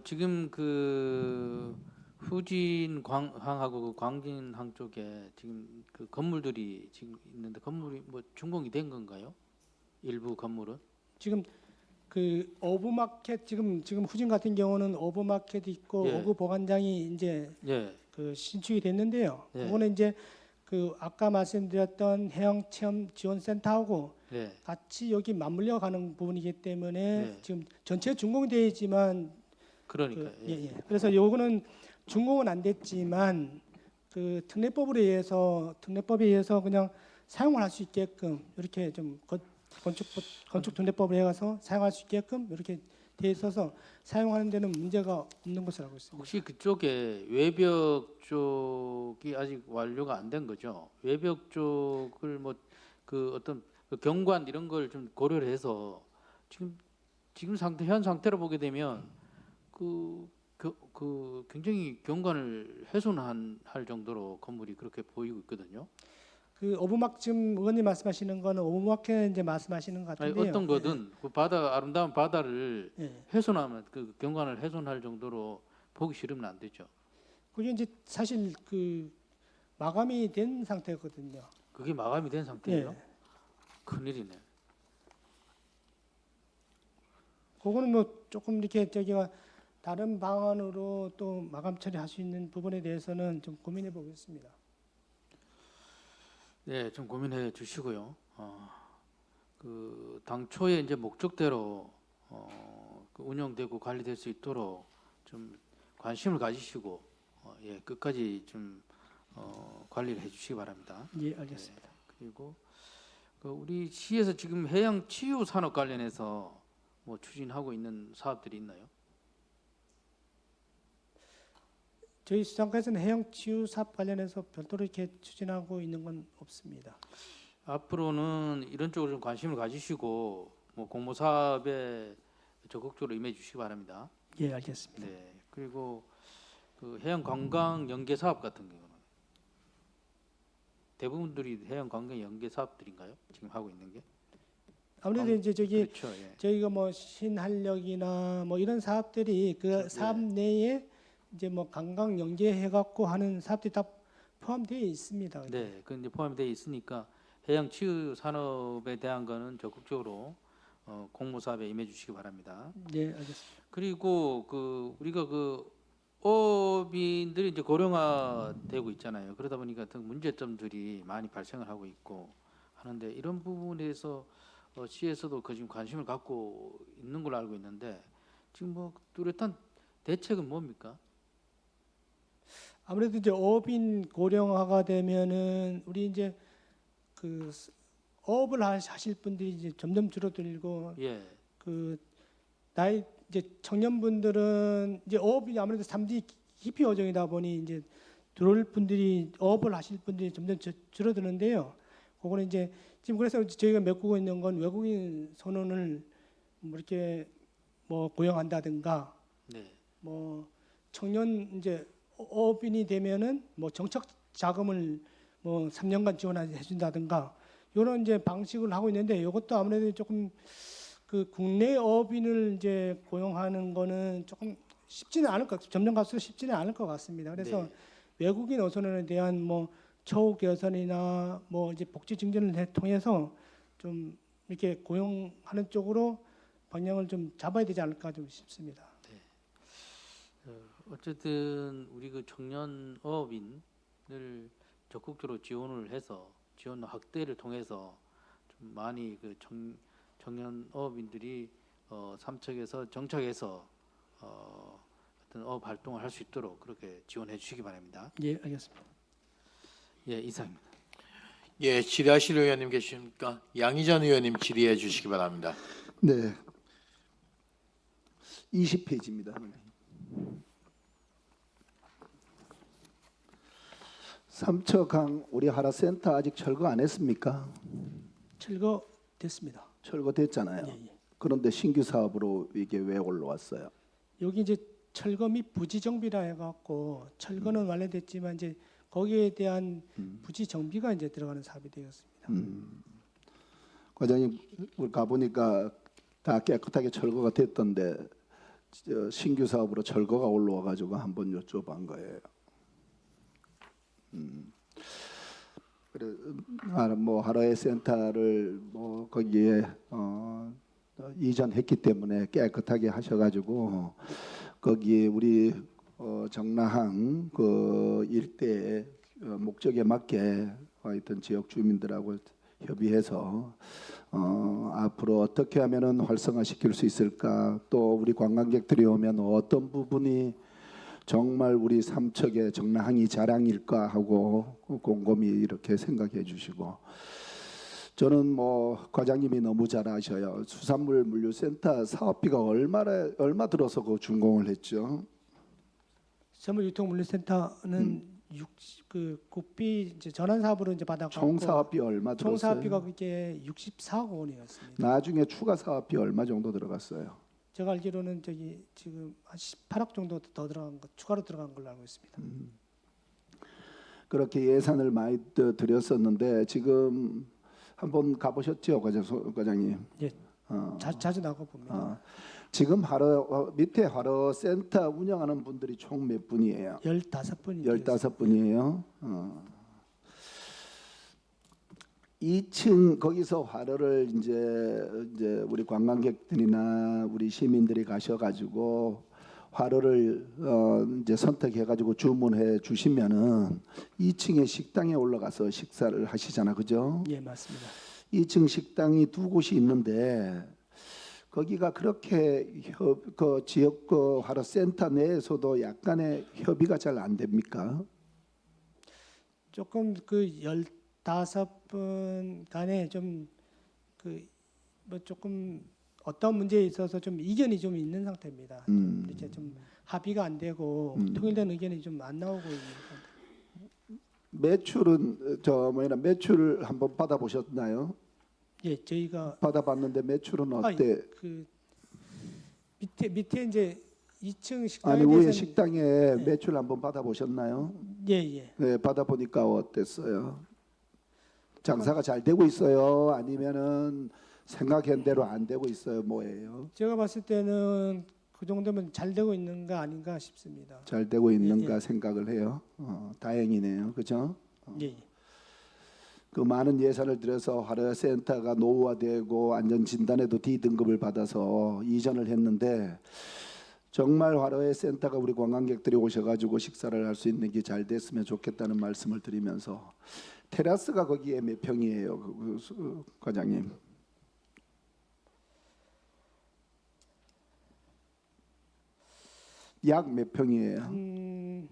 지금 그 후진항하고 그 광진항 쪽에 지금 그 건물들이 지금 있는데 건물이 뭐 준공이 된 건가요? 일부 건물은? 지금 그 어부마켓 지금 후진 같은 경우는 어부마켓이 있고 예. 어부 보관장이 이제 예, 그 신축이 됐는데요. 예. 그거는 이제 그 아까 말씀드렸던 해양 체험 지원센터하고 네, 같이 여기 맞물려 가는 부분이기 때문에 네. 지금 전체 준공되어 있지만 그러니까 그, 예, 예. 그래서 요거는 준공은 안 됐지만 그 특례법에 의해서 그냥 사용을 할 수 있게끔 이렇게 좀 건축 특례법에 의해서 사용할 수 있게끔 이렇게 돼 있어서 사용하는 데는 문제가 없는 것으로 알고 있습니다. 혹시 그쪽에 외벽 쪽이 아직 완료가 안 된 거죠? 외벽 쪽을 뭐 그 어떤 그 경관 이런 걸 좀 고려를 해서 지금 현 상태로 보게 되면 그 굉장히 경관을 할 정도로 건물이 그렇게 보이고 있거든요. 그 어부막 지금 의원님 말씀하시는 거는 어부마켓 이제 말씀하시는 것 아니, 같은데요. 어떤 거든 그 바다 아름다운 바다를 예, 예. 훼손하면 그 경관을 훼손할 정도로 보기 싫으면 안 되죠. 그게 이제 사실 그 마감이 된 상태거든요. 그게 마감이 된 상태예요. 예. 큰일이네. 그거는 뭐 조금 이렇게 저기가 다른 방안으로 또 마감 처리할 수 있는 부분에 대해서는 좀 고민해 보겠습니다. 네, 좀 고민해 주시고요. 그 당초에 이제 목적대로 그 운영되고 관리될 수 있도록 좀 관심을 가지시고 예, 끝까지 좀 관리를 해주시기 바랍니다. 예, 알겠습니다. 그리고 그 우리 시에서 지금 해양 치유 산업 관련해서 뭐 추진하고 있는 사업들이 있나요? 저희 수장과에서는 해양 치유 사업 관련해서 별도로 이렇게 추진하고 있는 건 없습니다. 앞으로는 이런 쪽으로 좀 관심을 가지시고 뭐 공모 사업에 적극적으로 임해 주시기 바랍니다. 예, 알겠습니다. 네. 그리고 그 해양 관광 연계 사업 같은 경우는 대부분들이 해양 관광 연계 사업들인가요? 지금 하고 있는 게? 아무래도 이제 저기 그렇죠. 예. 저희가 뭐 신한력이나 뭐 이런 사업들이 그 그렇죠. 사업 내에 이제 뭐 관광 연계해 갖고 하는 사업들이 다 포함되어 있습니다. 네. 그 이제 포함이 되어 있으니까 해양 치유 산업에 대한 거는 적극적으로 공모 사업에 임해 주시기 바랍니다. 네, 알겠습니다. 그리고 그 우리가 그 어민들이 이제 고령화되고 있잖아요. 그러다 보니까 어떤 문제점들이 많이 발생을 하고 있고 하는데 이런 부분에서 시에서도 그 지금 관심을 갖고 있는 걸로 알고 있는데 지금 뭐 뚜렷한 대책은 뭡니까? 아무래도 이제 어민 고령화가 되면은 우리 이제 그 어업을 하실 분들이 이제 점점 줄어들고 예, 그 나이 이제 청년분들은 이제 어업이 아무래도 3D 깊이 어종이다 보니 이제 들어올 분들이 어업을 하실 분들이 점점 줄어드는데요. 그거는 이제 지금 그래서 저희가 메꾸고 있는 건 외국인 선원을 뭐 이렇게 뭐 고용한다든가 네, 뭐 청년 이제 어업인이 되면은 뭐 정책 자금을 뭐 3년간 지원해 준다든가 이런 이제 방식을 하고 있는데 이것도 아무래도 조금 그 국내 어업인을 이제 고용하는 거는 조금 쉽지는 않을 것 점점 갈수록 쉽지는 않을 것 같습니다. 그래서 외국인 어선원에 대한 뭐 처우 개선이나 뭐 이제 복지 증진을 통해서 좀 이렇게 고용하는 쪽으로 방향을 좀 잡아야 되지 않을까 좀 싶습니다. 어쨌든 우리 그 청년 어업인을 적극적으로 지원을 해서 지원 확대를 통해서 좀 많이 그 청년 어업인들이 삼척에서 정착해서 어떤 어업 활동을 할 수 있도록 그렇게 지원해 주시기 바랍니다. 예, 알겠습니다. 예, 이상입니다. 예, 질의하실 의원님 계십니까? 양희전 의원님 질의해 주시기 바랍니다. 네. 20페이지입니다. 삼척항 우리 하라센터 아직 철거 안 했습니까? 철거됐습니다. 철거됐잖아요. 예, 예. 그런데 신규 사업으로 이게 왜 올라왔어요? 여기 이제 철거 및 부지 정비라 해갖고 철거는 완료됐지만 이제 거기에 대한 부지 정비가 이제 들어가는 사업이 되었습니다. 과장님, 우리 가보니까 다 깨끗하게 철거가 됐던데 신규 사업으로 철거가 올라와가지고 한번 여쭤본 거예요. 그래, 뭐 하루의 센터를 뭐 거기에 이전했기 때문에 깨끗하게 하셔가지고 거기에 우리 정라항 그 일대의 목적에 맞게 하여튼 지역 주민들하고 협의해서 앞으로 어떻게 하면은 활성화시킬 수 있을까, 또 우리 관광객들이 오면 어떤 부분이 정말 우리 삼척의 정라항이 자랑일까 하고 곰곰이 이렇게 생각해 주시고, 저는 뭐 과장님이 너무 잘 아셔요. 수산물 물류센터 사업비가 얼마 들어서 그 준공을 했죠. 수산물유통물류센터는 그 국비 이제 전환 사업으로 이제 받아갖고 총 사업비 얼마 총 들었어요? 사업비가 그게 64억 원이었습니다. 나중에 추가 사업비 얼마 정도 들어갔어요? 제가 알기로는 저기 지금 한 18억 정도 더 들어간 거 추가로 들어간 걸로 알고 있습니다. 그렇게 예산을 많이 들였었는데 지금 한번 가보셨죠, 과장님? 예, 자주 나가 봅니다. 지금 밑에 화로 센터 운영하는 분들이 총 몇 분이에요? 15분이 15분이에요. 2층 거기서 화로를 이제 우리 관광객들이나 우리 시민들이 가셔가지고 화로를 이제 선택해가지고 주문해 주시면은 2층에 식당에 올라가서 식사를 하시잖아, 그죠? 예, 맞습니다. 2층 식당이 두 곳이 있는데 거기가 그렇게 그 지역 그 화로 센터 내에서도 약간의 협의가 잘 안 됩니까? 조금 그 15분 간에 좀 그 뭐 조금 어떤 문제에 있어서 좀 이견이 좀 있는 상태입니다. 좀 이제 좀 합의가 안 되고 통일된 의견이 좀 안 나오고 있는 상태. 매출은 매출 한번 받아보셨나요? 예, 저희가 받아봤는데 매출은 어때? 그 밑에 이제 2층 식당에 아니 위에 대해서는 식당에 매출 한번 받아보셨나요? 예, 예. 네, 받아보니까 어땠어요? 장사가 잘 되고 있어요? 아니면은 생각한 대로 안 되고 있어요? 뭐예요? 제가 봤을 때는 그 정도면 잘 되고 있는가 아닌가 싶습니다. 잘 되고 있는가 예. 생각을 해요. 다행이네요, 그죠? 예, 예. 그 많은 예산을 들여서 화로 센터가 노후화되고 안전 진단에도 D등급을 받아서 이전을 했는데 정말 화로의 센터가 우리 관광객들이 오셔가지고 식사를 할 수 있는 게 잘 됐으면 좋겠다는 말씀을 드리면서, 테라스가 거기에 몇 평이에요, 과장님? 약 몇 평이에요? 한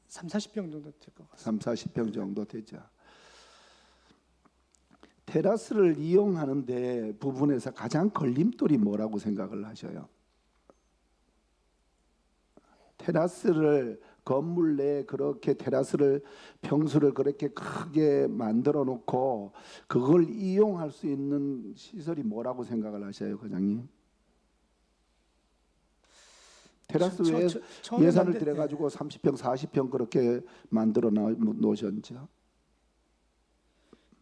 3, 40평 정도 될 것 같습니다. 3, 40평 정도 되죠. 테라스를 이용하는데 부분에서 가장 걸림돌이 뭐라고 생각을 하셔요? 테라스를 건물 내에 그렇게 테라스를 평수를 그렇게 크게 만들어 놓고 그걸 이용할 수 있는 시설이 뭐라고 생각을 하셔요, 과장님? 테라스 외에 예산을 들여가지고 30평, 40평 그렇게 만들어 놓으셨죠.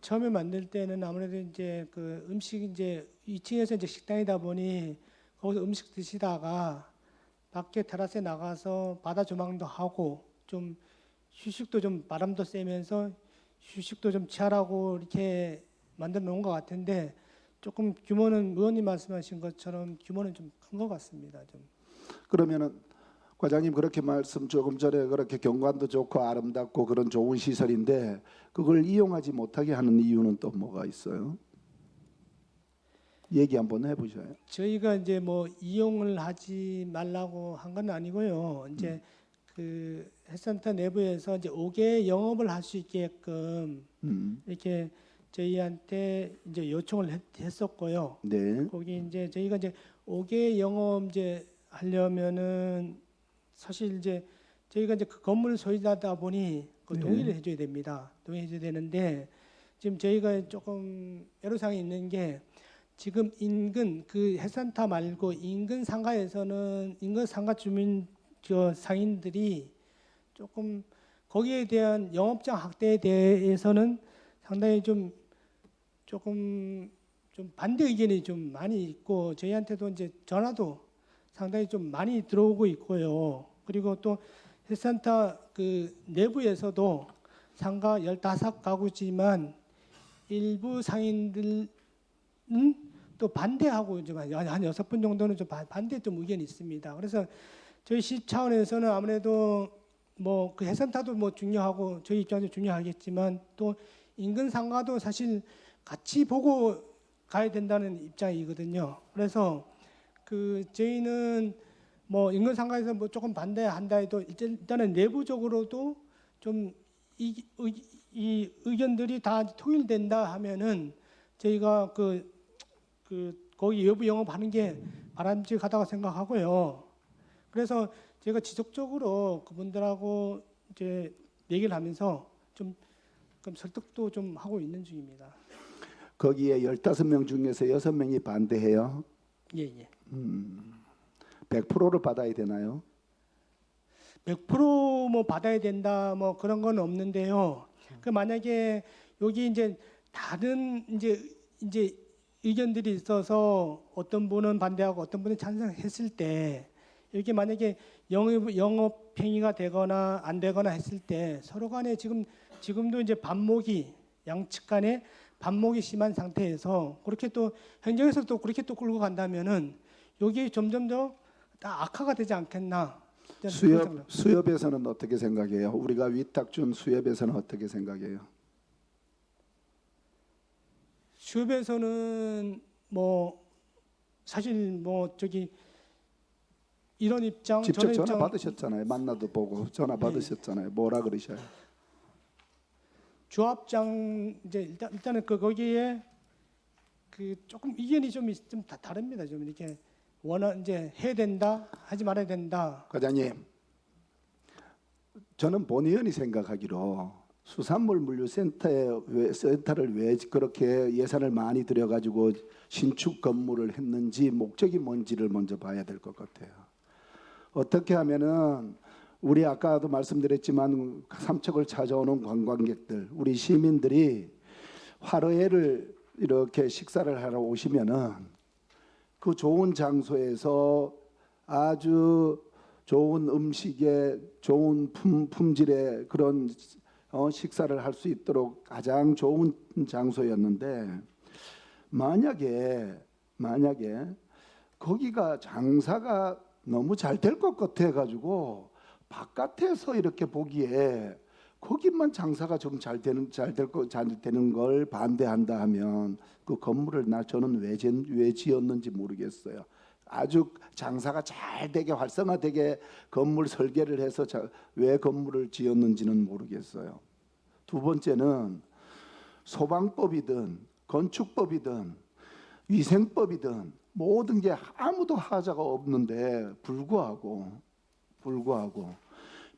처음에 만들 때는 아무래도 이제 그 음식 이제 2층에서 이제 식당이다 보니 거기서 음식 드시다가 밖에 테라스에 나가서 바다 조망도 하고 좀 휴식도 좀 바람도 쐬면서 휴식도 좀 취하라고 이렇게 만들어 놓은 것 같은데 조금 규모는 의원님 말씀하신 것처럼 규모는 좀 큰 것 같습니다. 좀. 그러면은 과장님 그렇게 말씀 조금 전에 그렇게 경관도 좋고 아름답고 그런 좋은 시설인데 그걸 이용하지 못하게 하는 이유는 또 뭐가 있어요? 얘기 한번 해보셔요. 저희가 이제 뭐 이용을 하지 말라고 한 건 아니고요. 이제 그 헬스센터 내부에서 이제 5개 영업을 할 수 있게끔 이렇게 저희한테 이제 요청을 했었고요. 네. 거기 이제 저희가 이제 5개 영업 이제 하려면은 사실 이제 저희가 이제 그 건물 소유자다 보니 그 네. 동의를 해줘야 됩니다. 동의해줘야 되는데 지금 저희가 조금 애로사항이 있는 게 지금 인근 그 해산타 말고 인근 상가에서는 인근 상가 주민 저 상인들이 조금 거기에 대한 영업장 확대에 대해서는 상당히 조금 반대 의견이 좀 많이 있고 저희한테도 이제 전화도 상당히 좀 많이 들어오고 있고요. 그리고 또 해산타 그 내부에서도 상가 15가구지만 일부 상인들은 또 반대하고 좀 한 6분 정도는 좀 반대 좀 의견이 있습니다. 그래서 저희 시 차원에서는 아무래도 뭐 그 해산타도 뭐 중요하고 저희 입장에서 중요하겠지만 또 인근 상가도 사실 같이 보고 가야 된다는 입장이거든요. 그래서 그 저희는 뭐 인근 상가에서 뭐 조금 반대한다 해도 일단은 내부적으로도 좀 이 의견들이 다 통일된다 하면은 저희가 그 거기 외부 영업하는 게 바람직하다고 생각하고요. 그래서 제가 지속적으로 그분들하고 이제 얘기를 하면서 좀 설득도 좀 하고 있는 중입니다. 거기에 15명 중에서 6명이 반대해요. 예. 100%를 받아야 되나요? 100% 뭐 받아야 된다 뭐 그런 건 없는데요. 그 만약에 여기 이제 다른 이제 의견들이 있어서 어떤 분은 반대하고 어떤 분은 찬성했을 때 이렇게 만약에 영업 행위가 되거나 안 되거나 했을 때 서로 간에 지금도 이제 반목이 양측 간에 반목이 심한 상태에서 그렇게 또 행정에서 또 그렇게 또 끌고 간다면은 여기 점점 더 악화가 되지 않겠나. 수협에서는 어떻게 생각해요? 우리가 위탁 준 수협에서는 어떻게 생각해요? 수협에서는 뭐 사실 뭐 저기 이런 입장 직접 저런 전화 입장 받으셨잖아요. 만나도 보고 전화 받으셨잖아요. 뭐라 그러셔요? 조합장 이제 일단은 거기에 그 조금 의견이 좀 다릅니다. 좀 이렇게 이제 해야 된다, 하지 말아야 된다. 과장님, 저는 본 의원이 생각하기로 수산물 물류센터를 왜 그렇게 예산을 많이 들여가지고 신축 건물을 했는지 목적이 뭔지를 먼저 봐야 될 것 같아요. 어떻게 하면은 우리 아까도 말씀드렸지만 삼척을 찾아오는 관광객들, 우리 시민들이 화로회를 이렇게 식사를 하러 오시면은 그 좋은 장소에서 아주 좋은 음식에 좋은 품질의 그런 식사를 할 수 있도록 가장 좋은 장소였는데 만약에 거기가 장사가 너무 잘 될 것 같아 가지고 바깥에서 이렇게 보기에 거기만 장사가 좀 잘 되는 걸 반대한다 하면 그 건물을 저는 왜 지었는지 모르겠어요. 아주 장사가 잘 되게 활성화되게 건물 설계를 해서 왜 건물을 지었는지는 모르겠어요. 두 번째는 소방법이든 건축법이든 위생법이든 모든 게 아무도 하자가 없는데 불구하고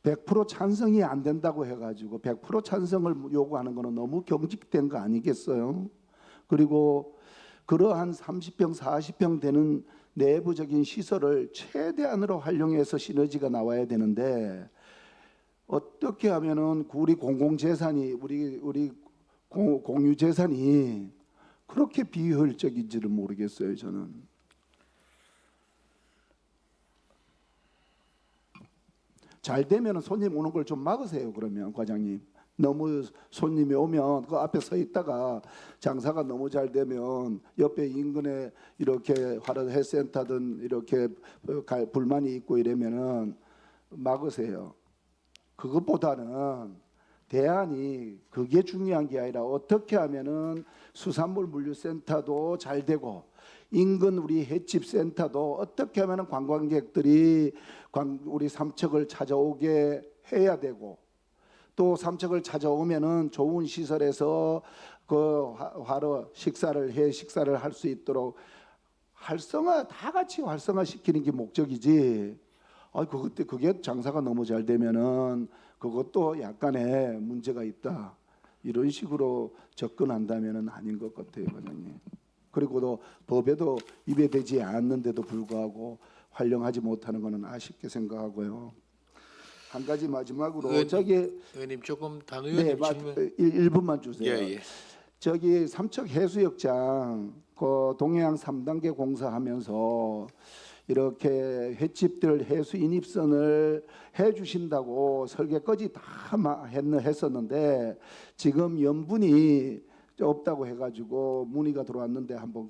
100% 찬성이 안 된다고 해가지고 100% 찬성을 요구하는 거는 너무 경직된 거 아니겠어요? 그리고 그러한 30평, 40평 되는 내부적인 시설을 최대한으로 활용해서 시너지가 나와야 되는데 어떻게 하면은 우리 공공재산이 우리 공유 재산이 그렇게 비효율적인지를 모르겠어요. 저는. 잘 되면 손님 오는 걸 좀 막으세요. 그러면 과장님. 너무 손님이 오면 그 앞에 서 있다가 장사가 너무 잘 되면 옆에 인근에 이렇게 화로회센터든 이렇게 불만이 있고 이러면은 막으세요. 그것보다는 대안이 그게 중요한 게 아니라 어떻게 하면은 수산물 물류센터도 잘 되고 인근 우리 횟집 센터도 어떻게 하면은 관광객들이 우리 삼척을 찾아오게 해야 되고 또 삼척을 찾아오면은 좋은 시설에서 그 화로 식사를 할 수 있도록 다 같이 활성화 시키는 게 목적이지. 그게 장사가 너무 잘 되면은 그것도 약간의 문제가 있다. 이런 식으로 접근한다면은 아닌 것 같아요, 과장님. 그리고도 법에도 입에되지 않는데도 불구하고 활용하지 못하는 것은 아쉽게 생각하고요. 한 가지 마지막으로 의원님 조금 단 의원님 질문 1분만 주세요. 예. 저기 삼척 해수욕장 그 동해안 3단계 공사하면서 이렇게 횟집들 해수 인입선을 해주신다고 설계까지 다 했었는데 지금 연분이 없다고 해가지고 문의가 들어왔는데 한번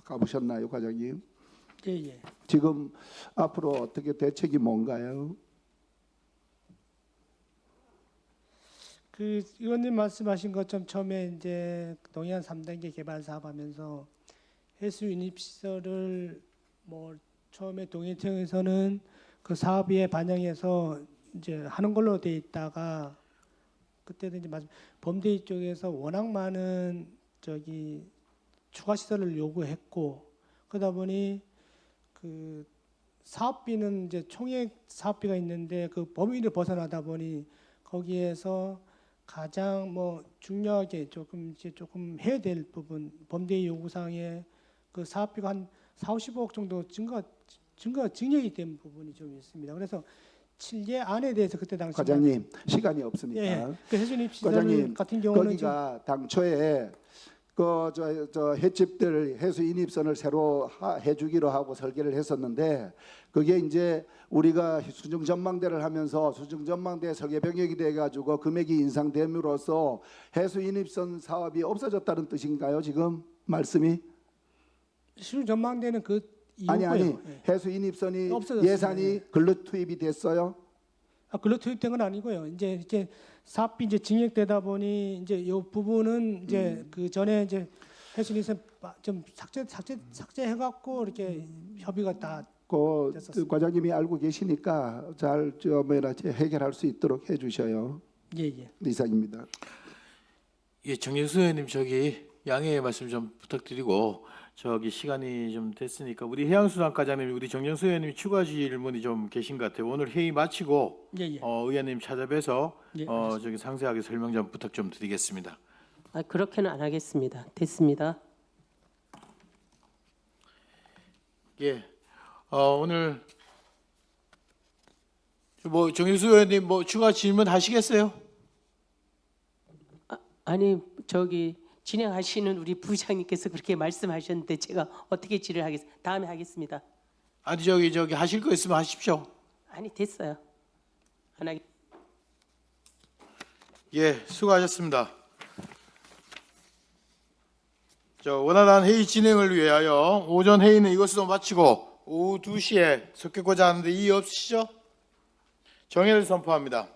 가보셨나요, 과장님? 예. 지금 앞으로 어떻게 대책이 뭔가요? 그 의원님 말씀하신 것처럼 처음에 이제 동해안 3단계 개발 사업하면서 해수 인입 시설을 뭐 처음에 동해청에서는 그 사업에 반영해서 이제 하는 걸로 돼 있다가 그때도 이제 범대위 쪽에서 워낙 많은 저기 추가 시설을 요구했고 그러다 보니 그 사업비는 이제 총액 사업비가 있는데 그 범위를 벗어나다 보니 거기에서 가장 뭐 중요하게 조금 해야 될 부분 범대위 요구사항에 그 사업비가 한 40~50억 정도 증액이 된 부분이 좀 있습니다. 그래서 7개 안에 대해서 그때 당시 과장님 시간이 없으니까. 예. 그 해수인입 시설 과장님 같은 경우는 거기가 당초에 저 횟집들 해수 인입선을 새로 해주기로 하고 설계를 했었는데 그게 이제 우리가 수중 전망대를 하면서 수중 전망대 설계 변경이 돼가지고 금액이 인상됨으로써 해수 인입선 사업이 없어졌다는 뜻인가요? 지금 말씀이? 수중 전망대는 그 이유고요. 아니 예. 해수 인입선이 없어졌습니다. 예산이 예. 근로 투입이 됐어요? 글로 투입된 건 아니고요. 이제 사업비 이제 증액되다 보니 이제 이 부분은 이제 그 전에 이제 해수인입선 좀 삭제해갖고 이렇게 협의가 다 됐었습니다. 과장님이 알고 계시니까 잘 해결할 수 있도록 해주셔요. 예. 이상입니다. 예, 정진수 의원님 저기 양해의 말씀 좀 부탁드리고 저기 시간이 좀 됐으니까 우리 해양수산과장님 우리 정진수 의원님 추가 질문이 좀 계신 것 같아요. 오늘 회의 마치고 예. 의원님 찾아뵈서 예, 저기 상세하게 설명 좀 부탁 좀 드리겠습니다. 그렇게는 안 하겠습니다. 됐습니다. 예, 오늘 뭐 정진수 의원님 뭐 추가 질문 하시겠어요? 아니 저기 진행하시는 우리 부장님께서 그렇게 말씀하셨는데 제가 어떻게 질의를 하겠습니까? 다음에 하겠습니다. 아니 저기 하실 거 있으면 하십시오. 아니 됐어요. 안 하겠. 예, 수고하셨습니다. 원활한 회의 진행을 위하여 오전 회의는 이것으로 마치고 오후 2시에 섞겠고자 하는데 이의 없으시죠? 정회를 선포합니다.